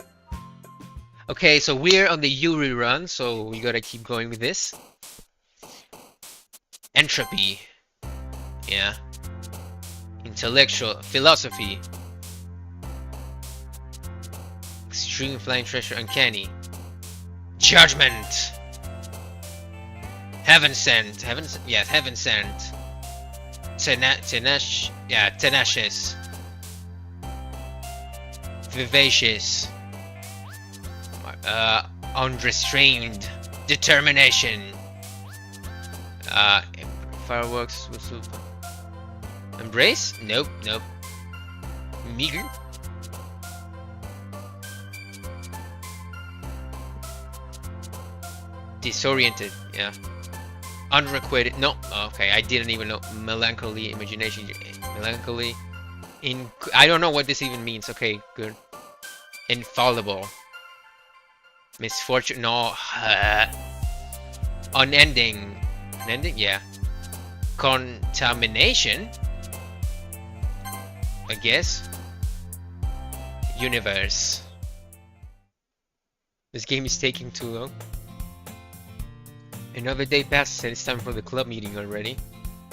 Okay, so we're on the Yuri run, so we gotta keep going with this. Entropy. Yeah. Intellectual philosophy. Extreme flying treasure uncanny. Judgment. Heaven sent. Heaven sent. Tenacious. Vivacious. Unrestrained. Determination. Fireworks. Embrace? Nope. Meager. Disoriented. Yeah. Unrequited. No. Okay, I didn't even know. Melancholy. Imagination. Melancholy. I don't know what this even means. Okay, good. Infallible. Misfortune. No. Unending. Unending? Yeah. Contamination? I guess. Universe. This game is taking too long. Another day passes and it's time for the club meeting already.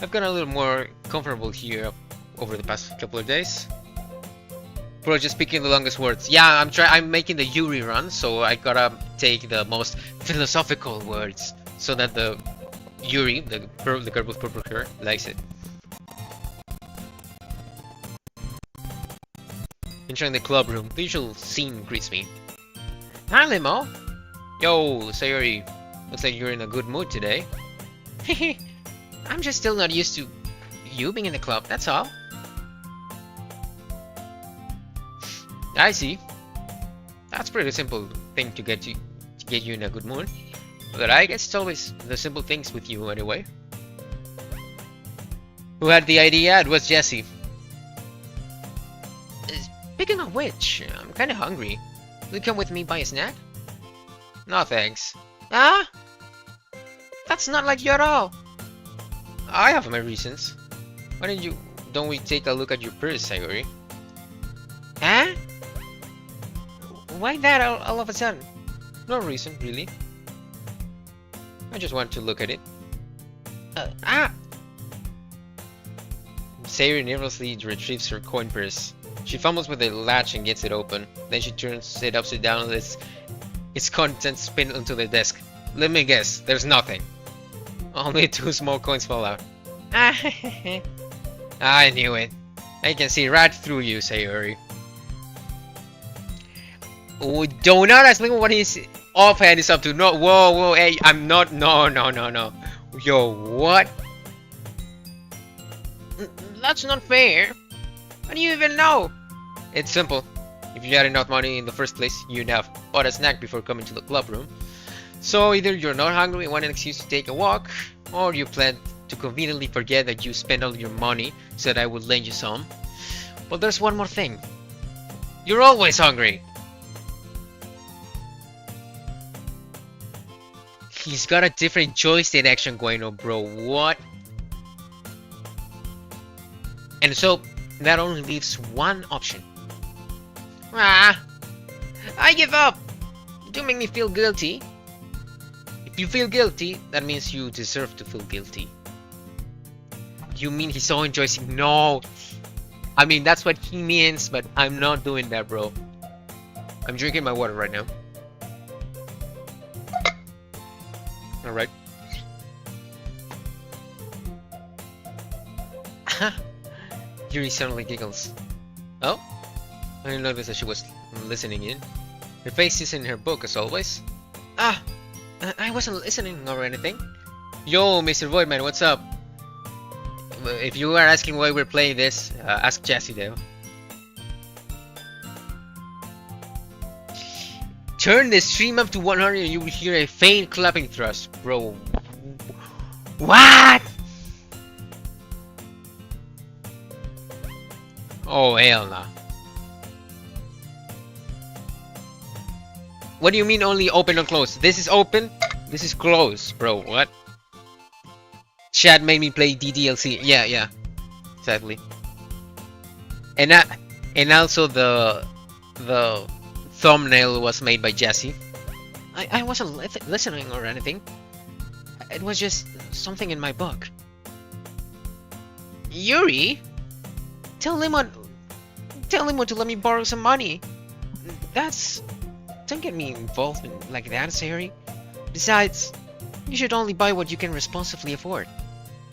I've gotten a little more comfortable here over the past couple of days. Bro, just speaking the longest words. Yeah, I'm making the Yuri run, so I gotta take the most philosophical words so that the Yuri, the girl with purple hair, likes it. Entering the club room, the usual scene greets me. Hi, Limo. Yo, Sayori. Looks like you're in a good mood today. I'm just still not used to you being in the club, that's all. I see. That's a pretty simple thing to get you in a good mood. But I guess it's always the simple things with you anyway. Who had the idea? It was Jesse. Speaking of which, I'm kinda hungry. Will you come with me buy a snack? No thanks. Ah? That's not like you at all. I have my reasons. Why don't we take a look at your purse, Sayori? Huh? Why that all of a sudden? No reason, really. I just want to look at it. Sayori nervously retrieves her coin purse. She fumbles with the latch and gets it open. Then she turns it upside down and lets its contents spin onto the desk. Let me guess, there's nothing. Only 2 small coins fall out. I knew it. I can see right through you, Sayori. Oh, do not ask me what his offhand is up to. No, whoa, whoa, hey, I'm not. No, no, no, no. Yo, what? That's not fair. How do you even know? It's simple. If you had enough money in the first place, you'd have bought a snack before coming to the club room. So either you're not hungry and want an excuse to take a walk, or you plan to conveniently forget that you spent all your money so that I would lend you some. But there's one more thing. You're always hungry. He's got a different joystick action going on, bro. What? And so, that only leaves one option. Ah, I give up. You do make me feel guilty. If you feel guilty, that means you deserve to feel guilty. You mean he so enjoys it? No. I mean, that's what he means, but I'm not doing that, bro. I'm drinking my water right now. Alright. Yuri suddenly giggles. Oh? I didn't notice that she was listening in. Her face is in her book as always. Ah! I wasn't listening or anything. Yo, Mr. Voidman, what's up? If you are asking why we're playing this, ask Jesse though. Turn the stream up to 100 and you will hear a faint clapping thrust, bro. What? Oh, hell no. What do you mean only open or closed? This is open, this is closed, bro. What? Chad made me play DDLC. Yeah, yeah. Exactly. And also the thumbnail was made by Jesse. I wasn't listening or anything. It was just something in my book. Yuri? Tell Lemon to let me borrow some money. Don't get me involved in like that, Sayori. Besides, you should only buy what you can responsibly afford.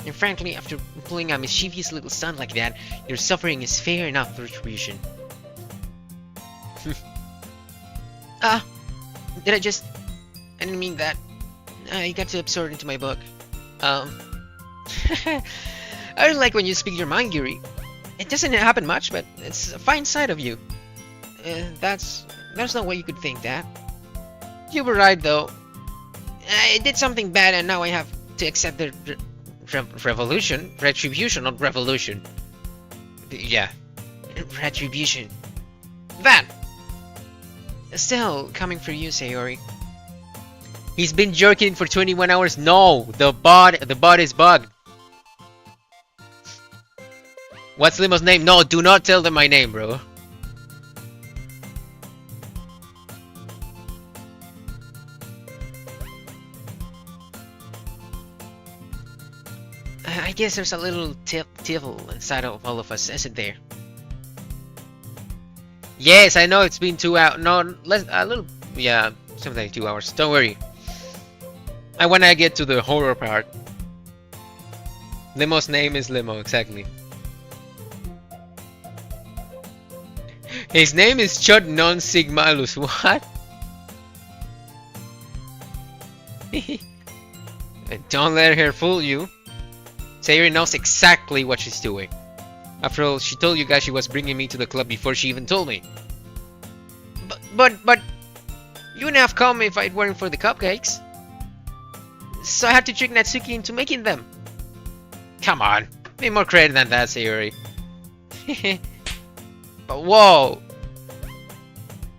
And frankly, after pulling a mischievous little stunt like that, your suffering is fair enough for retribution. I didn't mean that. I got too absorbed into my book. I don't like when you speak your mind, Yuri. It doesn't happen much, but it's a fine side of you. There's no way you could think that. You were right, though. I did something bad, and now I have to accept the retribution, not revolution. Yeah, retribution. That. Still coming for you, Sayori. He's been jerking for 21 hours. No, the bot is bugged. What's Limo's name? No, do not tell them my name, bro. I guess there's a little devil inside of all of us, isn't there? Yes, I know it's been 2 hours. No, a little. Yeah, something like 2 hours. Don't worry. I wanna get to the horror part. Limo's name is Limo, exactly. His name is Chud Non Sigmalus. What? Don't let her fool you. Sayori knows exactly what she's doing. After all, she told you guys she was bringing me to the club before she even told me. But you wouldn't have come if it weren't for the cupcakes. So I had to trick Natsuki into making them. Come on, need more credit than that, Sayori. But whoa!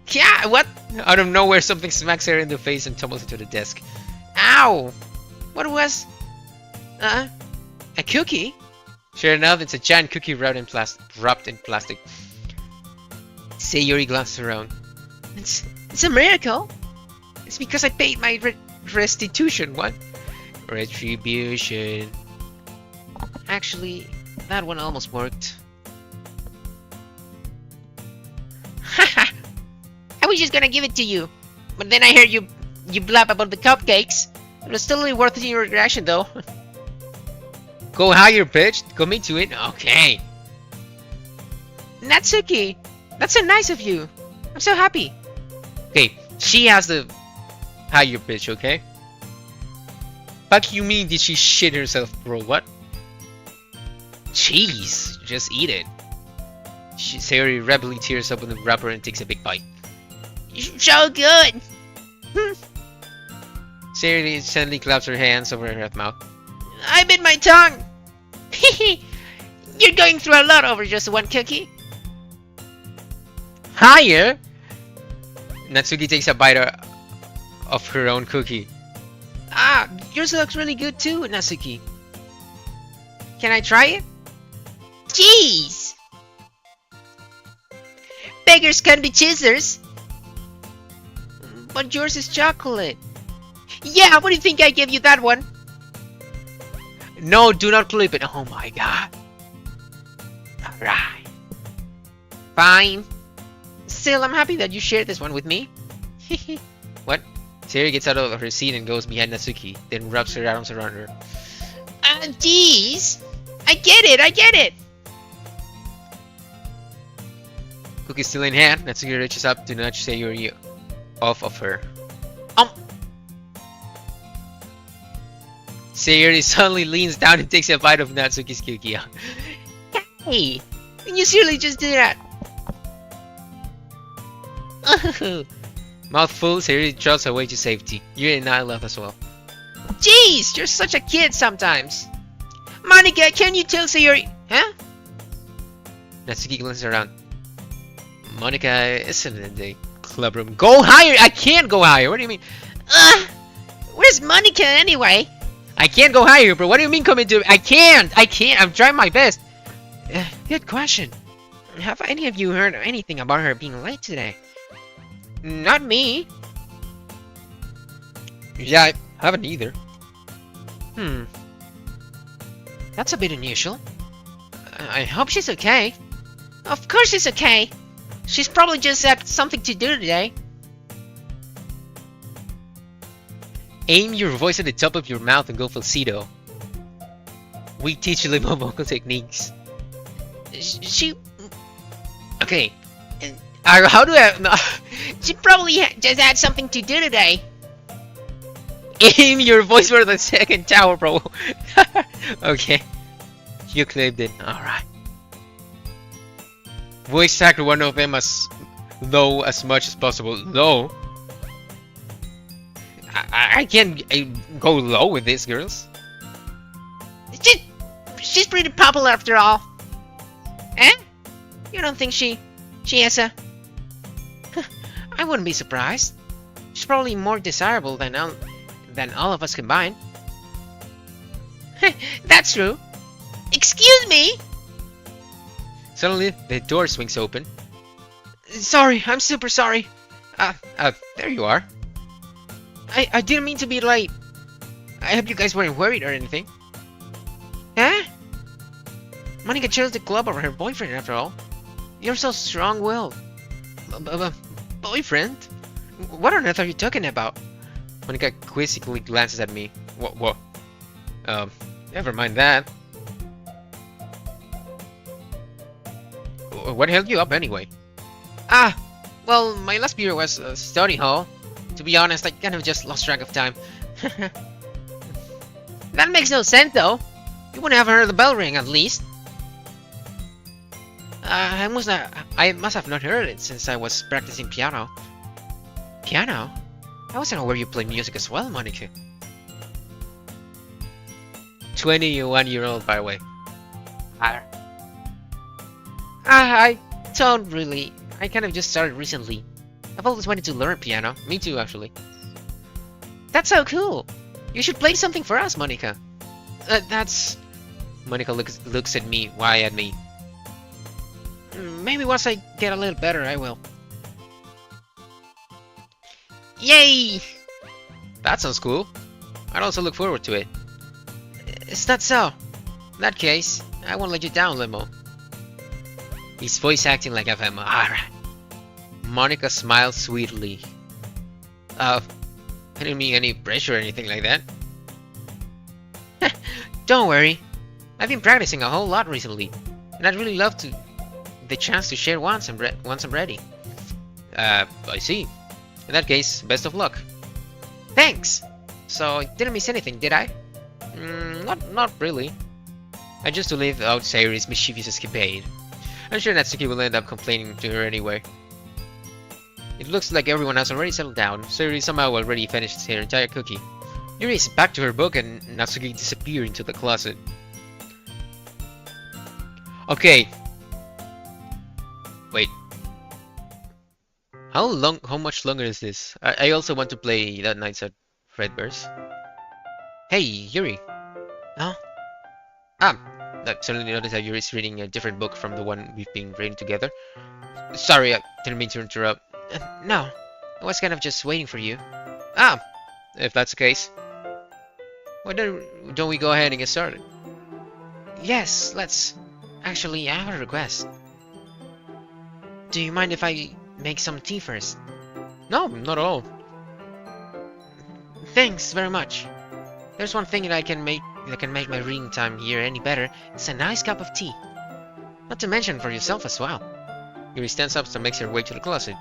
Yeah, what? Out of nowhere, something smacks her in the face and tumbles into the desk. Ow! What was? A cookie? Sure enough, it's a giant cookie wrapped in plastic. Sayori glanced around. It's a miracle. It's because I paid my restitution. What? Retribution. Actually, that one almost worked. Haha! I was just gonna give it to you, but then I heard you blab about the cupcakes. It was totally worth your reaction, though. Go higher, bitch. Commit to it. Okay. Natsuki, that's so nice of you. I'm so happy. Okay, she has the higher pitch, okay? Fuck you mean did she shit herself, bro? What? Cheese! Just eat it. Sayori rebelly tears up on the wrapper and takes a big bite. So good! Sayori suddenly claps her hands over her mouth. I bit my tongue! You're going through a lot over just one cookie. Higher? Natsuki takes a bite of her own cookie. Ah, yours looks really good too, Natsuki. Can I try it? Jeez! Beggars can't be choosers. But yours is chocolate. Yeah, what do you think I gave you that one? No, do not clip it. Oh my god. Alright. Fine. Still, I'm happy that you shared this one with me. What? Sayori gets out of her seat and goes behind Natsuki, then wraps her arms around her. Jeez. I get it. Cookie still in hand, Natsuki reaches up to nudge Sayori off of her. Sayori suddenly leans down and takes a bite of Natsuki's cookie. Hey, you seriously just did that? Mouthful, Sayori trots away to safety. Yuri and I laugh as well. Jeez, you're such a kid sometimes. Monika, can you tell Sayori? Huh? Natsuki glances around. Monika isn't in the club room. Go higher! I can't go higher. What do you mean? Where's Monika anyway? I can't go higher, bro. What do you mean come into? I can't. I'm trying my best. Good question. Have any of you heard anything about her being late today? Not me. Yeah, I haven't either. That's a bit unusual. I hope she's okay. Of course she's okay. She's probably just had something to do today. Aim your voice at the top of your mouth and go falsetto. We teach limo vocal techniques. She... Okay. How do I... No. She probably just had something to do today. Aim your voice for the second tower, bro. Okay. You claimed it. Alright. Voice actor one of them as low as much as possible. Low? I can't go low with this, girls. She's pretty popular after all. Eh? You don't think she has a... I wouldn't be surprised. She's probably more desirable than all of us combined. That's true. Excuse me? Suddenly, the door swings open. Sorry, I'm super sorry. There you are. I didn't mean to be late. I hope you guys weren't worried or anything. Huh? Monika chose the club over her boyfriend after all. You're so strong-willed. Boyfriend? What on earth are you talking about? Monika quizzically glances at me. What? Never mind that. What held you up anyway? Well, my last period was study hall. To be honest, I kind of just lost track of time. That makes no sense though. You wouldn't have heard the bell ring at least. I must have not heard it since I was practicing piano. Piano? I wasn't aware you play music as well, Monika. 21-year-old, by the way. I don't really. I kind of just started recently. I've always wanted to learn piano. Me too, actually. That's so cool. You should play something for us, Monika. That's... Monika looks at me. Why at me? Maybe once I get a little better, I will. Yay! That sounds cool. I'd also look forward to it. Is that so? In that case, I won't let you down, Limo. His voice acting like FM. Alright. Monika smiled sweetly. I didn't mean any pressure or anything like that. Don't worry. I've been practicing a whole lot recently, and I'd really love the chance to share once I'm ready. I see. In that case, best of luck. Thanks! So, I didn't miss anything, did I? Not really. I just to live out Sayuri's mischievous escapade. I'm sure Natsuki will end up complaining to her anyway. It looks like everyone has already settled down. Sayuri somehow already finished her entire cookie. Yuri is back to her book and Natsuki disappeared into the closet. Okay. Wait. How much longer is this? I also want to play that Nights at Fredbear's. Hey, Yuri. Huh? I suddenly noticed that Yuri's reading a different book from the one we've been reading together. Sorry, I didn't mean to interrupt. No, I was kind of just waiting for you. If that's the case. Why don't we go ahead and get started? Yes, let's. Actually, I have a request. Do you mind if I make some tea first? No, not at all. Thanks very much. There's one thing that can make my reading time here any better. It's a nice cup of tea. Not to mention for yourself as well. Yuri stands up and makes her way to the closet.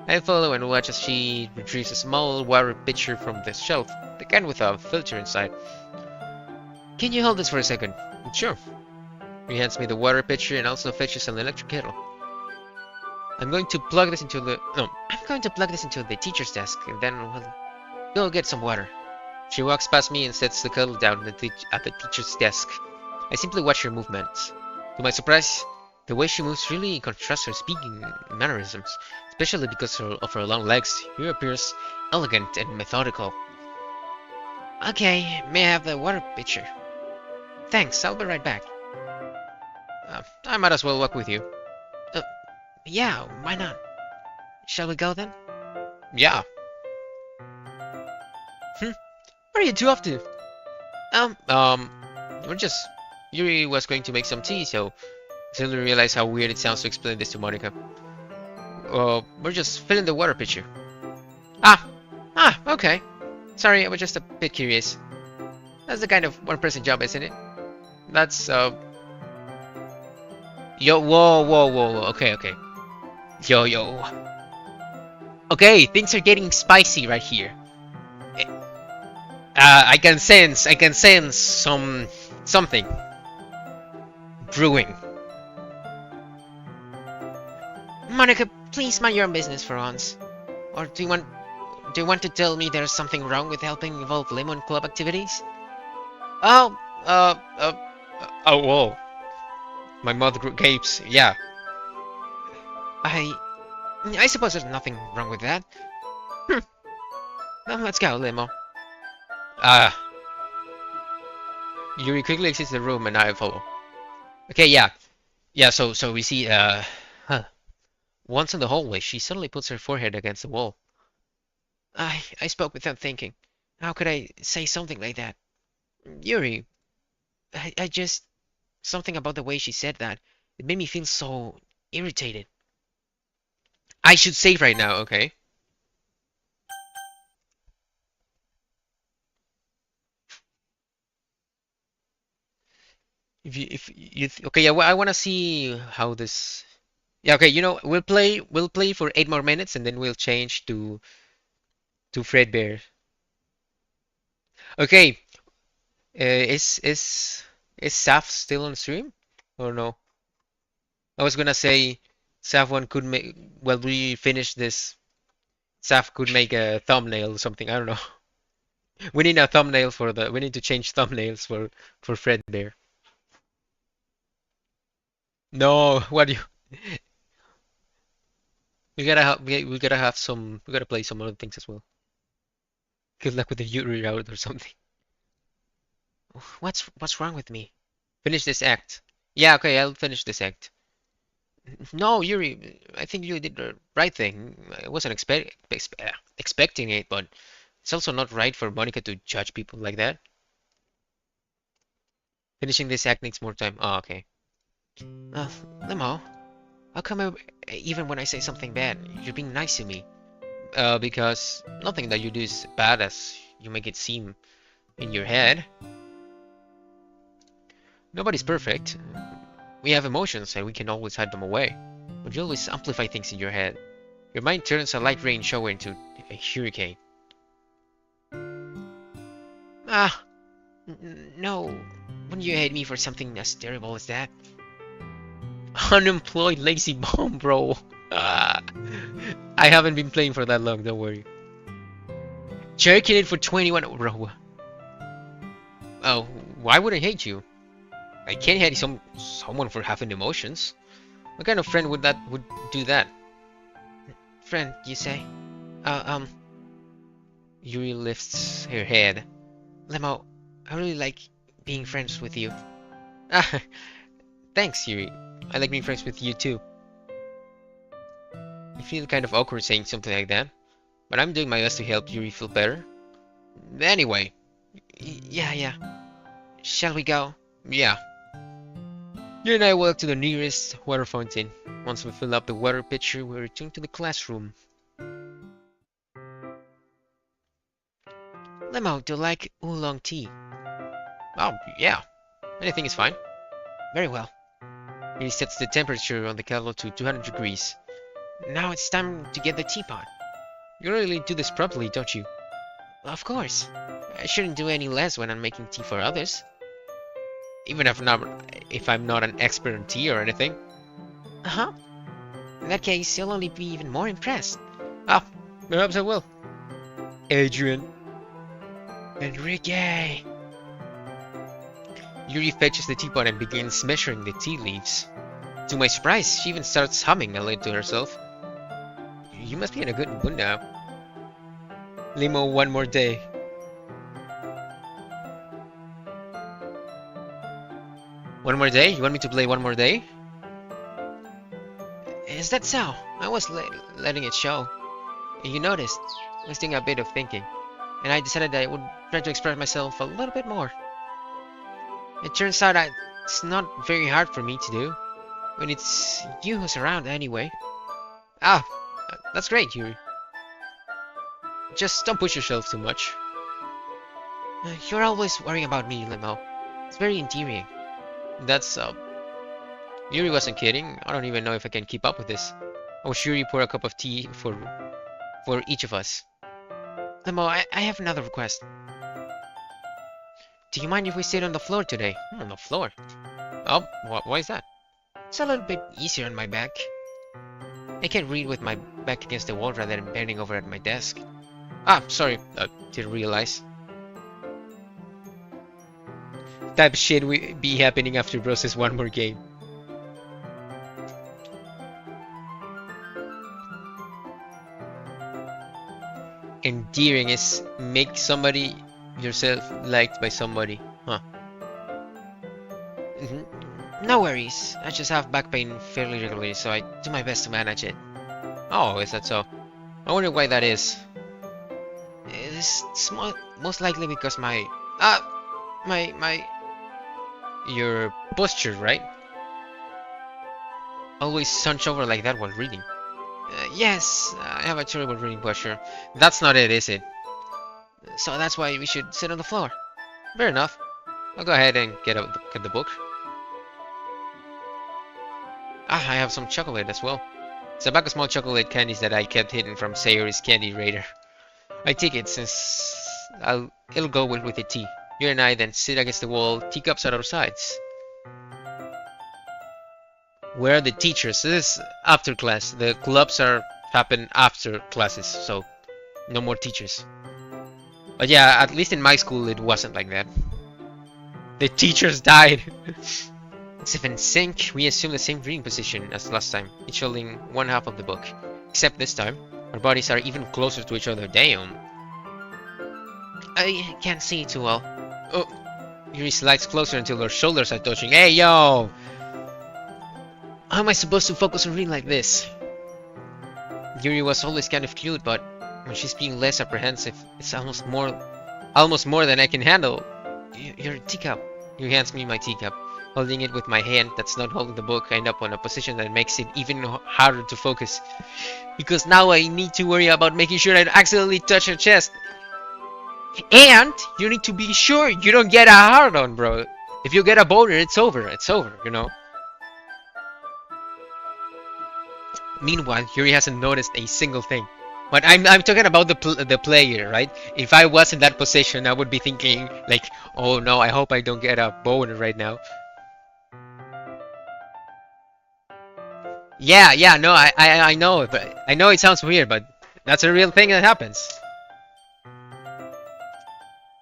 I follow and watch as she retrieves a small water pitcher from the shelf, the kind with a filter inside. Can you hold this for a second? Sure. He hands me the water pitcher and also fetches an electric kettle. I'm going to plug this into the teacher's desk, and then we'll go get some water. She walks past me and sets the kettle down at the teacher's desk. I simply watch her movements. To my surprise, the way she moves really contrasts her speaking mannerisms, especially because of her long legs. She appears elegant and methodical. Okay, may I have the water pitcher? Thanks, I'll be right back. I might as well walk with you. Yeah, why not? Shall we go then? Yeah. Where are you two off to? We're just... Yuri was going to make some tea, so... I suddenly realized how weird it sounds to explain this to Monica. We're just filling the water pitcher. Okay. Sorry, I was just a bit curious. That's the kind of one-person job, isn't it? That's, Yo, whoa. Okay. Yo. Okay, things are getting spicy right here. I can sense something brewing. Monica, please mind your own business for once. Or do you want to tell me there's something wrong with helping evolve Lemon Club activities? Whoa. My mother gapes. Yeah. I suppose there's nothing wrong with that. Well, let's go, Limo. Yuri quickly exits the room and I follow. Okay, yeah. So we see, once in the hallway, she suddenly puts her forehead against the wall. I spoke without thinking. How could I say something like that? Yuri, I just... Something about the way she said that. It made me feel so irritated. I should save right now, okay? Okay, yeah, well, I want to see how this. Yeah, okay, you know, we'll play for 8 more minutes and then we'll change to Fredbear. Okay, is Saf still on stream or no? I was gonna say Saf one could make well we finish this. Saf could make a thumbnail or something. I don't know. We need a thumbnail for the. We need to change thumbnails for Fredbear. No, what do you? We gotta play some other things as well. Good luck with the Yuri route or something. What's wrong with me? Finish this act. Yeah, okay, I'll finish this act. No, Yuri, I think you did the right thing. I wasn't expecting it, but it's also not right for Monica to judge people like that. Finishing this act needs more time. Oh, okay. Limo, how come even when I say something bad, you're being nice to me? Because nothing that you do is bad as you make it seem in your head. Nobody's perfect. We have emotions and we can always hide them away. But you always amplify things in your head. Your mind turns a light rain shower into a hurricane. Ah, no. Wouldn't you hate me for something as terrible as that? Unemployed lazy bum, bro. Ah, I haven't been playing for that long, don't worry. Jerking it for 21, bro. Oh, why would I hate you? I can't hate someone for having emotions. What kind of friend would do that? Friend, you say? Yuri lifts her head. Lemo, I really like being friends with you. Ah, thanks, Yuri. I like being friends with you too. I feel kind of awkward saying something like that, but I'm doing my best to help Yuri feel better. Anyway. Yeah. Shall we go? Yeah. You and I walk to the nearest water fountain. Once we fill up the water pitcher, we return to the classroom. Lemo, do you like oolong tea? Oh, yeah. Anything is fine. Very well. He sets the temperature on the kettle to 200 degrees. Now it's time to get the teapot. You really do this properly, don't you? Of course. I shouldn't do any less when I'm making tea for others. Even if I'm not an expert on tea or anything. Uh-huh. In that case, you'll only be even more impressed. Ah, perhaps I will. Adrian. Enrique. Yuri fetches the teapot and begins measuring the tea leaves. To my surprise, she even starts humming a little to herself. You must be in a good mood now. Limo, one more day. One more day? You want me to play one more day? Is that so? I was letting it show. You noticed. I was doing a bit of thinking. And I decided that I would try to express myself a little bit more. It turns out it's not very hard for me to do. When it's you who's around anyway. Ah, that's great, Yuri. Just don't push yourself too much. You're always worrying about me, Limo. It's very endearing. That's, Yuri wasn't kidding. I don't even know if I can keep up with this. I will sure you pour a cup of tea for each of us. Limo, I have another request. Do you mind if we sit on the floor today? On the floor? Oh, why is that? It's a little bit easier on my back. I can read with my back against the wall rather than bending over at my desk. Ah, sorry, didn't realize. Type of shit will be happening after Bro says one more game. Endearing is make somebody yourself liked by somebody, huh? No worries. I just have back pain fairly regularly, so I do my best to manage it. Oh, is that so? I wonder why that is. It's most likely because your posture, right? Always hunch over like that while reading. Yes, I have a terrible reading posture. That's not it, is it? So that's why we should sit on the floor. Fair enough. I'll go ahead and get the book. Ah, I have some chocolate as well. It's a bag of small chocolate candies that I kept hidden from Sayori's candy raider. I take it since it'll go well with the tea. You and I then sit against the wall, teacups at our sides. Where are the teachers? This is after class. The clubs happen after classes, so no more teachers. But yeah, at least in my school it wasn't like that. The teachers died. Except in sync, we assume the same reading position as last time, each holding one half of the book. Except this time, our bodies are even closer to each other. Damn. I can't see too well. Oh, Yuri slides closer until her shoulders are touching. Hey, yo! How am I supposed to focus on reading like this? Yuri was always kind of cute, but when she's being less apprehensive, it's almost more than I can handle. Your teacup. Yuri hands me my teacup. Holding it with my hand that's not holding the book, I end up on a position that makes it even harder to focus. Because now I need to worry about making sure I don't accidentally touch her chest. And you need to be sure you don't get a hard-on, bro. If you get a boner, it's over. It's over, you know. Meanwhile, Yuri hasn't noticed a single thing. But I'm talking about the player, right? If I was in that position, I would be thinking like, oh no, I hope I don't get a boner right now. Yeah, yeah, no, I know, but I know it sounds weird, but that's a real thing that happens.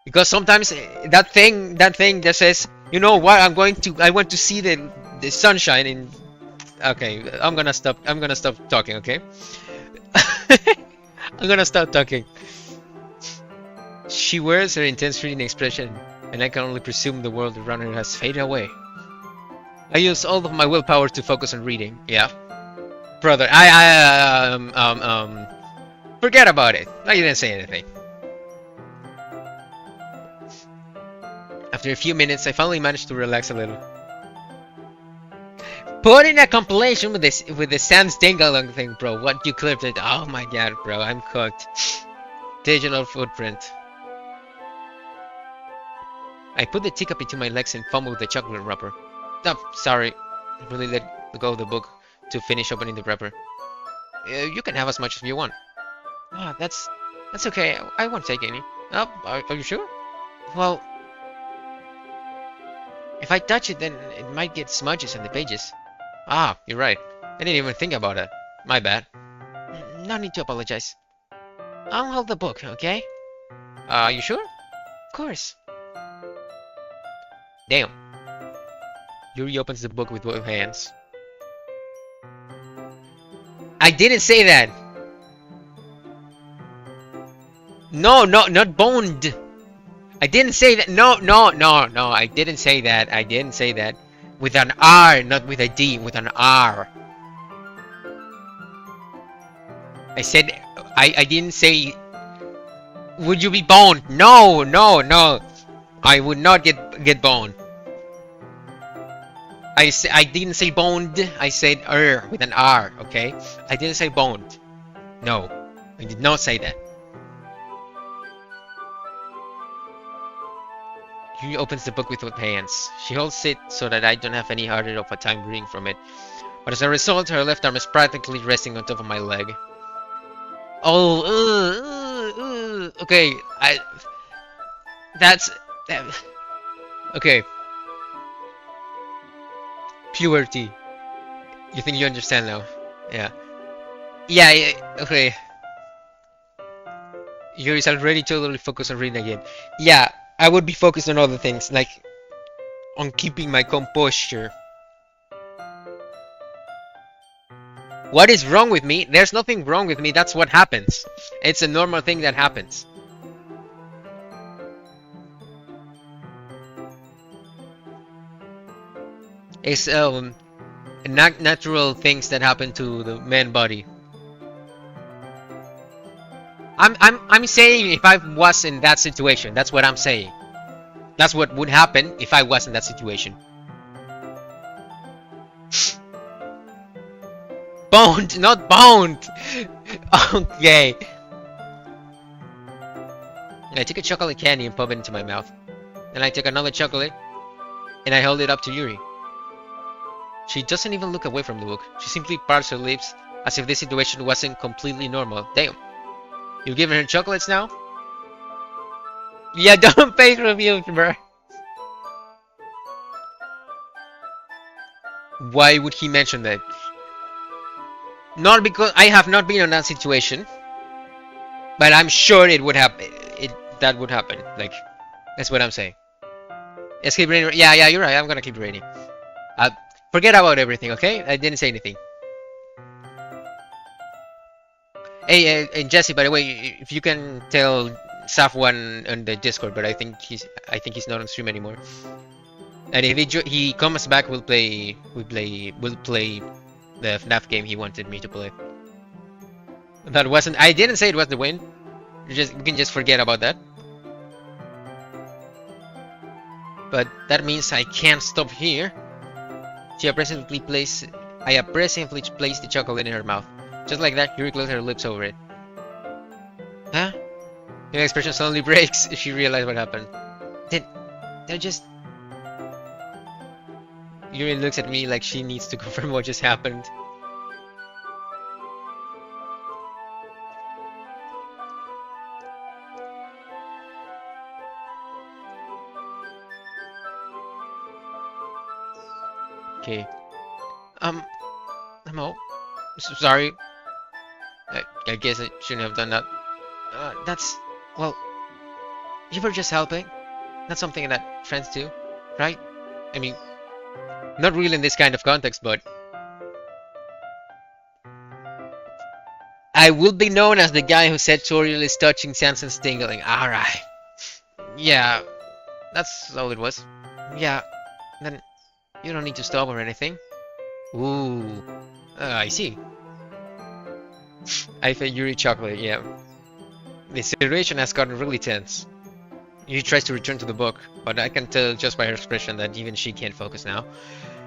Because sometimes that thing that says, you know what, I want to see the sunshine in. Okay, I'm gonna stop talking. Okay, I'm gonna stop talking. She wears her intense reading expression, and I can only presume the world around her has faded away. I use all of my willpower to focus on reading. Yeah, brother, forget about it. I didn't say anything. After a few minutes, I finally managed to relax a little. Put in a compilation with the Sam Stingalong thing, bro. What you clipped it? Oh my god, bro, I'm cooked. Digital footprint. I put the teacup between my legs and fumbled with the chocolate wrapper. Oh, sorry. I really let go of the book to finish opening the wrapper. You can have as much as you want. Ah, that's okay. I won't take any. Oh, are you sure? Well, if I touch it, then it might get smudges on the pages. Ah, you're right. I didn't even think about it. My bad. No need to apologize. I'll hold the book, okay? You sure? Of course. Damn. Yuri opens the book with both hands. I didn't say that! No, not boned! I didn't say that. No, I didn't say that. I didn't say that. With an R, not with a D, with an R. I said, I didn't say, would you be boned? No. I would not get boned. I didn't say boned. I said with an R, okay? I didn't say boned. No, I did not say that. She opens the book with both hands. She holds it so that I don't have any harder of a time reading from it. But as a result, her left arm is practically resting on top of my leg. Oh, okay. That's okay. Puberty. You think you understand now? Yeah. Yeah. Okay. Yuri's already totally focused on reading again. Yeah, I would be focused on other things, like on keeping my composure. What is wrong with me? There's nothing wrong with me. That's what happens. It's a normal thing that happens. It's natural things that happen to the man body. I'm saying if I was in that situation, that's what I'm saying. That's what would happen if I was in that situation. Boned, not boned. Okay. I took a chocolate candy and pop it into my mouth. Then I took another chocolate and I held it up to Yuri. She doesn't even look away from the book. She simply parts her lips as if this situation wasn't completely normal. Damn. You've given her chocolates now? Yeah, don't fake reviews, bro. Why would he mention that? Not because I have not been in that situation, but I'm sure it would happen. That would happen. Like, that's what I'm saying. Let's keep reading. Yeah, you're right. I'm gonna keep reading. Forget about everything, okay? I didn't say anything. Hey, and Jesse, by the way, if you can tell Safwan on the Discord, but I think he's not on stream anymore. And if he comes back, we'll play the FNAF game he wanted me to play. That wasn't. I didn't say it was the win. We can just forget about that. But that means I can't stop here. I appreciatively placed the chocolate in her mouth. Just like that, Yuri closed her lips over it. Huh? Your expression suddenly breaks if she realized what happened. They're just... Yuri looks at me like she needs to confirm what just happened. Okay. I'm all sorry. I guess I shouldn't have done that. That's well, you were just helping. That's something that friends do, right? I mean, not really in this kind of context, but I will be known as the guy who said Toriel is touching Samson's tingling. Alright. Yeah, that's all it was. Yeah, then you don't need to stop or anything. Ooh, I see. I fed Yuri chocolate, yeah. The situation has gotten really tense. Yuri tries to return to the book, but I can tell just by her expression that even she can't focus now.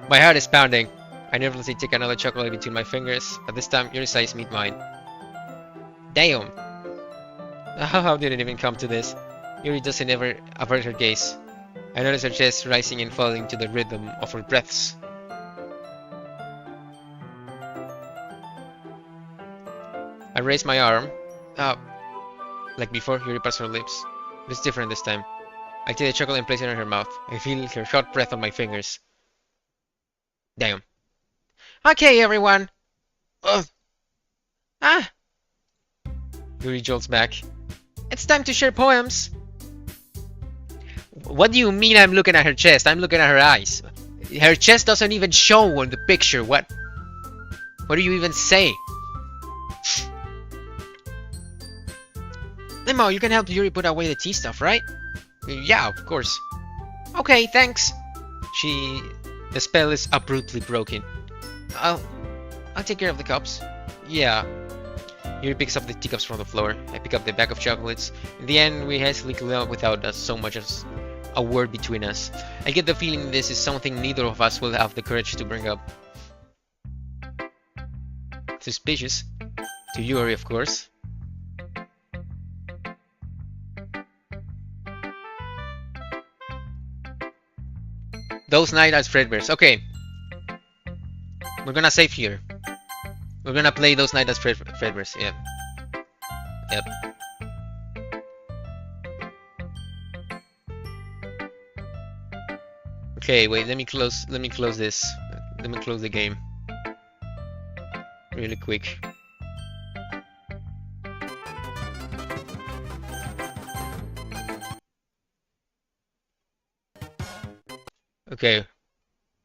My heart is pounding. I nervously take another chocolate between my fingers, but this time Yuri's eyes meet mine. Damn! How did it even come to this? Yuri doesn't ever avert her gaze. I notice her chest rising and falling to the rhythm of her breaths. I raise my arm. Uh, like before, Yuri pats her lips. But it's different this time. I take the chocolate and place it in her mouth. I feel her hot breath on my fingers. Damn. Okay, everyone. Ugh. Ah! Yuri jolts back. It's time to share poems. What do you mean I'm looking at her chest? I'm looking at her eyes. Her chest doesn't even show on the picture. What do you even say? Limo, you can help Yuri put away the tea stuff, right? Yeah, of course. Okay, thanks. The spell is abruptly broken. I'll take care of the cups. Yeah. Yuri picks up the teacups from the floor. I pick up the bag of chocolates. In the end, we hastily clean up without so much as a word between us. I get the feeling this is something neither of us will have the courage to bring up. Suspicious. To Yuri, of course. Those night as Fredbear's. Okay. We're gonna save here. We're gonna play those night as Fredbear's. Yep. Yep. Okay, wait, let me close this. Let me close the game. Really quick. Okay,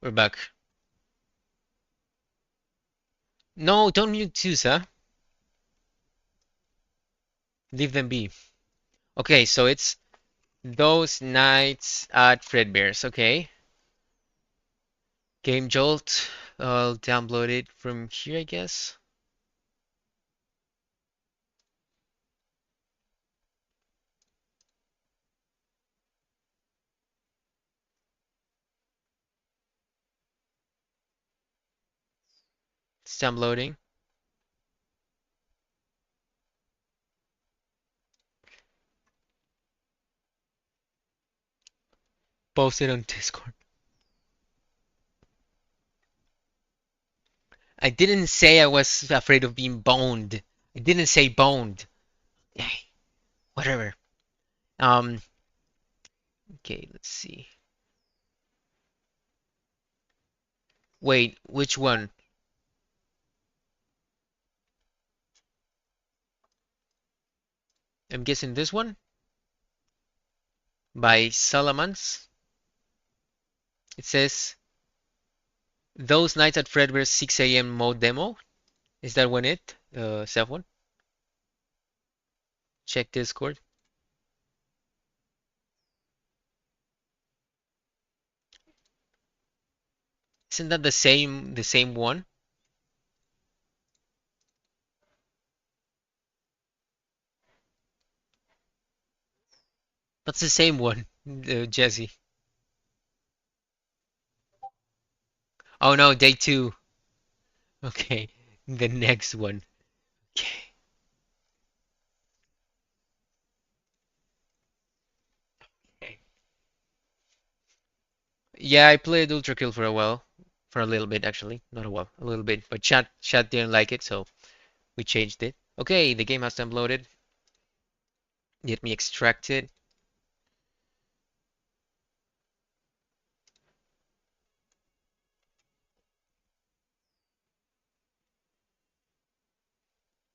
we're back. No, don't mute Tusa. Leave them be. Okay, so it's those nights at Fredbear's. Okay. Game Jolt. I'll download it from here, I guess. It's downloading. Post it on Discord. I didn't say I was afraid of being boned. I didn't say boned. Hey, whatever. Okay, let's see. Wait, which one? I'm guessing this one? By Salamans. It says, those nights at Fredbear's 6 a.m. mode demo. Is that one it? The self one? Check Discord. Isn't that the same one? That's the same one, Jesse. Oh no, day 2. Okay, the next one. Okay. Okay. Yeah, I played Ultra Kill for a while. For a little bit, actually. Not a while, a little bit. But chat didn't like it, so we changed it. Okay, the game has downloaded. Let me extract it.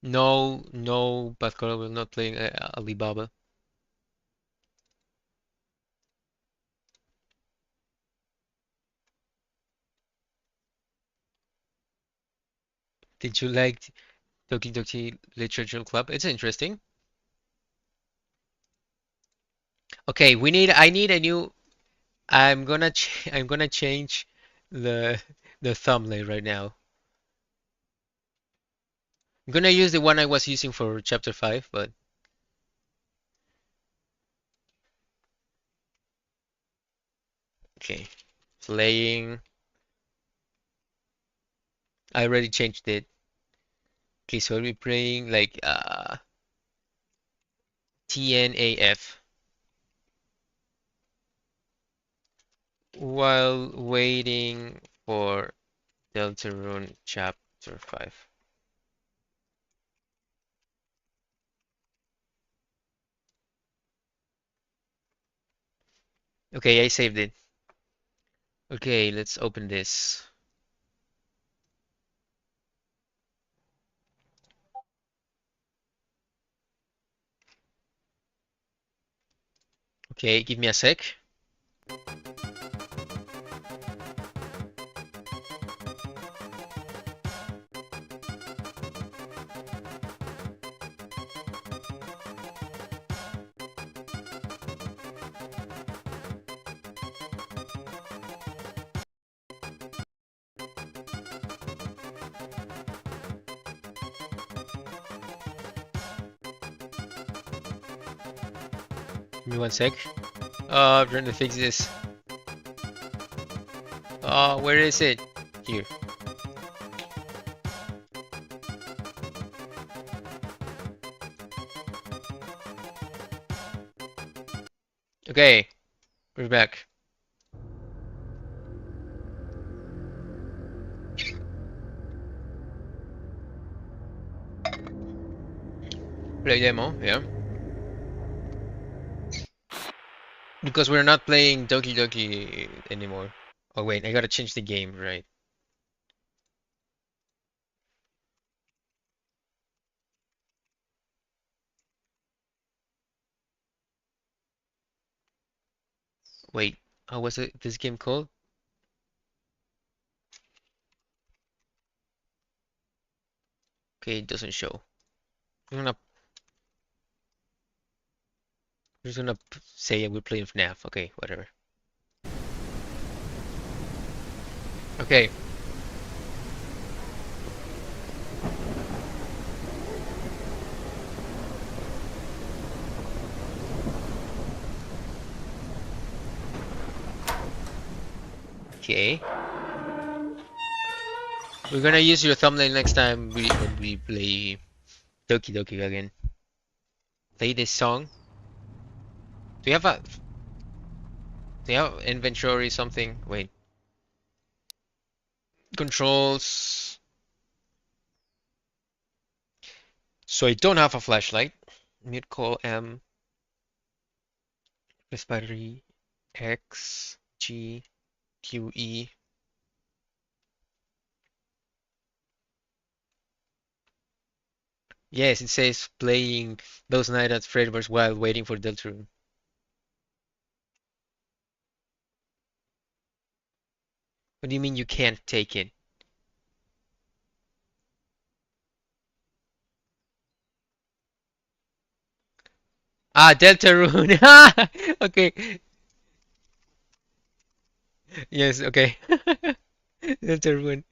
No, no, Pascal will not play Alibaba. Did you like Doki Doki Literature Club? It's interesting. Okay, I need a new. I'm gonna change the the thumbnail right now. I'm gonna use the one I was using for chapter 5, but okay. Playing. I already changed it. Okay, so I'll be playing like TNaF while waiting for Deltarune chapter 5. Okay, I saved it. Okay, let's open this. Okay, give me a sec. Give me one sec. I'm trying to fix this. Where is it? Here. Okay, we're back. Play demo, yeah. Because we're not playing Doki Doki anymore. Oh wait, I gotta change the game, right? Wait, how was it this game called? Okay, it doesn't show. I'm gonna I'm just gonna say we're playing FNAF. Okay, whatever. Okay. Okay. We're gonna use your thumbnail next time when we play Doki Doki again. Play this song. Do you have a do you have inventory something? Wait. Controls. So I don't have a flashlight. Mute call M. Press battery. X G Q E. Yes, it says playing those night at Fredbear's while waiting for Deltarune. What do you mean you can't take it? Ah, Deltarune. Okay. Yes, okay. Deltarune.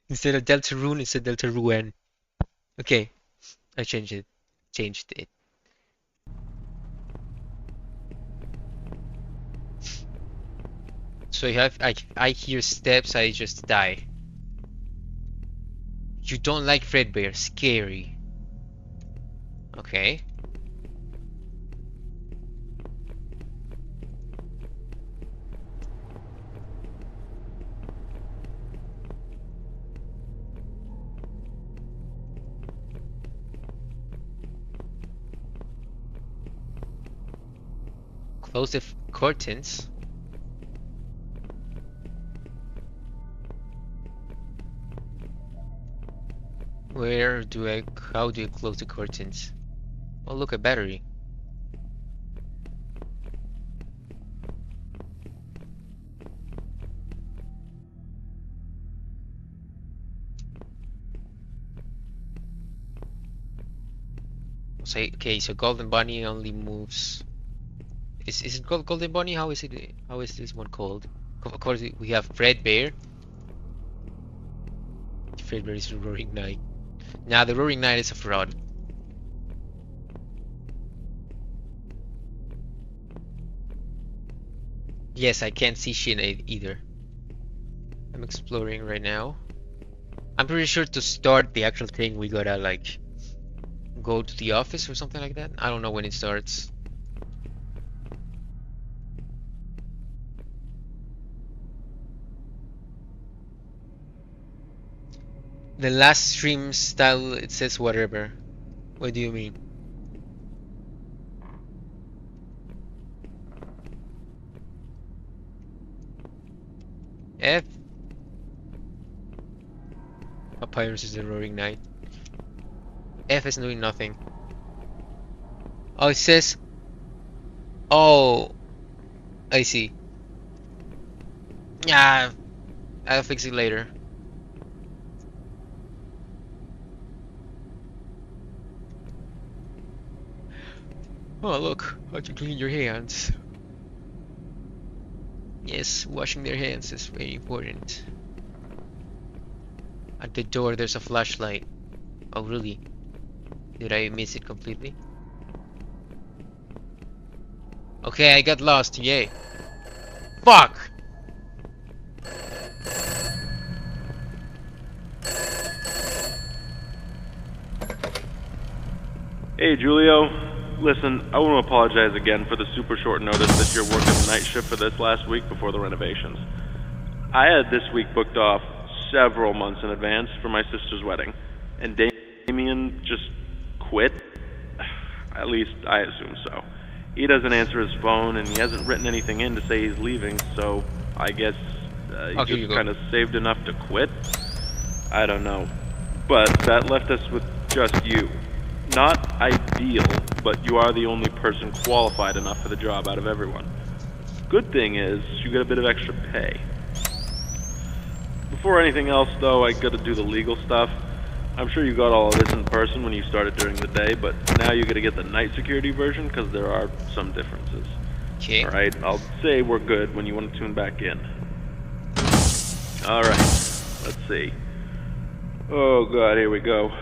Instead of Deltarune, it's a Deltarune. Okay, I changed it. Changed it. So you have I hear steps, I just die. You don't like Fredbear, scary. Okay. Close the curtains. How do I close the curtains? Oh, look, a battery. So, okay, so Golden Bunny only moves. Is it called Golden Bunny? How is it? How is this one called? Of course, we have Fredbear. Fredbear is the Roaring Knight. Nah, the Roaring Knight is a fraud. Yes, I can't see shit either. I'm exploring right now. I'm pretty sure to start the actual thing we gotta like go to the office or something like that. I don't know when it starts. The last stream style, it says whatever. What do you mean? F? Papyrus is the Roaring Knight. F is doing nothing. Oh, it says... Oh, I see. Yeah, I'll fix it later. Oh, look, how to clean your hands. Yes, washing their hands is very important. At the door, there's a flashlight. Oh, really? Did I miss it completely? Okay, I got lost. Yay. Fuck! Hey, Julio. Listen, I want to apologize again for the super short notice that you're working the night shift for this last week before the renovations. I had this week booked off several months in advance for my sister's wedding, and Damien just quit? At least I assume so. He doesn't answer his phone, and he hasn't written anything in to say he's leaving, so I guess he just kind of saved enough to quit? I don't know. But that left us with just you. Not ideal, but you are the only person qualified enough for the job out of everyone. Good thing is, you get a bit of extra pay. Before anything else, though, I gotta do the legal stuff. I'm sure you got all of this in person when you started during the day, but now you gotta get the night security version, because there are some differences. Okay. Alright, I'll say we're good when you want to tune back in. Alright, let's see. Oh god, here we go.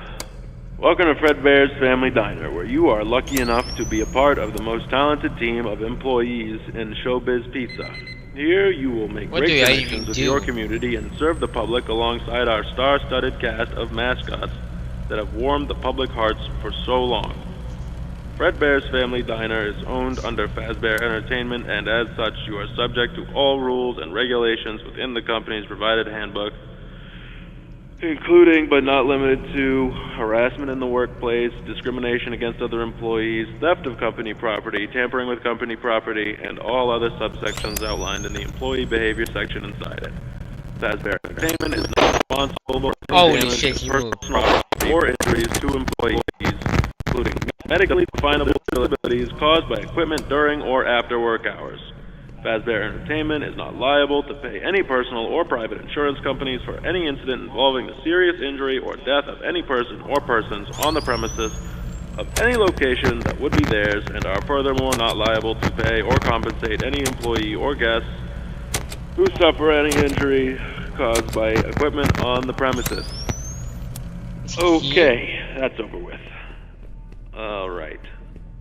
Welcome to Fredbear's Family Diner, where you are lucky enough to be a part of the most talented team of employees in Showbiz Pizza. Here you will make great connections with your community and serve the public alongside our star-studded cast of mascots that have warmed the public hearts for so long. Fredbear's Family Diner is owned under Fazbear Entertainment, and as such you are subject to all rules and regulations within the company's provided handbook, including but not limited to harassment in the workplace, discrimination against other employees, theft of company property, tampering with company property, and all other subsections outlined in the employee behavior section inside it. Fazbear Entertainment is not responsible for damage to personal property or injuries to employees, including medically definable disabilities caused by equipment during or after work hours. Fazbear Entertainment is not liable to pay any personal or private insurance companies for any incident involving the serious injury or death of any person or persons on the premises of any location that would be theirs, and are furthermore not liable to pay or compensate any employee or guests who suffer any injury caused by equipment on the premises. Okay, that's over with. Alright,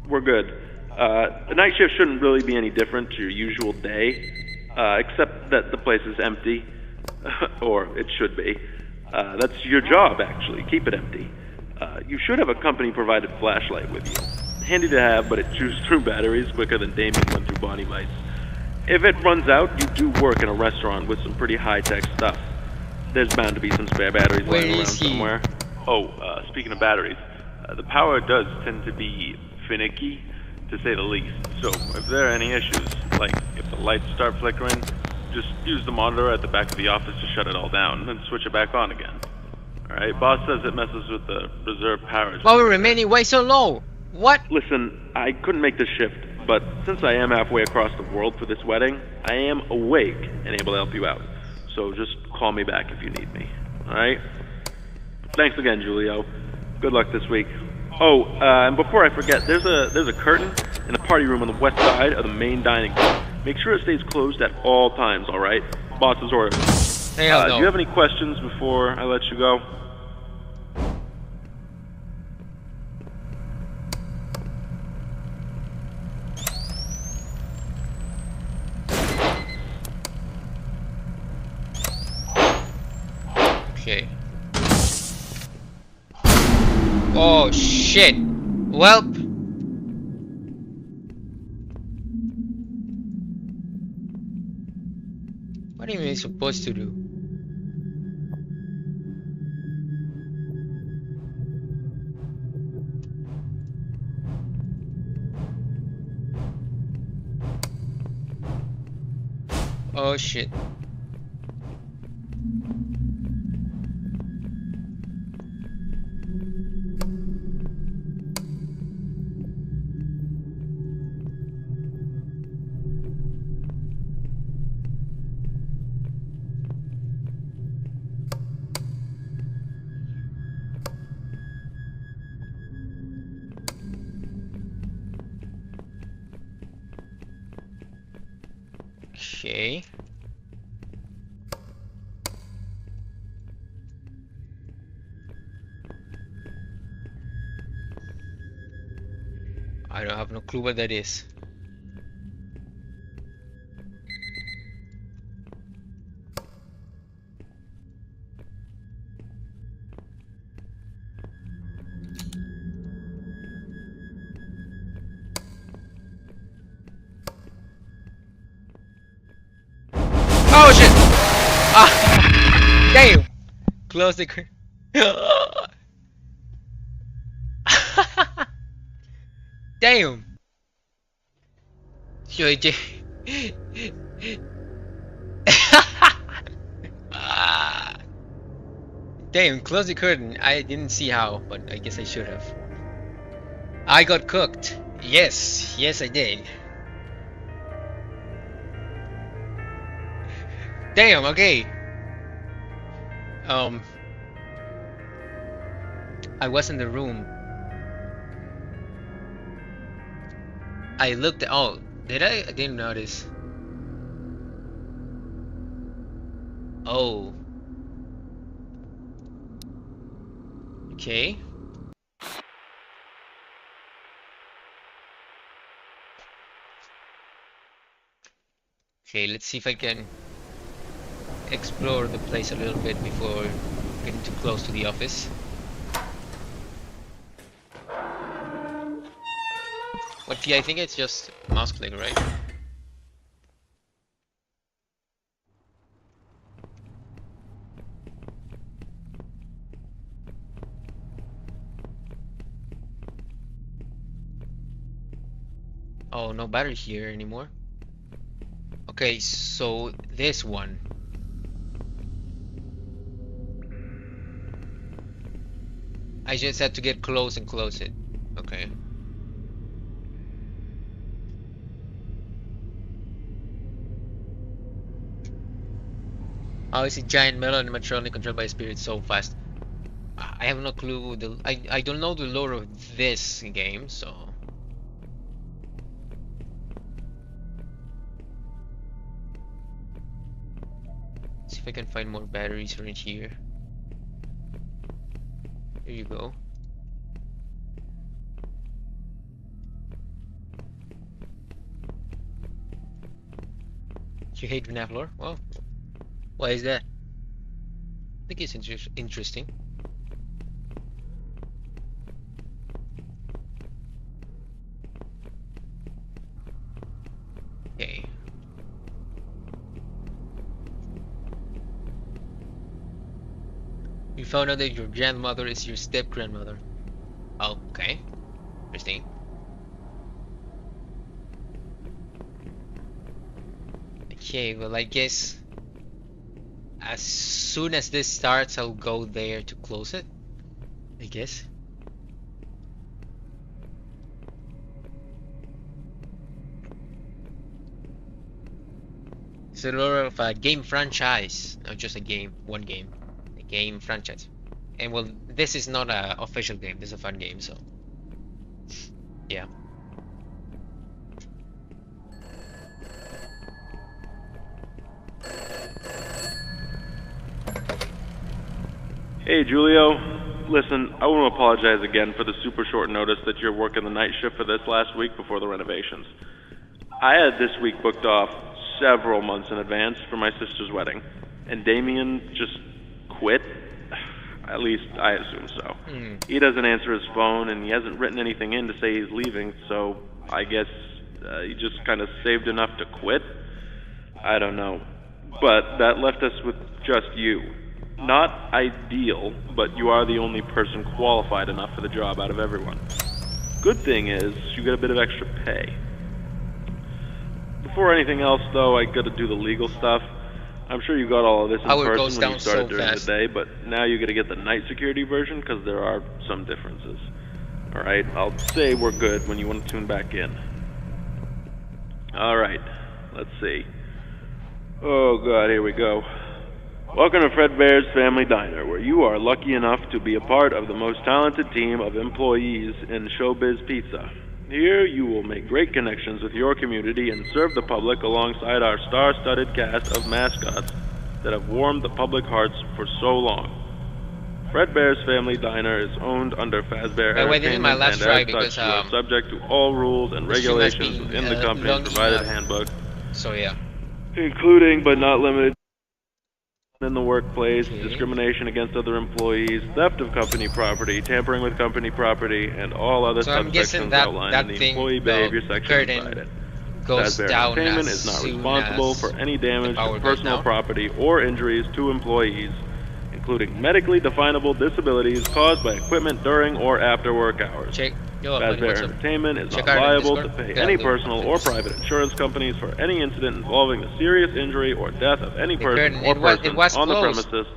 we're good. The night shift shouldn't really be any different to your usual day, except that the place is empty, or it should be. That's your job, actually. Keep it empty. You should have a company-provided flashlight with you. Handy to have, but it chews through batteries quicker than Damien went through body mice. If it runs out, you do work in a restaurant with some pretty high-tech stuff. There's bound to be some spare batteries lying around somewhere. Oh, speaking of batteries, the power does tend to be finicky, to say the least. So, if there are any issues, like if the lights start flickering, just use the monitor at the back of the office to shut it all down, and then switch it back on again. Alright, boss says it messes with the reserve power Power generator. remaining way so low. What? Listen, I couldn't make the shift, but since I am halfway across the world for this wedding, I am awake and able to help you out. So just call me back if you need me. Alright? Thanks again, Julio. Good luck this week. Oh, and before I forget, there's a curtain in the party room on the west side of the main dining room. Make sure it stays closed at all times, alright? Boss's order. Hell no. Do you have any questions before I let you go? Okay. Oh shit. Welp. What am I supposed to do? Oh shit. Okay. I don't have no clue what that is. Oh shit! Ah! Damn! Close the curtain. Damn! Yo, Ah. Damn, close the curtain. I didn't see how, but I guess I should have. I got cooked. Yes, yes I did. Damn, okay. I was in the room. I looked. Oh, did I? I didn't notice. Oh. Okay. Okay, let's see if I can explore the place a little bit before getting too close to the office. But yeah, I think it's just mouse click, right? Oh, no battery here anymore. Okay, so this one. I just had to get close and close it. Okay. How is a giant metal animatronic controlled by a spirit so fast? I have no clue. I don't know the lore of this game, so. See if I can find more batteries right here. Here you go. You hate FNAF lore? Well, why is that? I think it's interesting. Okay. You found out that your grandmother is your step-grandmother. Oh, okay. Interesting. Okay, well I guess as soon as this starts, I'll go there to close it, I guess. It's a lot of a game franchise, not just a game, one game, a game franchise. And well, this is not a official game. This is a fun game, so yeah. Hey, Julio. Listen, I want to apologize again for the super short notice that you're working the night shift for this last week before the renovations. I had this week booked off several months in advance for my sister's wedding, and Damien just quit. At least I assume so. He doesn't answer his phone, and he hasn't written anything in to say he's leaving, so I guess he just kind of saved enough to quit? I don't know. But that left us with just you. Not ideal, but you are the only person qualified enough for the job out of everyone. Good thing is, you get a bit of extra pay. Before anything else, though, I gotta do the legal stuff. I'm sure you got all of this in person when you started during the day, but now you gotta get the night security version, because there are some differences. Alright, I'll say we're good when you want to tune back in. Alright, let's see. Oh god, here we go. Welcome to Fredbear's Family Diner, where you are lucky enough to be a part of the most talented team of employees in Showbiz Pizza. Here you will make great connections with your community and serve the public alongside our star-studded cast of mascots that have warmed the public hearts for so long. Fredbear's Family Diner is owned under Fazbear Entertainment and as such you are subject to all rules and regulations within the company's provided handbook. So yeah. Including but not limited in the workplace, discrimination against other employees, theft of company property, tampering with company property, and all other subsections outlined in the employee behavior section beside it. Goes down Entertainment is not responsible for any damage to personal property or injuries to employees, including medically definable disabilities caused by equipment during or after work hours. Fazbear Entertainment is not liable to pay any personal or private insurance companies for any incident involving the serious injury or death of any person or persons on the premises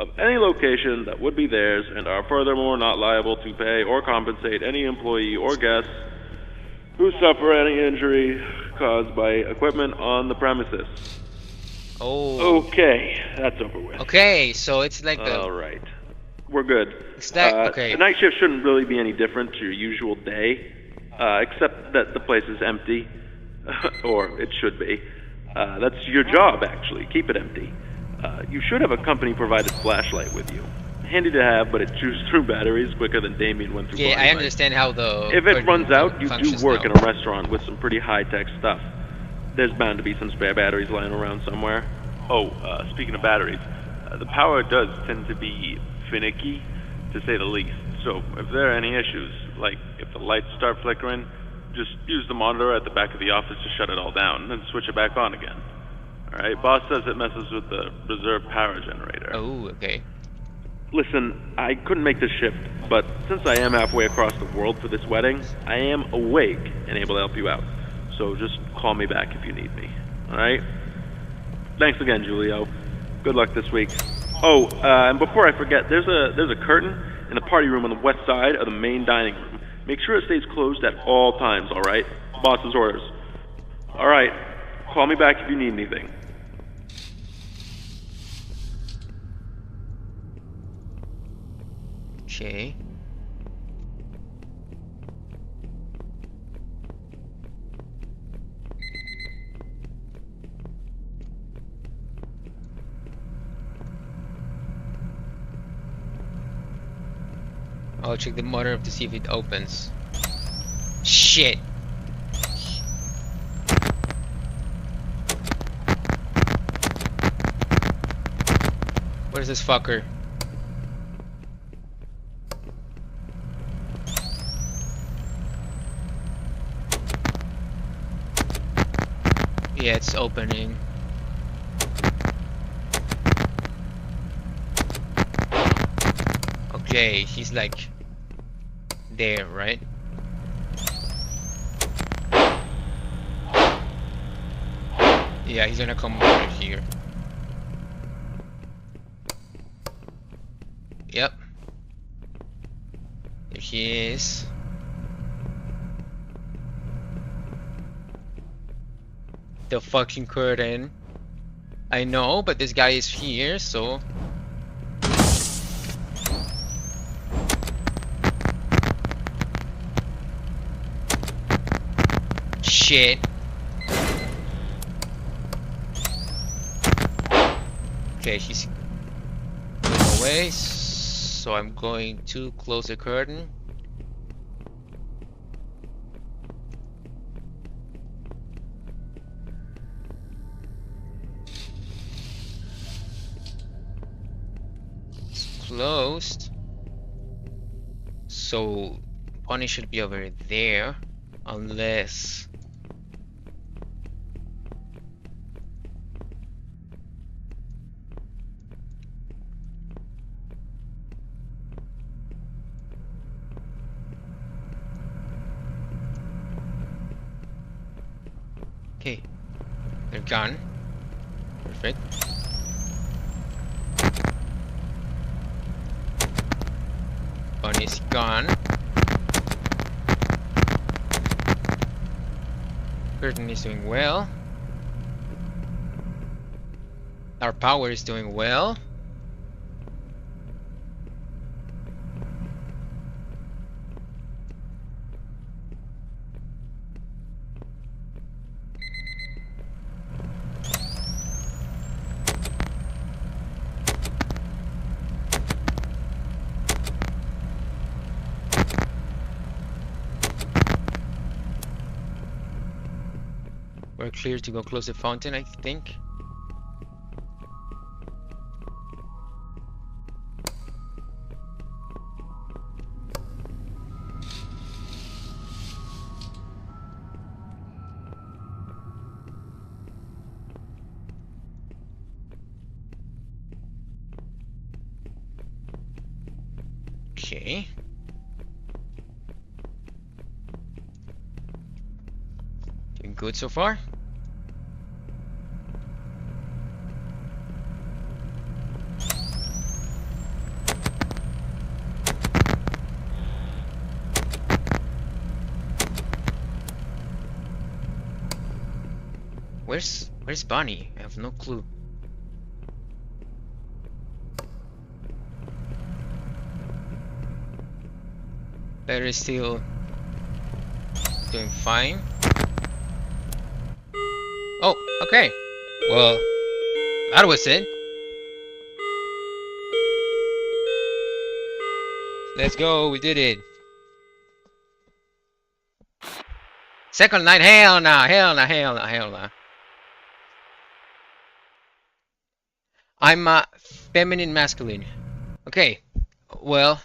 of any location that would be theirs, and are furthermore not liable to pay or compensate any employee or guests who suffer any injury caused by equipment on the premises. Oh. Okay, that's over with. Okay, so it's like the... Alright. We're good. Okay. The night shift shouldn't really be any different to your usual day, except that the place is empty. Or it should be. That's your job, actually. Keep it empty. You should have a company-provided flashlight with you. Handy to have, but it chews through batteries quicker than Damien went through. Yeah, I understand how the... If it runs out, you do work in a restaurant with some pretty high-tech stuff. There's bound to be some spare batteries lying around somewhere. Oh, speaking of batteries, the power does tend to be finicky, to say the least. So if there are any issues, like if the lights start flickering, just use the monitor at the back of the office to shut it all down, and switch it back on again. Alright, boss says it messes with the reserve power generator. Oh, okay. Listen, I couldn't make this shift, but since I am halfway across the world for this wedding, I am awake and able to help you out. So just call me back if you need me. Alright? Thanks again, Julio. Good luck this week. Oh, and before I forget, there's a curtain in the party room on the west side of the main dining room. Make sure it stays closed at all times, alright? Boss's orders. Alright, call me back if you need anything. Okay. I'll check the monitor to see if it opens. Shit! Where's this fucker? Yeah, it's opening. Okay, he's like there, right? Yeah, he's gonna come over here. he is. The fucking curtain. I know, but this guy is here, so... Shit. Okay, he's going away, so I'm going to close the curtain. It's closed. So Bonnie should be over there, unless... Okay, they're gone. Perfect. Bonnie's gone. Curtain is doing well. Our power is doing well. We're clear to go close the fountain, I think. Okay. Doing good so far. Where's Bonnie? I have no clue. Larry's still doing fine. Oh, okay. Well, that was it. Let's go, we did it. Second night, hell nah, hell nah, hell nah, hell nah. I'm feminine masculine. Okay, well,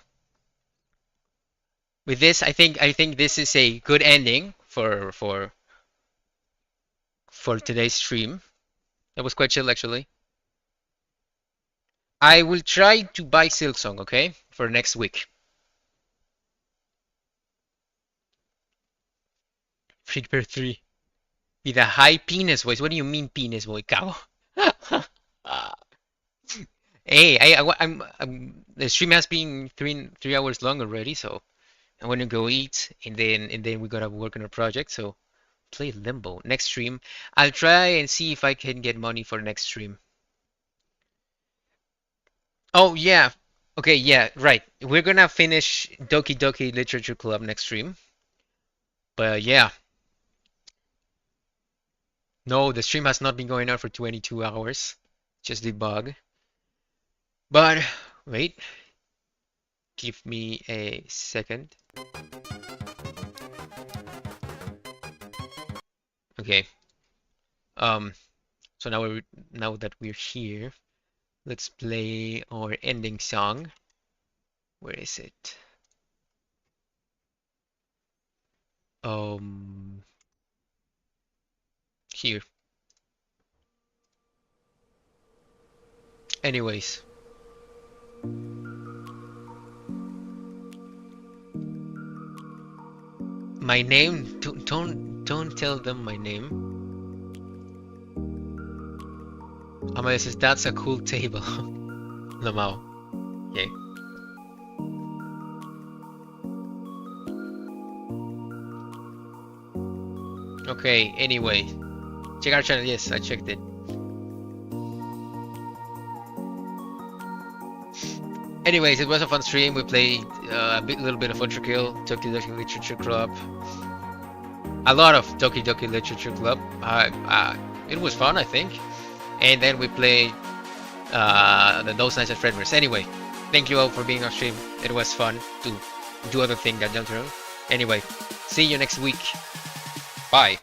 with this, I think this is a good ending for today's stream. That was quite chill, actually. I will try to buy Silksong, okay, for next week. Prepare 3 with a high penis voice. What do you mean penis voice, cow? Hey, the stream has been three hours long already, so I want to go eat, and then we gotta work on a project. So play Limbo next stream. I'll try and see if I can get money for next stream. Oh yeah, okay, yeah, right. We're gonna finish Doki Doki Literature Club next stream. But yeah, no, the stream has not been going on for 22 hours. Just debug. But wait, give me a second. Okay. So now that we're here, let's play our ending song. Where is it? Here. Anyways. My name? Don't tell them my name. Amaya says that's a cool table. Lamau. Okay. Okay, anyway. Check our channel, yes, I checked it. Anyways, it was a fun stream. We played little bit of Ultrakill, Toki Doki Literature Club. A lot of Toki Doki Literature Club. It was fun, I think. And then we played Those Nights at Fredbear's. Anyway, thank you all for being on stream. It was fun to do other things than Deltarune. Anyway, see you next week. Bye.